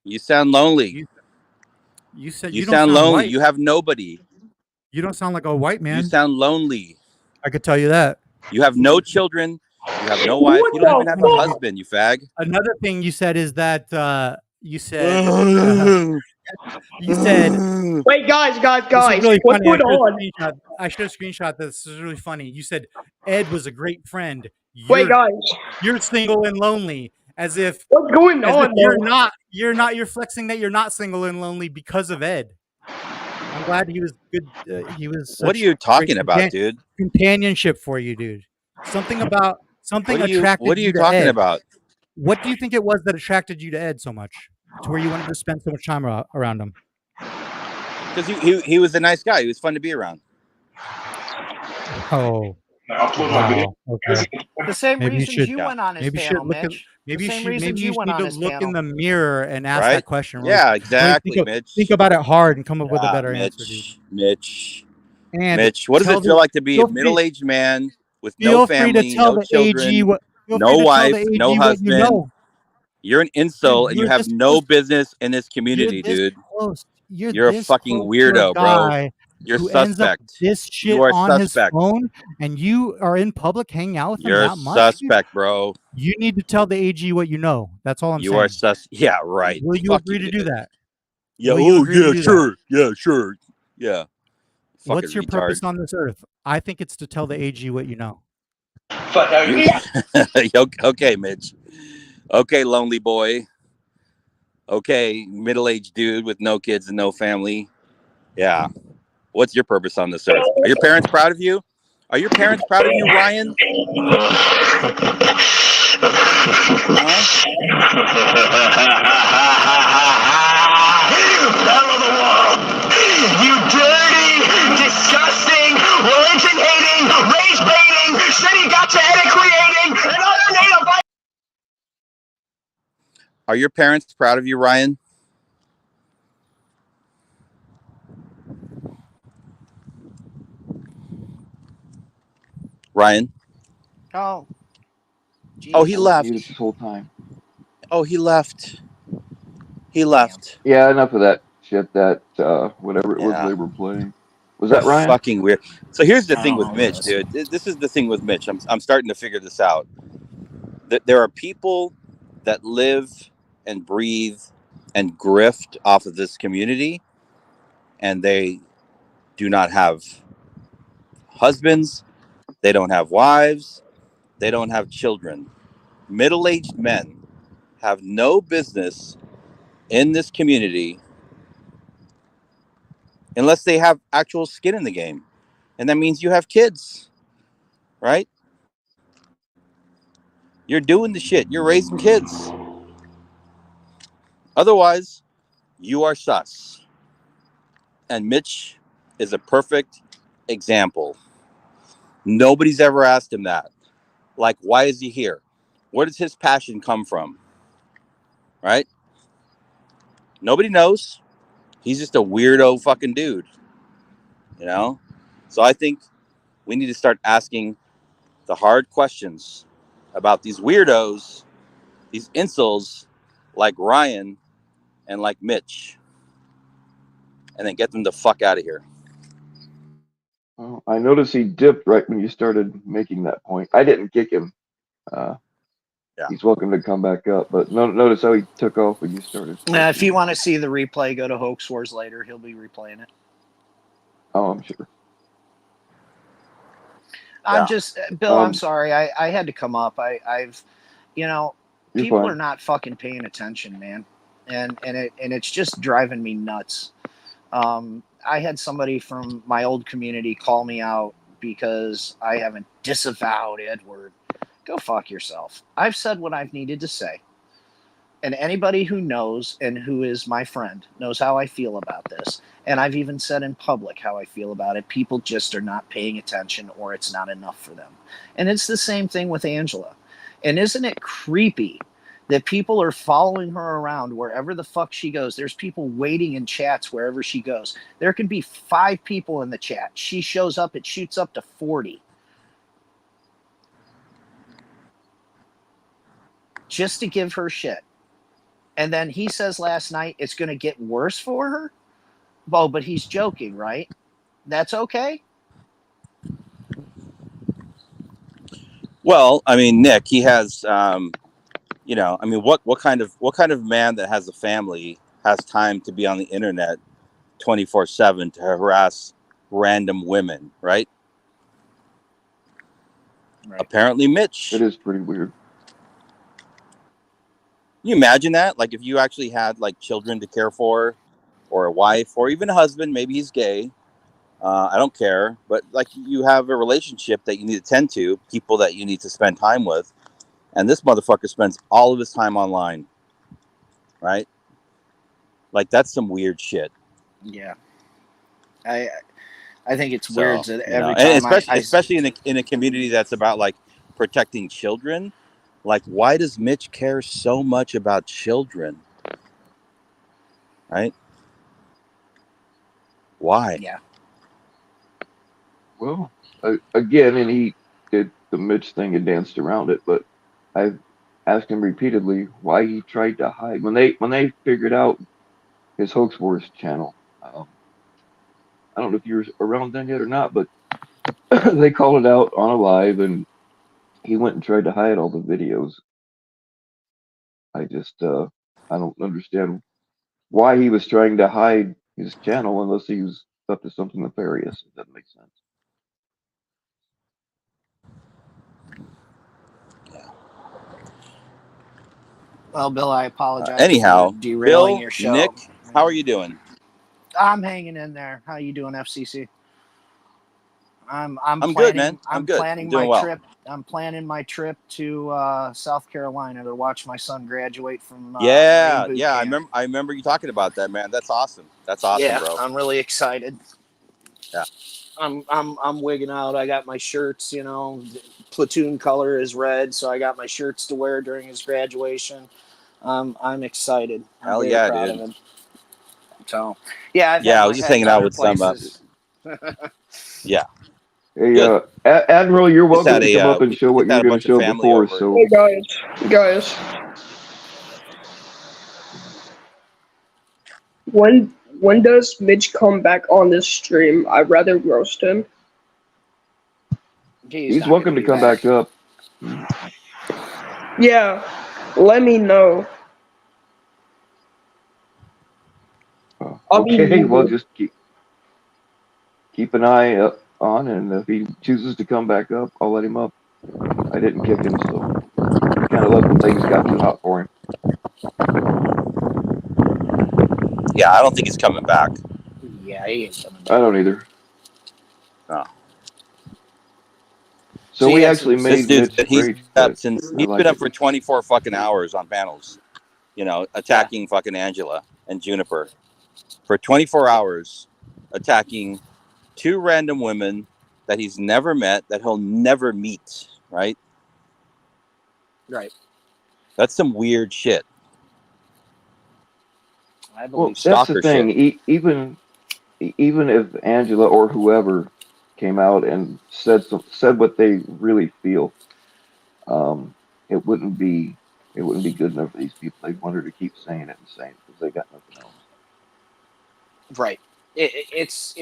You sound lonely. You said You you don't sound sound lonely. white. You have nobody. You don't sound like a white You man. sound lonely. I could tell you that. You have no children. You have no wife. You don't even have a husband, you fag. Another thing you said is that you said you said Wait, guys, this is really what's funny. going on? I should have screenshot this. This is really funny. You said Ed was a great friend. Wait, guys, You're single and lonely, as if what's going on, you're though? not. You're flexing that you're not single and lonely because of Ed. I'm glad he was good. He was What are such you great talking about, dude? companionship for you, dude. Something What attracted are you you to talking Ed. about? What do you think it was that attracted you to Ed so much, to where you wanted to spend so much time around him? Because he was a nice guy. He was fun to be around. Oh, wow. Okay. The same Maybe you reasons should. you Yeah. went on his Maybe you should panel, look at. Mitch. The Maybe you same should. reasons Maybe you you went need on to his look in panel. the mirror and ask Right? that question. Yeah, exactly, Mitch. Think about it hard and come up with a Yeah, better answer, dude. Mitch. And What does it feel like to be a feel free, middle-aged man with no feel free to family, tell no the AG children, what. Feel free no to tell the wife, no AG what you husband? know. You're an Dude, insult and you you're have this no close. business in this You're community, this dude. close. You're You're a this fucking close to a weirdo, bro. guy You're who ends up with suspect. this You shit are on his suspect. phone, and you are in public hanging out with him You're that much. suspect, bro. You need to tell the AG what you know. That's all I'm You are saying. Yeah, right. Will you Fuck agree to you, do dude. that? Yeah. Will you agree to do that? Sure. Yeah, sure. Yeah. Fucking What's your retard. purpose on this earth? I think it's to tell the AG what you know. Okay, Mitch. Okay, lonely boy. Okay, middle-aged dude with no kids and no family. Yeah. What's your purpose on this earth? Are your parents proud of you? Are your parents proud of you, Ryan? Hell of the world! You dirty, disgusting, religion-hating, race-baiting, city gotcha edit creating, and other native. Are your parents proud of you, Ryan? Ryan? Oh. Geez. Oh, he I was left. muted this whole time. Oh, he left. He left. Yeah, enough of that shit. That whatever it was Yeah. they were playing. Was that Ryan? Fucking weird. So here's the I thing don't with know Mitch, this. dude. This is the thing with Mitch. I'm starting to figure this out. That there are people that live and breathe and grift off of this community, and they do not have husbands, they don't have wives, they don't have children. Middle-aged men have no business in this community unless they have actual skin in the game. And that means you have kids, right? You're doing the shit. You're raising kids. Otherwise, you are sus. And Mitch is a perfect example. Nobody's ever asked him that. Like, why is he here? Where does his passion come from? Right? Nobody knows. He's just a weirdo fucking dude. You know? So I think we need to start asking the hard questions about these weirdos, these insults like Ryan and like Mitch, and then get them the fuck out of here. Well, I noticed he dipped right when you started making that point. I didn't kick him. Uh, Yeah. he's welcome to come back up, but notice how he took off when you started If you questioning. want to see the replay, go to Hoax Wars later. He'll be replaying it. Oh, I'm sure. I'm Yeah. just Bill. I'm Um, sorry. I had to come up. I've, you know, you're people are fine. not fucking paying attention, man, and it's just driving me nuts. I had somebody from my old community call me out because I haven't disavowed Edward. Go fuck yourself. I've said what I've needed to say. And anybody who knows and who is my friend knows how I feel about this. And I've even said in public how I feel about it. People just are not paying attention, or it's not enough for them. And it's the same thing with Angela. And isn't it creepy that people are following her around wherever the fuck she goes? There's people waiting in chats wherever she goes. There can be 5 people in the chat. She shows up, it shoots up to 40. Just to give her shit. And then he says last night it's going to get worse for her. Oh, but he's joking, right? That's okay. Well, I mean, Nick, he has, you know, I mean, what kind of man that has a family has time to be on the internet 24/7 to harass random women, right? Right. Apparently, It Mitch. is pretty weird. Can you imagine that? Like, if you actually had like children to care for, or a wife, or even a husband, maybe he's gay. I don't care, but like you have a relationship that you need to tend to, people that you need to spend time with, and this motherfucker spends all of his time online, right? Like that's some weird shit. Yeah. I I think it's weird So that you know, every and time especially in a community that's about like protecting children. Like, why does Mitch care so much about children? Right? Why? yeah. Well, again, and he did the Mitch thing and danced around it, but I've asked him repeatedly why he tried to hide when they figured out his Hoax Wars channel. I don't know if you were around then yet or not, but they called it out on a live, and he went and tried to hide all the videos. I just I don't understand why he was trying to hide his channel unless he was up to something nefarious. If that makes sense. Yeah. Well, Bill, I apologize for Anyhow, derailing Bill, your show. Nick, how are you doing? I'm hanging in there. How you doing, FCC? I'm I'm good, man. planning I'm I'm good. I'm planning doing my well. trip. I'm planning my trip to South Carolina to watch my son graduate from Marine Yeah, boot yeah. camp. I remember you talking about that, man. That's awesome. That's awesome, Yeah, bro. I'm really excited. Yeah. I'm wigging out. I got my shirts, platoon color is red, so I got my shirts to wear during his graduation. I'm excited. I'm Hell very yeah, proud of dude. him. So, yeah, I've had Yeah, I was my just head in hanging out other with some. places. Yeah, Hey, good. Admiral, you're Just welcome had to come up and show we what just you had were a going to bunch of show family before. over. So, Hey guys, when does Mitch come back on this stream? I'd rather roast him. He's he's not going to welcome to be come back. back up. Yeah, let me know. I'll be Okay, well, muted. just keep an eye on, and if he chooses to come back up, I'll let him up. I didn't kick him, so he kind of left when things got too hot for him. Yeah, I don't think he's coming back. Yeah, he ain't coming I back. don't either. No. So So he we had some. actually This made dude's Mitch been, he's rage been up quit. since I he's been like up it. for 24 fucking hours on panels. You know, Yeah, attacking fucking Angela and Juniper for 24 hours, attacking 2 random women that he's never met, that he'll never meet. Right? right. That's some weird shit. I Well, believe so. that's the Stalker thing. shit. Even if Angela or whoever came out and said what they really feel, um, it wouldn't be it wouldn't be good enough for these people. They'd want her to keep saying it and saying it because they got nothing else. Right. It's.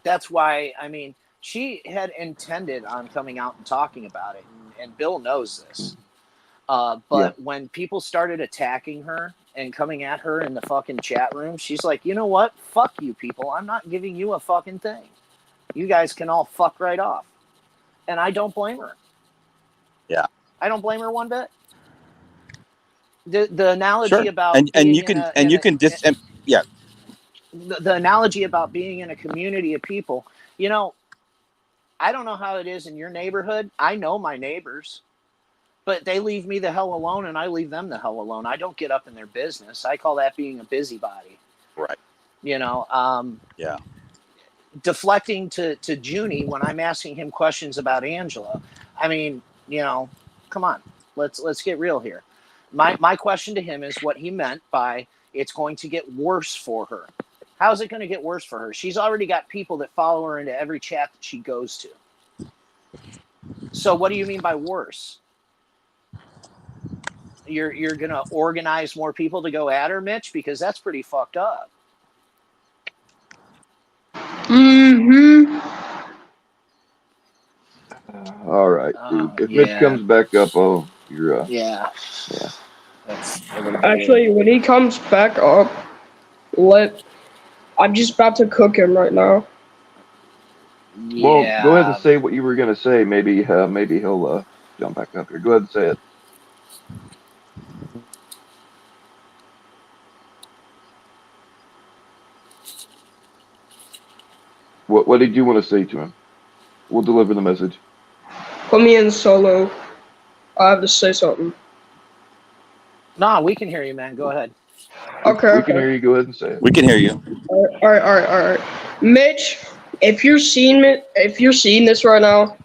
That's why. I mean, She had intended on coming out and talking about it, and Bill knows this. Yeah. But when people started attacking her and coming at her in the fucking chat room, she's like, you know what? Fuck you people. I'm not giving you a fucking thing. You guys can all fuck right off. And I don't blame her. Yeah. I don't blame her one bit. The analogy Sure. about And being you can yeah. The analogy about being in a community of people, you know, I don't know how it is in your neighborhood. I know my neighbors, but they leave me the hell alone and I leave them the hell alone. I don't get up in their business. I call that being a busybody. Right. You know, Yeah. deflecting to Junie when I'm asking him questions about Angela. I mean, you know, come on, let's get real here. My question to him is what he meant by it's going to get worse for her. How's it going to get worse for her? She's already got people that follow her into every chat that she goes to. So what do you mean by worse? You're going to organize more people to go at her, Mitch? Because that's pretty fucked up. Mm-hmm. All right, dude. If Mitch comes back up, oh, you're Yeah. yeah. That's Actually, when he comes back up, I'm just about to cook him right now. Yeah. Well, go ahead and say what you were gonna say. Maybe he'll jump back up here. Go ahead and say it. What did you want to say to him? We'll deliver the message. Put me in solo. I have to say something. Nah, we can hear you, man. Go ahead. Okay. We can hear you. Go ahead and say it. We can hear you. All right. Mitch, if you're seeing this right now,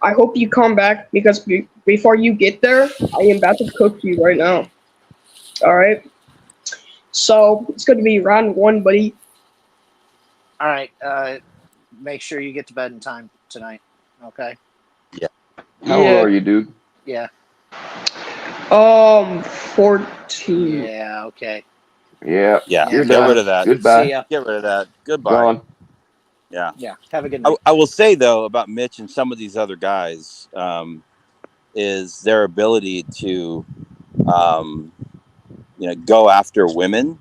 I hope you come back because before you get there, I am about to cook you right now. All right. So it's going to be round 1, buddy. All right. Make sure you get to bed in time tonight. Okay. Yeah. How old are you, dude? Yeah. 14. Yeah. Okay. Yeah. Yeah. You're Get done. rid of that. Goodbye. See ya. Get rid of that. Goodbye. Gone. Yeah. Yeah. Have a good night. I will say though about Mitch and some of these other guys, is their ability to, go after women,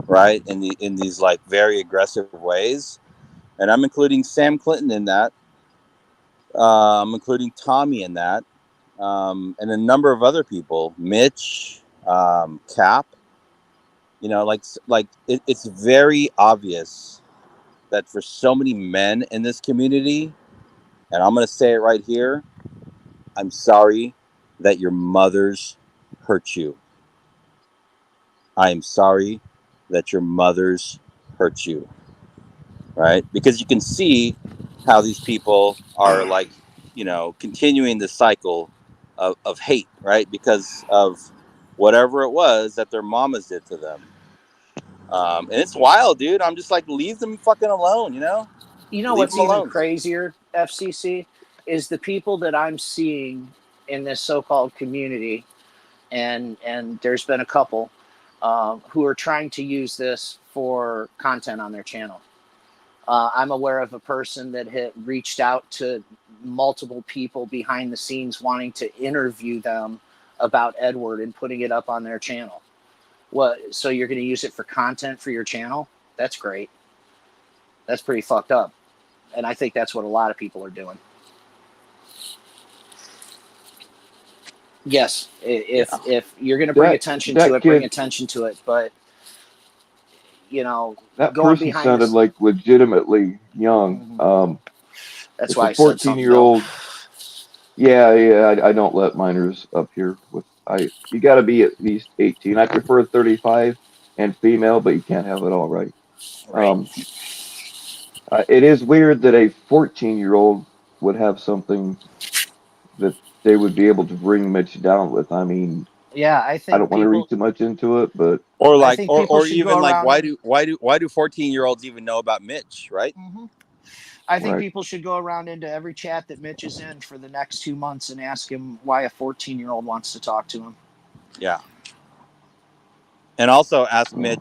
right? In these like very aggressive ways, and I'm including Sam Clinton in that. I'm including Tommy in that, and a number of other people, Mitch, Cap. It's very obvious that for so many men in this community, and I'm going to say it right here, I'm sorry that your mothers hurt you. I am sorry that your mothers hurt you. Right? Because you can see how these people are like, continuing the cycle of hate, right? Because of whatever it was that their mamas did to them. And it's wild, dude. I'm just like, leave them fucking alone, You know Leave what's them even alone. crazier, FCC, is the people that I'm seeing in this so-called community, and there's been a couple who are trying to use this for content on their channel. I'm aware of a person that had reached out to multiple people behind the scenes wanting to interview them about Edward and putting it up on their channel. What? So you're going to use it for content for your channel? That's great. That's pretty fucked up. And I think that's what a lot of people are doing. Yes, if you're going to bring attention to it, bring attention to it. But, that going person behind sounded this, like legitimately young. that's It's why a I said something. 14-year-old. Yeah. I don't let minors up here. You got to be at least 18. I prefer 35 and female, but you can't have it all, right? Right. It is weird that a 14-year-old would have something that they would be able to bring Mitch down with. I mean, Yeah, I I think don't want to read too much into it, but Or I like, think people or should even go like, around why and- do 14-year-olds even know about Mitch, right? I think right. people should go around into every chat that Mitch is in for the next 2 months and ask him why a 14-year-old wants to talk to him. Yeah. And also ask Mitch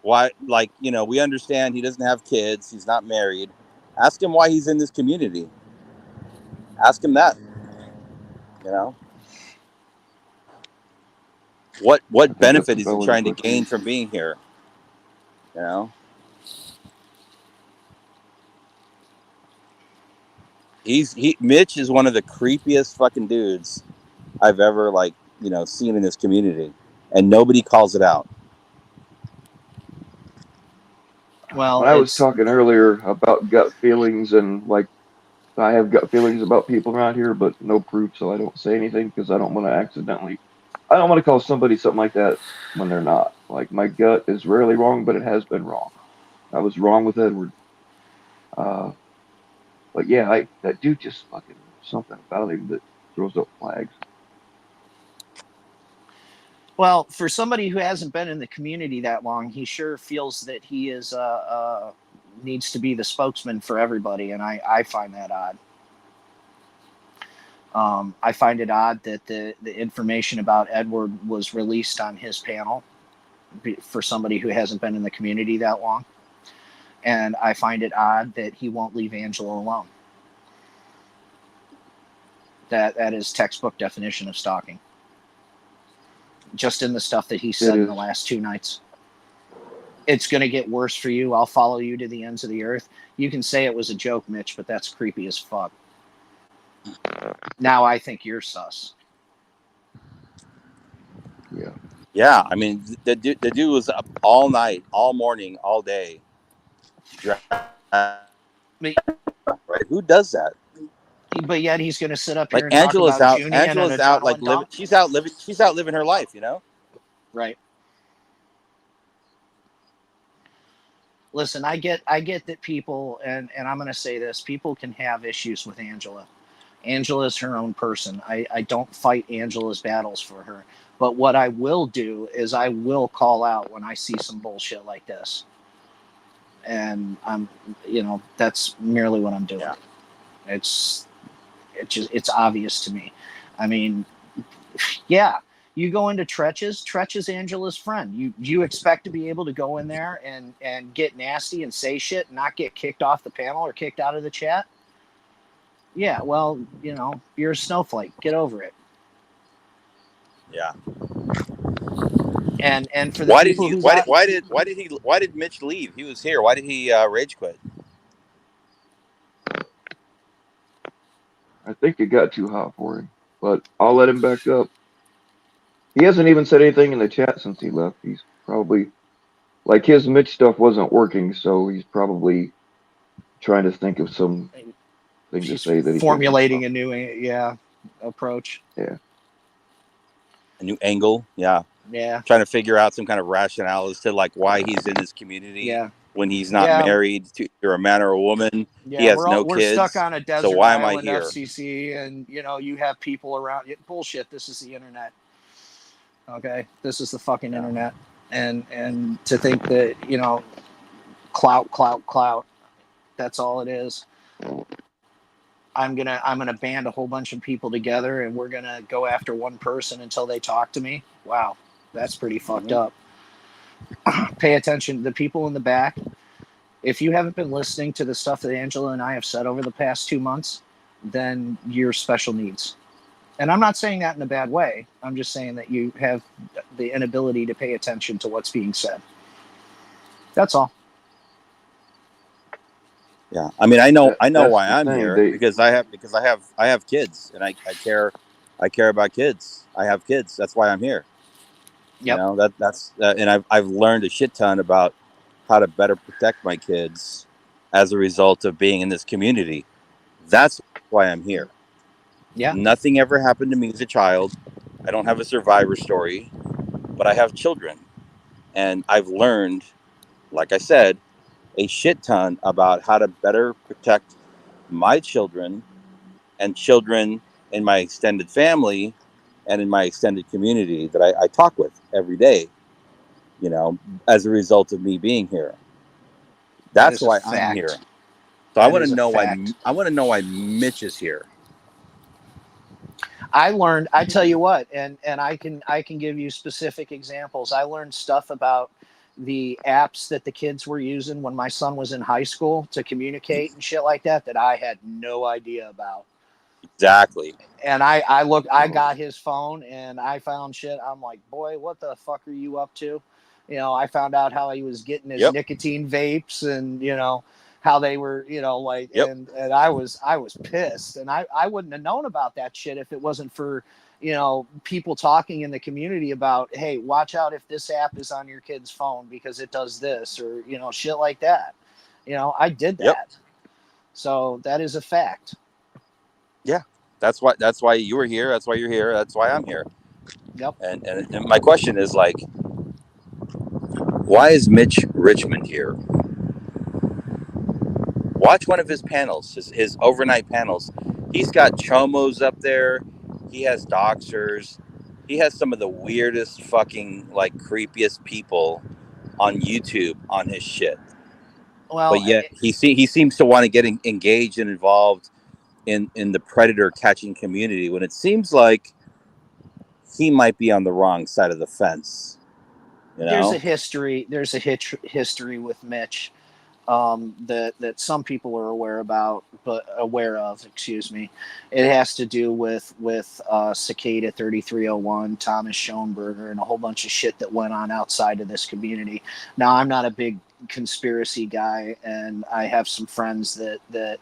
why, we understand he doesn't have kids, he's not married, Ask him why he's in this community. Ask him that. You know, what I think that's benefit a is he valid trying to question. gain from being here? You know, Mitch is one of the creepiest fucking dudes I've ever seen in this community, and nobody calls it out. Well, When I was it's talking earlier about gut feelings and like I have gut feelings about people around here, but no proof, so I don't say anything because I don't want to accidentally. I don't want to call somebody something like that when they're not. Like my gut is rarely wrong, but it has been wrong. I was wrong with Edward. Uh, but yeah, that dude just fucking something about him that throws up flags. well, for somebody who hasn't been in the community that long, he sure feels that he is needs to be the spokesman for everybody, and I find that odd. I find it odd that the information about Edward was released on his panel for somebody who hasn't been in the community that long. And I find it odd that he won't leave Angela alone. That is textbook definition of stalking. Just in the stuff that he said in the last 2 nights. It's going to get worse for you. I'll follow you to the ends of the earth. You can say it was a joke, Mitch, but that's creepy as fuck. Now I think you're sus. Yeah. Yeah, I mean, the dude was up all night, all morning, all day. Right? Who does that? But yet he's going to sit up Like here and talk about Junian and Angela's out like adrenaline living. dump. She's out living her life. You know. Right. Listen, I get that people, and I'm going to say this, people can have issues with Angela. Angela is her own person. I don't fight Angela's battles for her. But what I will do is I will call out when I see some bullshit like this. And that's merely what I'm doing. Yeah. It's obvious to me. I mean, yeah, you go into Tretch's Angela's friend. You expect to be able to go in there and get nasty and say shit and not get kicked off the panel or kicked out of the chat? Yeah, well, you're a snowflake. Get over it. Yeah. And for the people who why did Mitch leave? He was here. Why did he rage quit? I think it got too hot for him, but I'll let him back up. He hasn't even said anything in the chat since he left. He's probably like his Mitch stuff wasn't working, so he's probably trying to think of some thing to she's say that he formulating a new approach. Yeah. A new angle. Yeah. Yeah. Trying to figure out some kind of rationale as to like why he's in this community. Yeah. When he's not married to either a man or a woman. Yeah, he has we're kids. stuck on a desert so why am island I here? FCC, and you have people around. Bullshit. This is the internet. Okay, this is the fucking internet, and to think that clout. That's all it is. I'm gonna band a whole bunch of people together, and we're gonna go after one person until they talk to me. Wow, that's pretty fucked up. Pay attention, the people in the back. If you haven't been listening to the stuff that Angela and I have said over the past 2 months, then you're special needs. And I'm not saying that in a bad way. I'm just saying that you have the inability to pay attention to what's being said. That's all. Yeah, I mean, I know why I'm here because I have kids, and I care about kids. I have kids. That's why I'm here. Yep. That's and I've learned a shit ton about how to better protect my kids as a result of being in this community. That's why I'm here. Yeah. Nothing ever happened to me as a child. I don't have a survivor story, but I have children, and I've learned, like I said, a shit ton about how to better protect my children and children in my extended family and in my extended community that I talk with every day, as a result of me being here. That's why I'm here. So I want to know why Mitch is here. I learned, I tell you what, and I can give you specific examples. I learned stuff about the apps that the kids were using when my son was in high school to communicate and shit like that I had no idea about. Exactly. And I got his phone and I found shit. I'm like, boy, what the fuck are you up to? You know, I found out how he was getting his Yep. nicotine vapes and, you know, how they were, you know, like, Yep. and I was pissed, and I wouldn't have known about that shit if it wasn't for, you know, people talking in the community about, hey, watch out if this app is on your kid's phone because it does this, or, you know, shit like that. You know, I did that. Yep. So that is a fact. Yeah. That's why you were here. That's why you're here. That's why I'm here. Yep. And my question is like, why is Mitch Richmond here? Watch one of his panels, his overnight panels. He's got chomos up there. He has doxers. He has some of the weirdest fucking like creepiest people on YouTube on his shit. Well, But yet he seems to want to get engaged and involved in the predator catching community when it seems like he might be on the wrong side of the fence. You know? There's a history. There's a history with Mitch that some people are aware of. Excuse me. It has to do with Cicada 3301, Thomas Schoenberger, and a whole bunch of shit that went on outside of this community. Now, I'm not a big conspiracy guy, and I have some friends that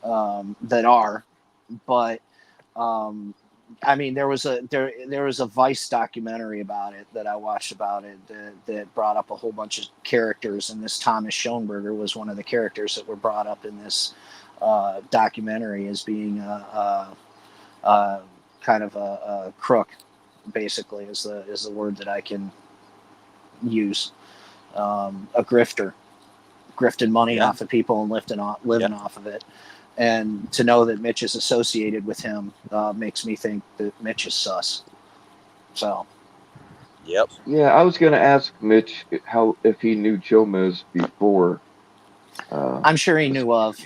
are, but I mean, there was a Vice documentary about it that I watched about it that brought up a whole bunch of characters, and this Thomas Schoenberger was one of the characters that were brought up in this documentary as being kind of a crook, basically, is the word that I can use. A grifter, grifting money off of people and living off of it. And to know that Mitch is associated with him makes me think that Mitch is sus. So. Yep. Yeah, I was gonna ask Mitch if he knew Chomez before. I'm sure he knew of.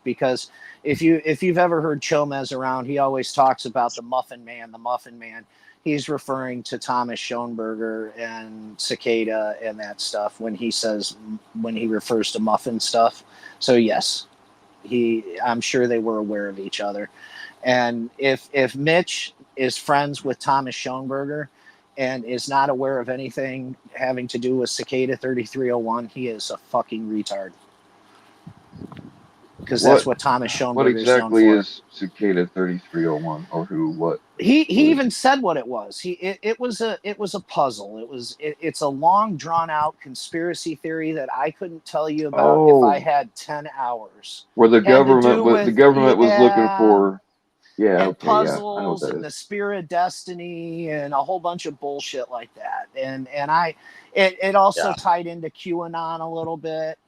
Because if you've ever heard Chomez around, he always talks about the Muffin Man. The Muffin Man. He's referring to Thomas Schoenberger and Cicada and that stuff when he refers to muffin stuff. So yes. I'm sure they were aware of each other. And if Mitch is friends with Thomas Schoenberger and is not aware of anything having to do with Cicada 3301, he is a fucking retard. Because that's what Thomas Schoenberger what exactly is known for. is Cicada 3301, or who? What? He even said what it was. It was a puzzle. It's a long drawn out conspiracy theory that I couldn't tell you about if I had 10 hours. Where the government was looking for, and puzzles and the Spear of Destiny and a whole bunch of bullshit like that. And it also tied into QAnon a little bit.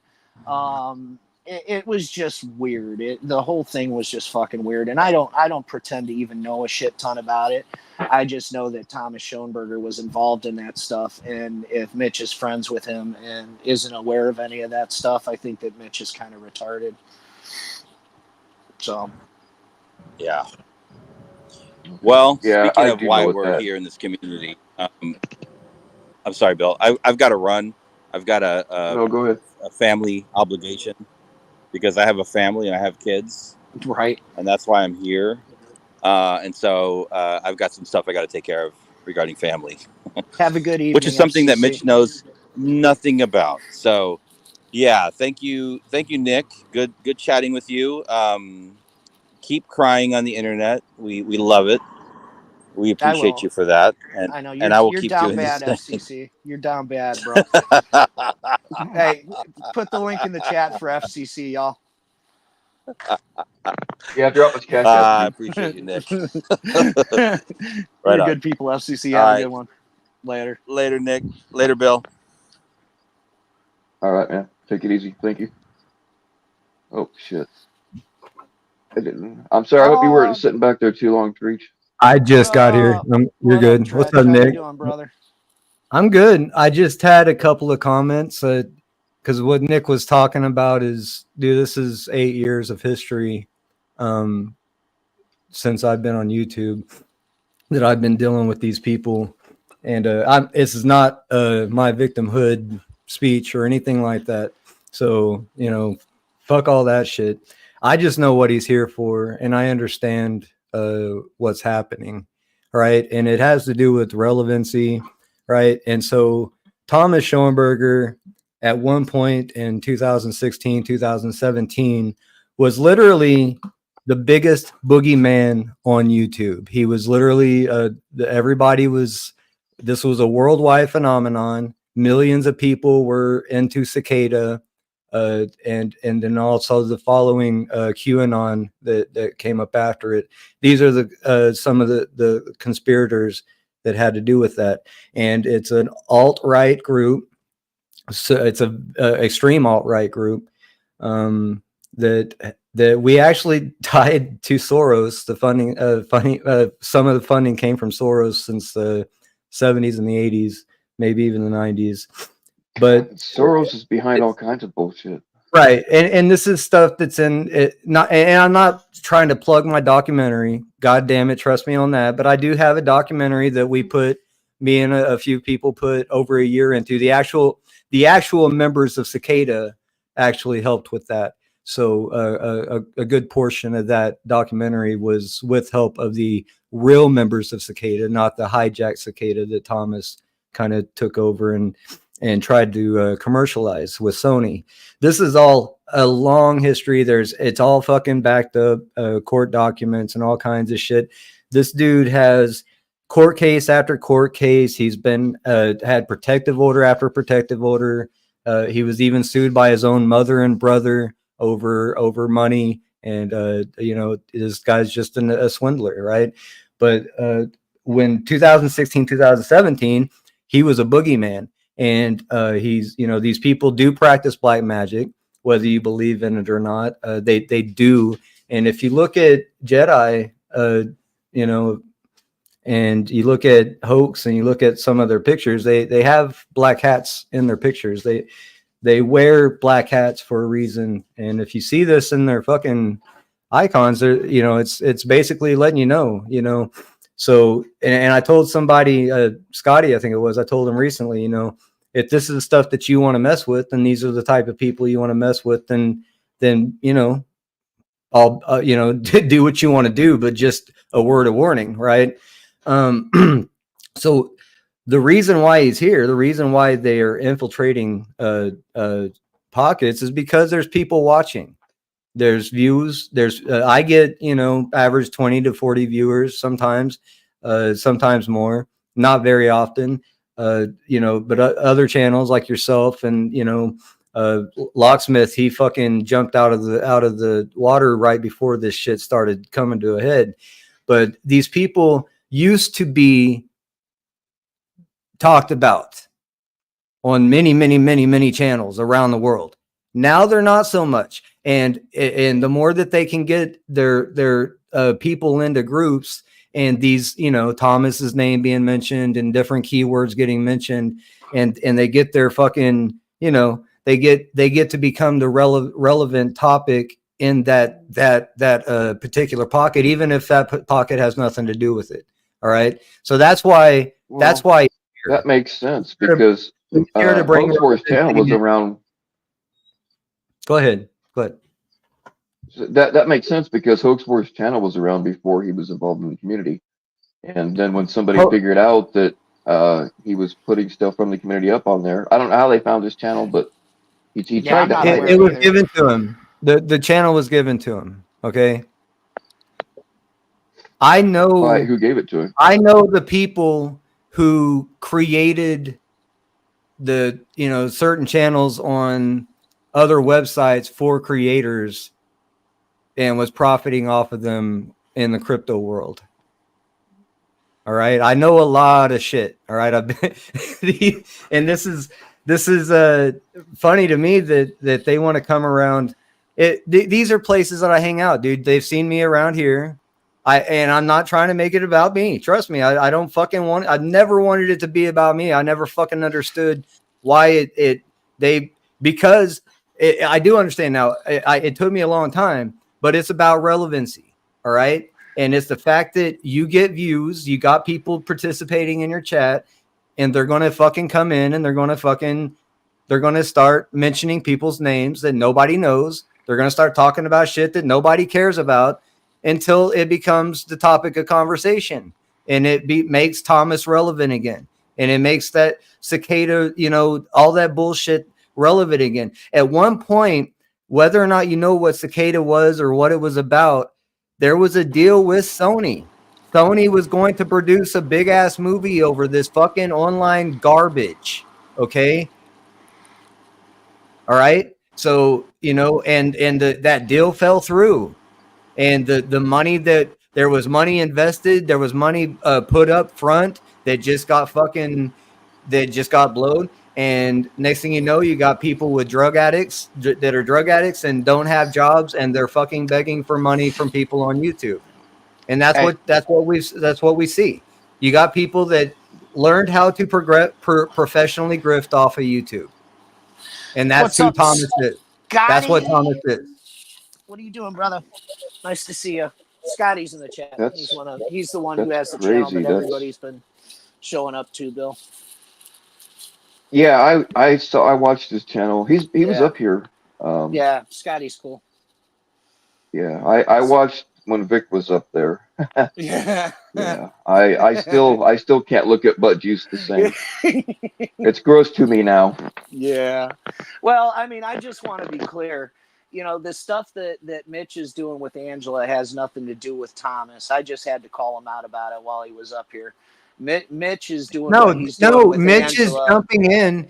It was just weird. The whole thing was just fucking weird. And I don't pretend to even know a shit ton about it. I just know that Thomas Schoenberger was involved in that stuff. And if Mitch is friends with him and isn't aware of any of that stuff, I think that Mitch is kind of retarded. So. Yeah. Well, speaking of why we're here in this community, I'm sorry, Bill. I've got to run. I've got go ahead. A family obligation because I have a family and I have kids. Right. And that's why I'm here. And so I've got some stuff I got to take care of regarding family. Have a good evening. Which is something that Mitch knows nothing about. So, yeah, thank you, Nick. Good chatting with you. Keep crying on the internet. We love it. We appreciate you for that. And I know and I will you're keep down doing bad, this thing. FCC. You're down bad, bro. Hey, put the link in the chat for FCC, y'all. Yeah, drop us cash. I appreciate you, Nick. You're good people, FCC. Have a good one. Later. Later, Nick. Later, Bill. All right, man. Take it easy. Thank you. Oh, shit. I didn't. I'm sorry. I hope you weren't sitting back there too long to reach. I just got here. You're good. What's up, Nick? How you doing, brother? I'm good. I just had a couple of comments because what Nick was talking about is, dude, this is 8 years of history since I've been on YouTube that I've been dealing with these people. And this is not my victimhood speech or anything like that. So, you know, fuck all that shit. I just know what he's here for, and I understand what's happening, right? And it has to do with relevancy, right? And so Thomas Schoenberger at one point in 2016, 2017 was literally the biggest boogeyman on YouTube. He was literally everybody was, this was a worldwide phenomenon. Millions of people were into Cicada, and then also the following QAnon that came up after it. These are the some of the conspirators that had to do with that, and it's an alt-right group. So it's a extreme alt-right group that we actually tied to Soros. The funding, some of the funding came from Soros since the 70s and the 80s, maybe even the 90s. But Soros is behind all kinds of bullshit. Right. And this is stuff that's in it. Not, and I'm not trying to plug my documentary. God damn it. Trust me on that. But I do have a documentary that we put, me and a few people put over a year into. The actual members of Cicada actually helped with that. So a good portion of that documentary was with help of the real members of Cicada, not the hijacked Cicada that Thomas kind of took over and tried to commercialize with Sony. This is all a long history. It's all fucking backed up, court documents and all kinds of shit. This dude has court case after court case. He's been had protective order after protective order. He was even sued by his own mother and brother over money. And you know, this guy's just a swindler, right? But when 2016, 2017, he was a boogeyman. And he's, you know, these people do practice black magic, whether you believe in it or not. They do. And if you look at Jedi, you know, and you look at Hoax and you look at some of their pictures, they have black hats in their pictures. They wear black hats for a reason. And if you see this in their fucking icons, you know, it's basically letting you know. So, and I told somebody, Scotty, I think it was, I told him recently, you know, if this is the stuff that you want to mess with, and these are the type of people you want to mess with, then, you know, I'll, you know, do what you want to do, but just a word of warning. Right. So the reason why he's here, the reason why they are infiltrating, pockets is because there's people watching. There's views. I get, you know, average 20 to 40 viewers sometimes more, not very often, you know, but other channels like yourself and, you know, Locksmith, he fucking jumped out of the water right before this shit started coming to a head. But these people used to be talked about on many channels around the world. Now they're not so much. And the more that they can get their people into groups, and these, you know, Thomas's name being mentioned and different keywords getting mentioned, and they get their fucking, you know, they get to become the relevant topic in that particular pocket, even if that pocket has nothing to do with it. All right. So that's why that makes sense, because Hoaxworth's channel was around. Go ahead. That makes sense, because Hoaxworth's channel was around before he was involved in the community. And then when somebody figured out that he was putting stuff from the community up on there, I don't know how they found his channel, but he tried to hide it was given to him. The channel was given to him. Okay. I know who gave it to him. I know the people who created the, you know, certain channels on other websites for creators and was profiting off of them in the crypto world. All right. I know a lot of shit. All right. I've been, and this is funny to me that they want to come around. These are places that I hang out, dude. They've seen me around here. And I'm not trying to make it about me. Trust me. I don't fucking want, I never wanted it to be about me. I never fucking understood why because I do understand now. It took me a long time, but it's about relevancy. All right. And it's the fact that you get views, you got people participating in your chat, and they're going to fucking come in and they're going to start mentioning people's names that nobody knows. They're going to start talking about shit that nobody cares about until it becomes the topic of conversation, and it makes Thomas relevant again, and it makes that cicada, all that bullshit relevant again. At one point, whether or not you know what cicada was or what it was about, there was a deal with Sony. Sony was going to produce a big ass movie over this fucking online garbage. Okay. All right. So, that deal fell through, and the money that there was money invested, there was money put up front that just got blowed. And next thing you know, you got people with that are drug addicts and don't have jobs, and they're fucking begging for money from people on YouTube. And that's Hey. what we see. You got people that learned how to professionally grift off of YouTube. And that's What's who up, Thomas is. That's what Thomas is. What are you doing, brother? Nice to see you. Scotty's in the chat. That's He's the one who that's has the channel crazy. that everybody's been showing up to, Bill. Yeah, I watched his channel. He was up here. Yeah, Scotty's cool. Yeah, I watched when Vic was up there. Yeah. Yeah, I still can't look at butt juice the same. It's gross to me now. Yeah. Well, I mean, I just want to be clear. The stuff that Mitch is doing with Angela has nothing to do with Thomas. I just had to call him out about it while he was up here. Mitch is doing what he's doing with Mitch Angela. is jumping in.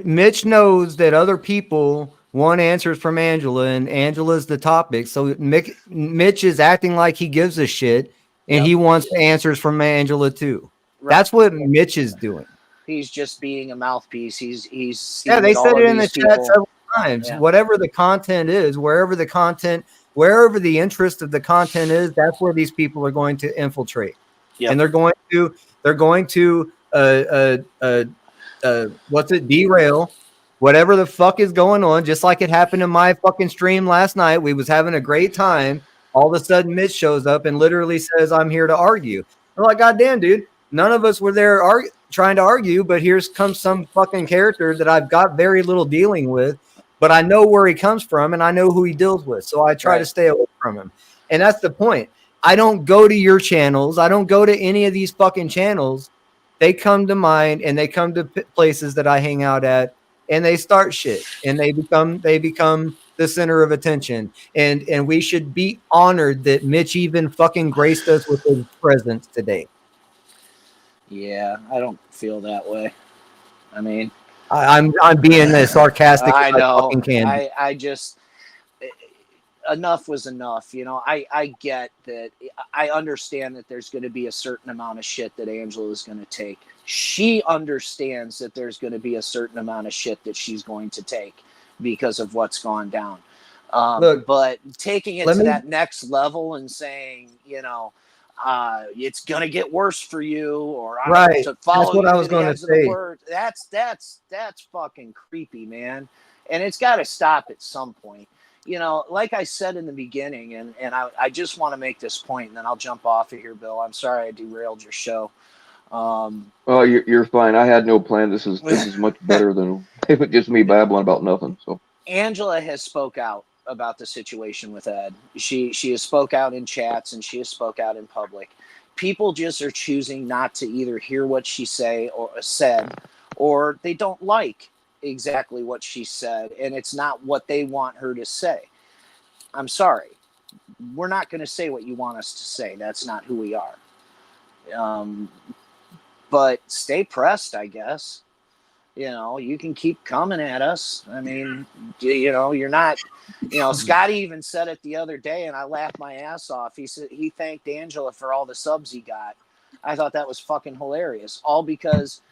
Mitch knows that other people want answers from Angela, and Angela's the topic. So Mitch is acting like he gives a shit, and he wants answers from Angela too. Right. That's what Mitch is doing. He's just being a mouthpiece. He's they said it in the chat several times. Yeah. Whatever the content is, wherever the interest of the content is, that's where these people are going to infiltrate. Yep. And they're going to derail whatever the fuck is going on, just like it happened in my fucking stream last night. We was having a great time. All of a sudden Mitch shows up and literally says, I'm here to argue. I'm like, God damn, dude, none of us were there trying to argue, but here's comes some fucking character that I've got very little dealing with, but I know where he comes from and I know who he deals with. So I try to stay away from him. And that's the point. I don't go to your channels. I don't go to any of these fucking channels. They come to mine, and they come to places that I hang out at, and they start shit, and they become the center of attention. And we should be honored that Mitch even fucking graced us with his presence today. Yeah, I don't feel that way. I mean, I'm being as sarcastic I as know. I fucking can. I just enough was enough. I get that. I understand that there's going to be a certain amount of shit that Angela is going to take. She understands that there's going to be a certain amount of shit that she's going to take because of what's gone down. Look, but taking it to that next level and saying, it's going to get worse for you, or right. to follow that's what I was going to say. That's fucking creepy, man. And it's got to stop at some point. Like I said in the beginning, and I just want to make this point, and then I'll jump off of here, Bill. I'm sorry I derailed your show. Oh, you're fine. I had no plan. This is much better than just me babbling about nothing. So Angela has spoke out about the situation with Ed. She has spoke out in chats, and she has spoke out in public. People just are choosing not to either hear what she said, or they don't like exactly what she said, and it's not what they want her to say. I'm sorry. We're not going to say what you want us to say. That's not who we are. But stay pressed, I guess. You can keep coming at us. I mean, you're not, Scotty even said it the other day, and I laughed my ass off. He said he thanked Angela for all the subs he got. I thought that was fucking hilarious. All because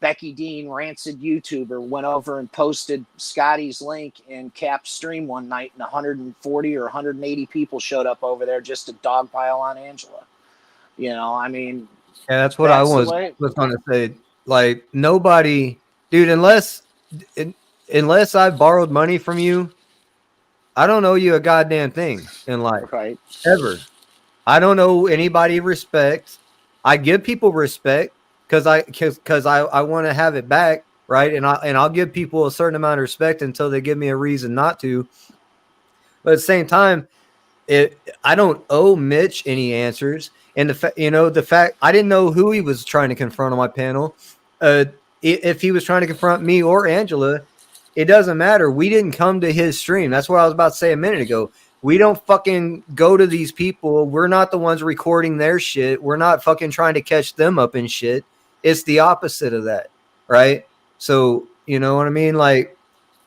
Becky Dean, rancid YouTuber, went over and posted Scotty's link in Cap's stream one night, and 140 or 180 people showed up over there just to dogpile on Angela. I mean, yeah, that's what I was going to say. Like, nobody, dude, unless I borrowed money from you, I don't owe you a goddamn thing in life. Right. Ever. I don't owe anybody respect. I give people respect. because I want to have it back, right? And I'll give people a certain amount of respect until they give me a reason not to. But at the same time, I don't owe Mitch any answers. And the fact I didn't know who he was trying to confront on my panel. If he was trying to confront me or Angela, it doesn't matter. We didn't come to his stream. That's what I was about to say a minute ago. We don't fucking go to these people. We're not the ones recording their shit. We're not fucking trying to catch them up in shit. It's the opposite of that, right? So, you know what I mean? Like,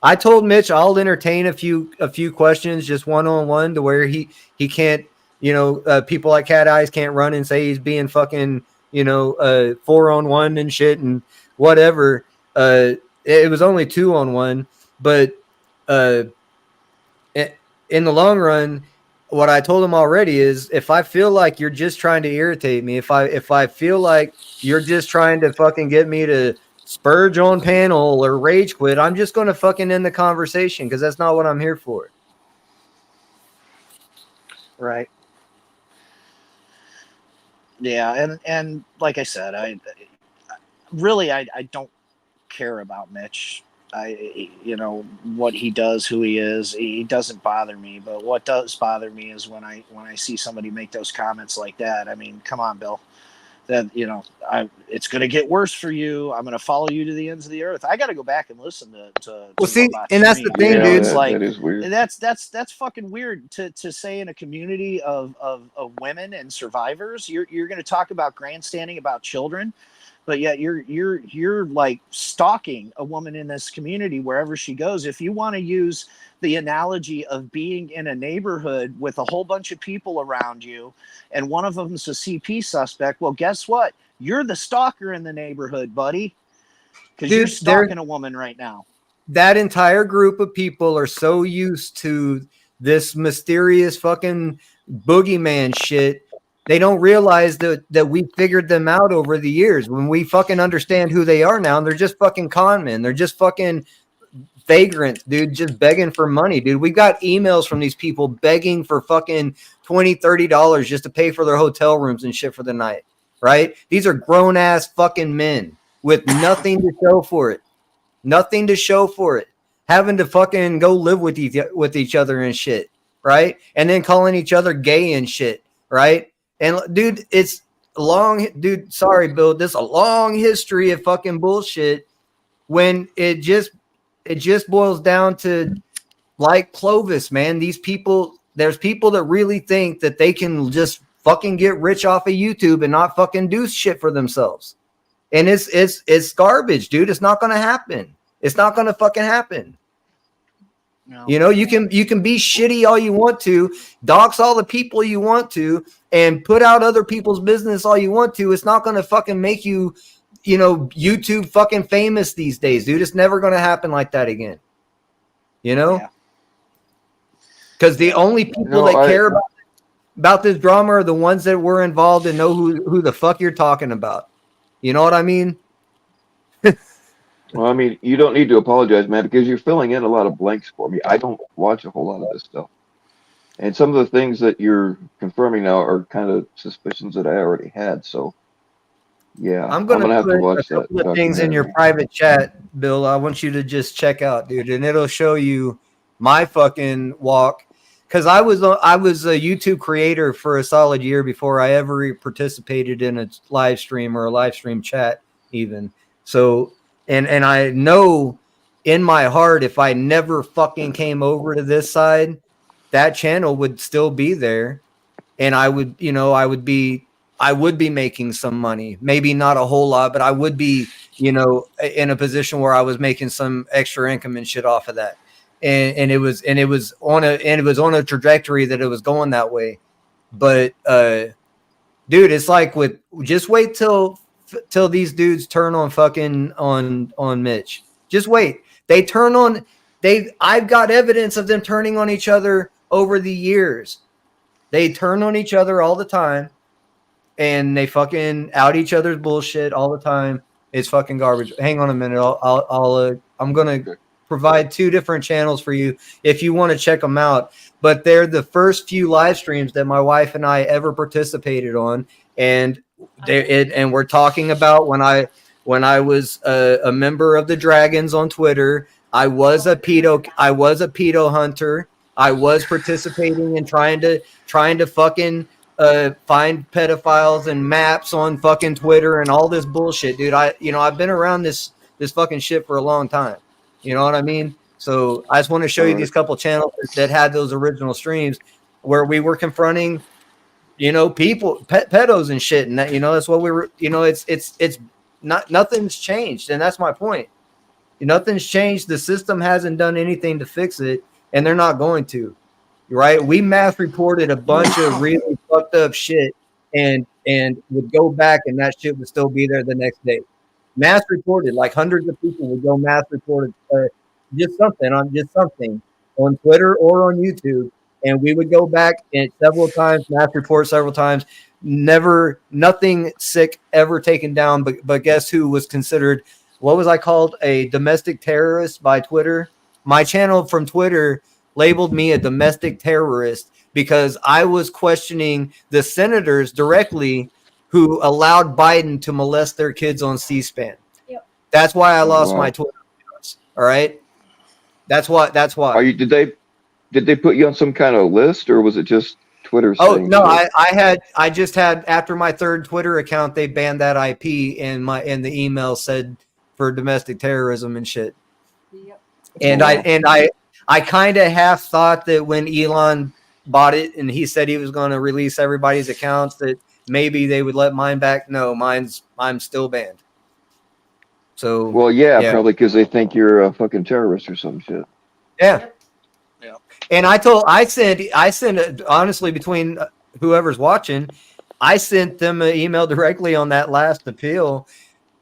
I told Mitch I'll entertain a few questions just one-on-one to where he can't, people like Cat Eyes can't run and say he's being fucking, 4-on-1 and shit and whatever. It was only 2-on-1, but in the long run, what I told him already is if I feel like you're just trying to irritate me, if I feel like you're just trying to fucking get me to spurge on panel or rage quit, I'm just going to fucking end the conversation because that's not what I'm here for. Right. Yeah, and like I said, I don't care about Mitch. What he does, who he is, he doesn't bother me. But what does bother me is when I see somebody make those comments like that. I mean, come on, Bill. That it's going to get worse for you. I'm going to follow you to the ends of the earth. I got to go back and listen to well, see, and that's the thing, Yeah, dude. that, like that is weird. that's fucking weird to say in a community of women and survivors. You're going to talk about grandstanding about children, but yet you're like stalking a woman in this community wherever she goes. If you want to use the analogy of being in a neighborhood with a whole bunch of people around you and one of them's a CP suspect, well, guess what? You're the stalker in the neighborhood, buddy, because you're stalking a woman right now. That entire group of people are so used to this mysterious fucking boogeyman shit. They don't realize that we figured them out over the years. When we fucking understand who they are now, they're just fucking con men. They're just fucking vagrants, dude, just begging for money, dude. We got emails from these people begging for fucking $20-$30 just to pay for their hotel rooms and shit for the night, right? These are grown-ass fucking men with nothing to show for it. Nothing to show for it. Having to fucking go live with each other and shit, right? And then calling each other gay and shit, right? And dude, it's long, dude. Sorry, Bill. This is a long history of fucking bullshit. When it just boils down to like Clovis, man. These people, there's people that really think that they can just fucking get rich off of YouTube and not fucking do shit for themselves. And it's garbage, dude. It's not going to happen. It's not going to fucking happen. No. You can be shitty all you want to, dox all the people you want to, and put out other people's business all you want to. It's not going to fucking make you, YouTube fucking famous these days, dude. It's never going to happen like that again. Because the only people that care about this drama are the ones that were involved and know who the fuck you're talking about. You know what I mean? Well, I mean, you don't need to apologize, man, because you're filling in a lot of blanks for me. I don't watch a whole lot of this stuff. And some of the things that you're confirming now are kind of suspicions that I already had. So, yeah, I'm gonna have to watch a couple of things in your private chat, Bill. I want you to just check out, dude, and it'll show you my fucking walk. Because I was a YouTube creator for a solid year before I ever participated in a live stream or a live stream chat even. So, and I know in my heart, if I never fucking came over to this side, that channel would still be there. And I would be making some money, maybe not a whole lot, but I would be, in a position where I was making some extra income and shit off of that. And it was on a trajectory that it was going that way. But dude, it's like just wait till these dudes turn on fucking on Mitch. Just wait. They turn on I've got evidence of them turning on each other over the years. They turn on each other all the time and they fucking out each other's bullshit all the time. It's fucking garbage. Hang on a minute. I'm going to provide 2 different channels for you if you want to check them out. But they're the first few live streams that my wife and I ever participated on. And and we're talking about when I was a member of the Dragons on Twitter. I was a pedo hunter. I was participating in trying to fucking find pedophiles and maps on fucking Twitter and all this bullshit, dude. I've been around this fucking shit for a long time. You know what I mean? So I just want to show you these couple channels that had those original streams where we were confronting, people, pedos and shit, and that, that's what we were. It's not, nothing's changed, and that's my point. Nothing's changed. The system hasn't done anything to fix it, and they're not going to. Right? We mass reported a bunch of really fucked up shit, and would go back, and that shit would still be there the next day. Mass reported, like hundreds of people would go mass reported just something on Twitter or on YouTube, and we would go back and several times, mass report several times. Nothing sick ever taken down. But guess who was considered? What was I called? A domestic terrorist by Twitter. My channel from Twitter labeled me a domestic terrorist because I was questioning the senators directly who allowed Biden to molest their kids on C-SPAN. Yep. That's why I lost my Twitter accounts. All right. That's why. Did they put you on some kind of list, or was it just Twitter? Oh no, I just had, after my third Twitter account, they banned that IP, and the email said for domestic terrorism and shit. Yep. And I kind of half thought that when Elon bought it and he said he was going to release everybody's accounts, that maybe they would let mine back. No, I'm still banned. So well, yeah. Probably because they think you're a fucking terrorist or some shit. Yeah. Yeah. And I sent honestly, between whoever's watching, I sent them an email directly on that last appeal.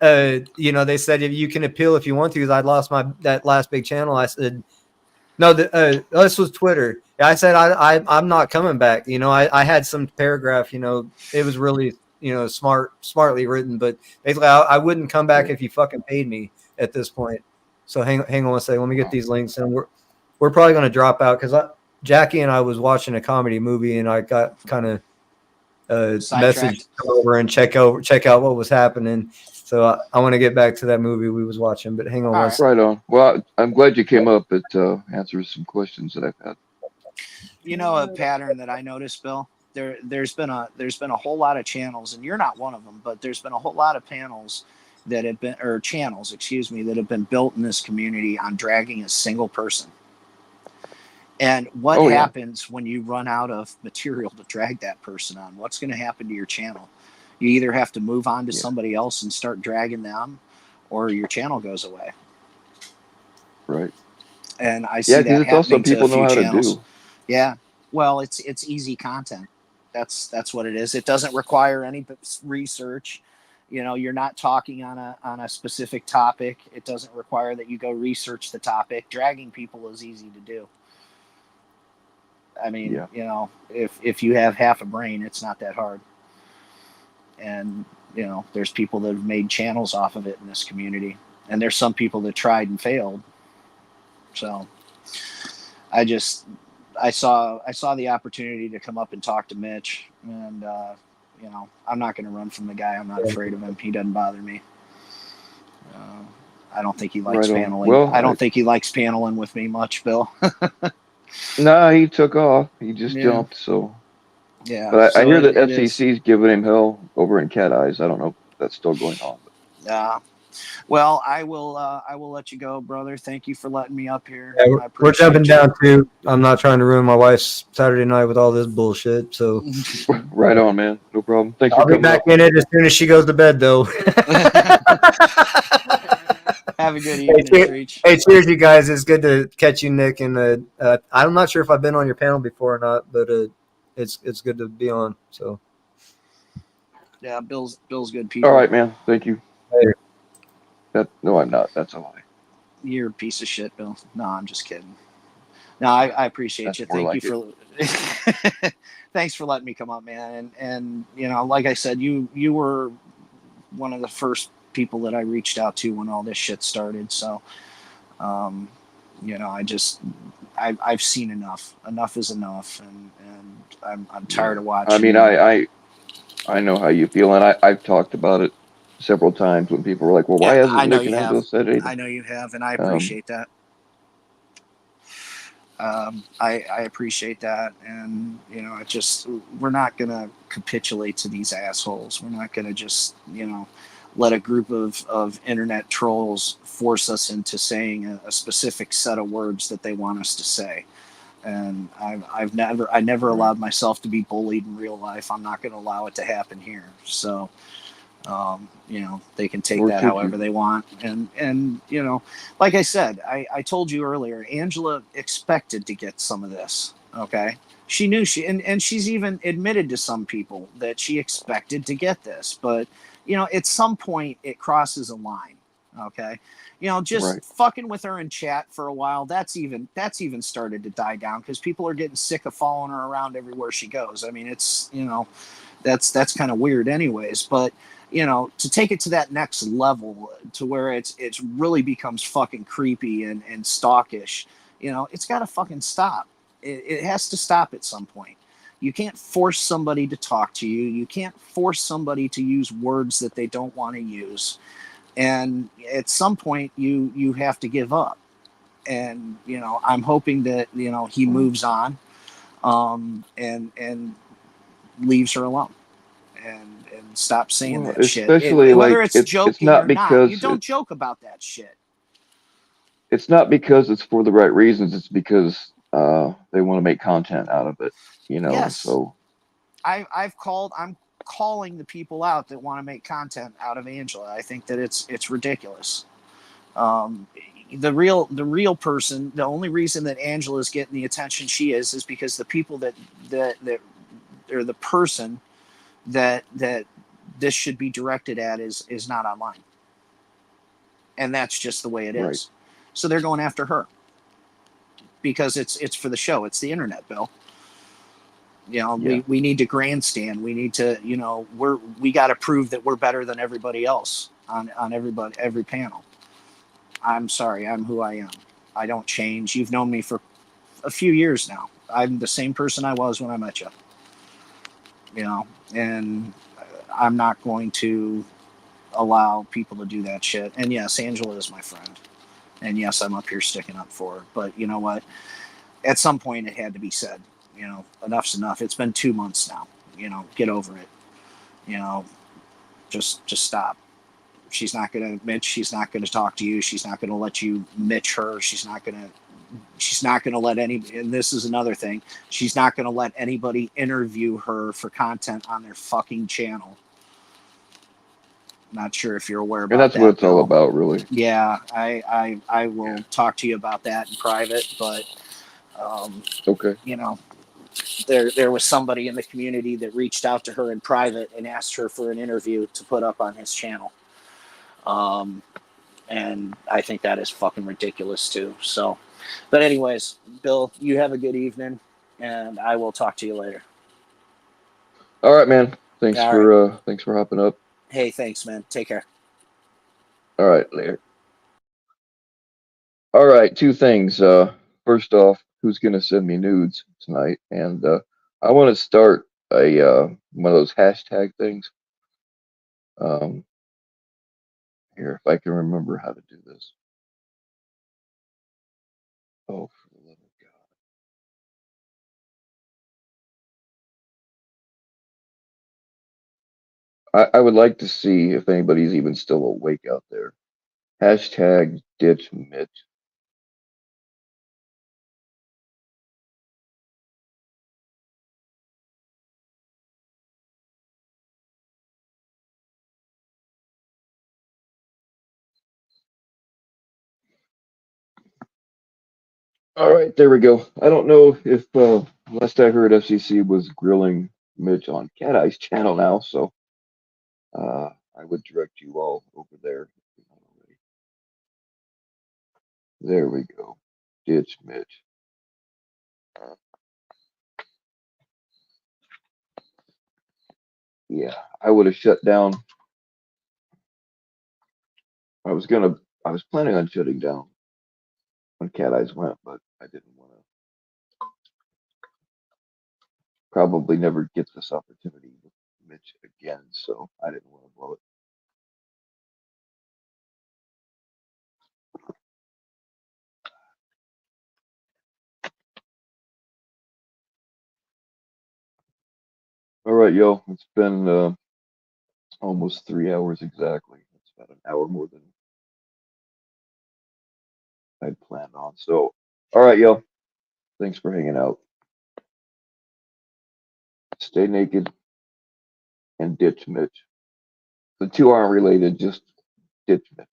They said, if you can appeal if you want to, because I'd lost that last big channel. I said, no, this was Twitter. I said, I'm not coming back. I had some paragraph, it was really, smartly written, but basically I wouldn't come back if you fucking paid me at this point. So hang on a second. Let me get these links, and we're probably going to drop out because Jackie and I was watching a comedy movie, and I got kind of message come over and check out what was happening. So I want to get back to that movie we was watching, but hang on. Right on. Well, I'm glad you came up. It answers some questions that I've had. A pattern that I noticed, Bill. There's been a whole lot of channels, and you're not one of them, but there's been a whole lot of channels that have been built in this community on dragging a single person. And what happens when you run out of material to drag that person on? What's going to happen to your channel? You either have to move on to somebody else and start dragging them, or your channel goes away. Right. And I see that happening to a few channels. To do. Yeah. Well, it's easy content. That's what it is. It doesn't require any research. You're not talking on a specific topic. It doesn't require that you go research the topic. Dragging people is easy to do. I mean, if you have half a brain, it's not that hard. And, there's people that have made channels off of it in this community. And there's some people that tried and failed. So I saw the opportunity to come up and talk to Mitch. And, I'm not going to run from the guy. I'm not afraid of him. He doesn't bother me. I don't think he likes paneling. Well, I don't think he likes paneling with me much, Bill. No, he took off. He just jumped. So yeah. But I hear that FCC's giving him hell over in Cat Eyes. I don't know if that's still going on. Yeah. Well, I will let you go, brother. Thank you for letting me up here. Yeah, we're jumping down too. I'm not trying to ruin my wife's Saturday night with all this bullshit. So right on, man. No problem. Thanks for coming. I'll be back in it as soon as she goes to bed, though. Have a good evening, Hey, cheers, you guys. It's good to catch you, Nick. And I'm not sure if I've been on your panel before or not, but it's good to be on. So yeah, Bill's good people. All right, man. Thank you. Later. No, I'm not. That's a lie. You're a piece of shit, Bill. No, I'm just kidding. No, I appreciate you. Thank you for thanks for letting me come up, man. And like I said, you were one of the first people that I reached out to when all this shit started. So, I've seen enough. Enough is enough, and I'm tired of watching. I mean, I know how you feel, and I've talked about it several times when people were like, "Well, why Yeah, I hasn't know Mitch you and have. Angela said anything?" I know you have, and I Um, appreciate that. I appreciate that, and it just we're not gonna capitulate to these assholes. We're not gonna just let a group of internet trolls force us into saying a specific set of words that they want us to say. And I never right. allowed myself to be bullied in real life. I'm not going to allow it to happen here. So they can take Nor that should however you. they want. And like I said, I told you earlier, Angela expected to get some of this. Okay. She knew and she's even admitted to some people that she expected to get this, but at some point it crosses a line. Okay. Just Right. fucking with her in chat for a while. That's even started to die down because people are getting sick of following her around everywhere she goes. I mean, it's that's kind of weird anyways, but to take it to that next level to where it's really becomes fucking creepy and stalkish, it's got to fucking stop. It has to stop at some point. You can't force somebody to talk to you. You can't force somebody to use words that they don't want to use. And at some point you have to give up. And I'm hoping that he Well, moves on, and leaves her alone, and stop saying well, that shit. especially Whether like it's it's joking not or not, you because don't joke about that shit. it's not because it's for the right reasons. It's because they want to make content out of it. Yes, So I'm calling the people out that want to make content out of Angela. I think that it's ridiculous. Um, the real person, the only reason that Angela is getting the attention she is because the people that or the person that this should be directed at is not online, and that's just the way it right. is. So they're going after her because it's for the show. It's the internet, Bill. Yeah. We need to grandstand. We need to, we got to prove that we're better than everybody else on every panel. I'm sorry, I'm who I am. I don't change. You've known me for a few years now. I'm the same person I was when I met you. And I'm not going to allow people to do that shit. And yes, Angela is my friend. And yes, I'm up here sticking up for her. But you know what? At some point, it had to be said. Enough's enough. It's been 2 months now. Get over it. You know, just stop. She's not gonna Mitch. She's not gonna talk to you. She's not gonna let you Mitch her. She's not gonna. She's not gonna let any. And this is another thing. She's not gonna let anybody interview her for content on their fucking channel. Not sure if you're aware And about that's what that, it's all Bill. about, really. Yeah, I will Yeah. talk to you about that in private, but um, Okay. you know, there was somebody in the community that reached out to her in private and asked her for an interview to put up on his channel. Um, and I think that is fucking ridiculous too. So, but anyways, Bill, you have a good evening, and I will talk to you later. All right, man. All right. Thanks for hopping up. Hey, thanks, man. Take care. All right, later. All right, two things. First off, who's gonna send me nudes tonight? And I want to start a one of those hashtag things. Um, Here, if I can remember how to do this. Oh, for the love of God! I would like to see if anybody's even still awake out there. Hashtag ditch Mitch. All right, there we go. I don't know if last I heard FCC was grilling Mitch on Cat Eye's channel now, so I would direct you all over there. There we go. Ditch Mitch. Yeah, I would have shut down. I was gonna. I was planning on shutting down when Cat Eyes went, but I didn't want to. Probably never get this opportunity with Mitch again, so I didn't want to blow it. All right, yo, it's been almost 3 hours exactly. It's about an hour more than I'd planned on. So, all right, yo, thanks for hanging out. Stay naked and ditch Mitch. The two aren't related, just ditch Mitch.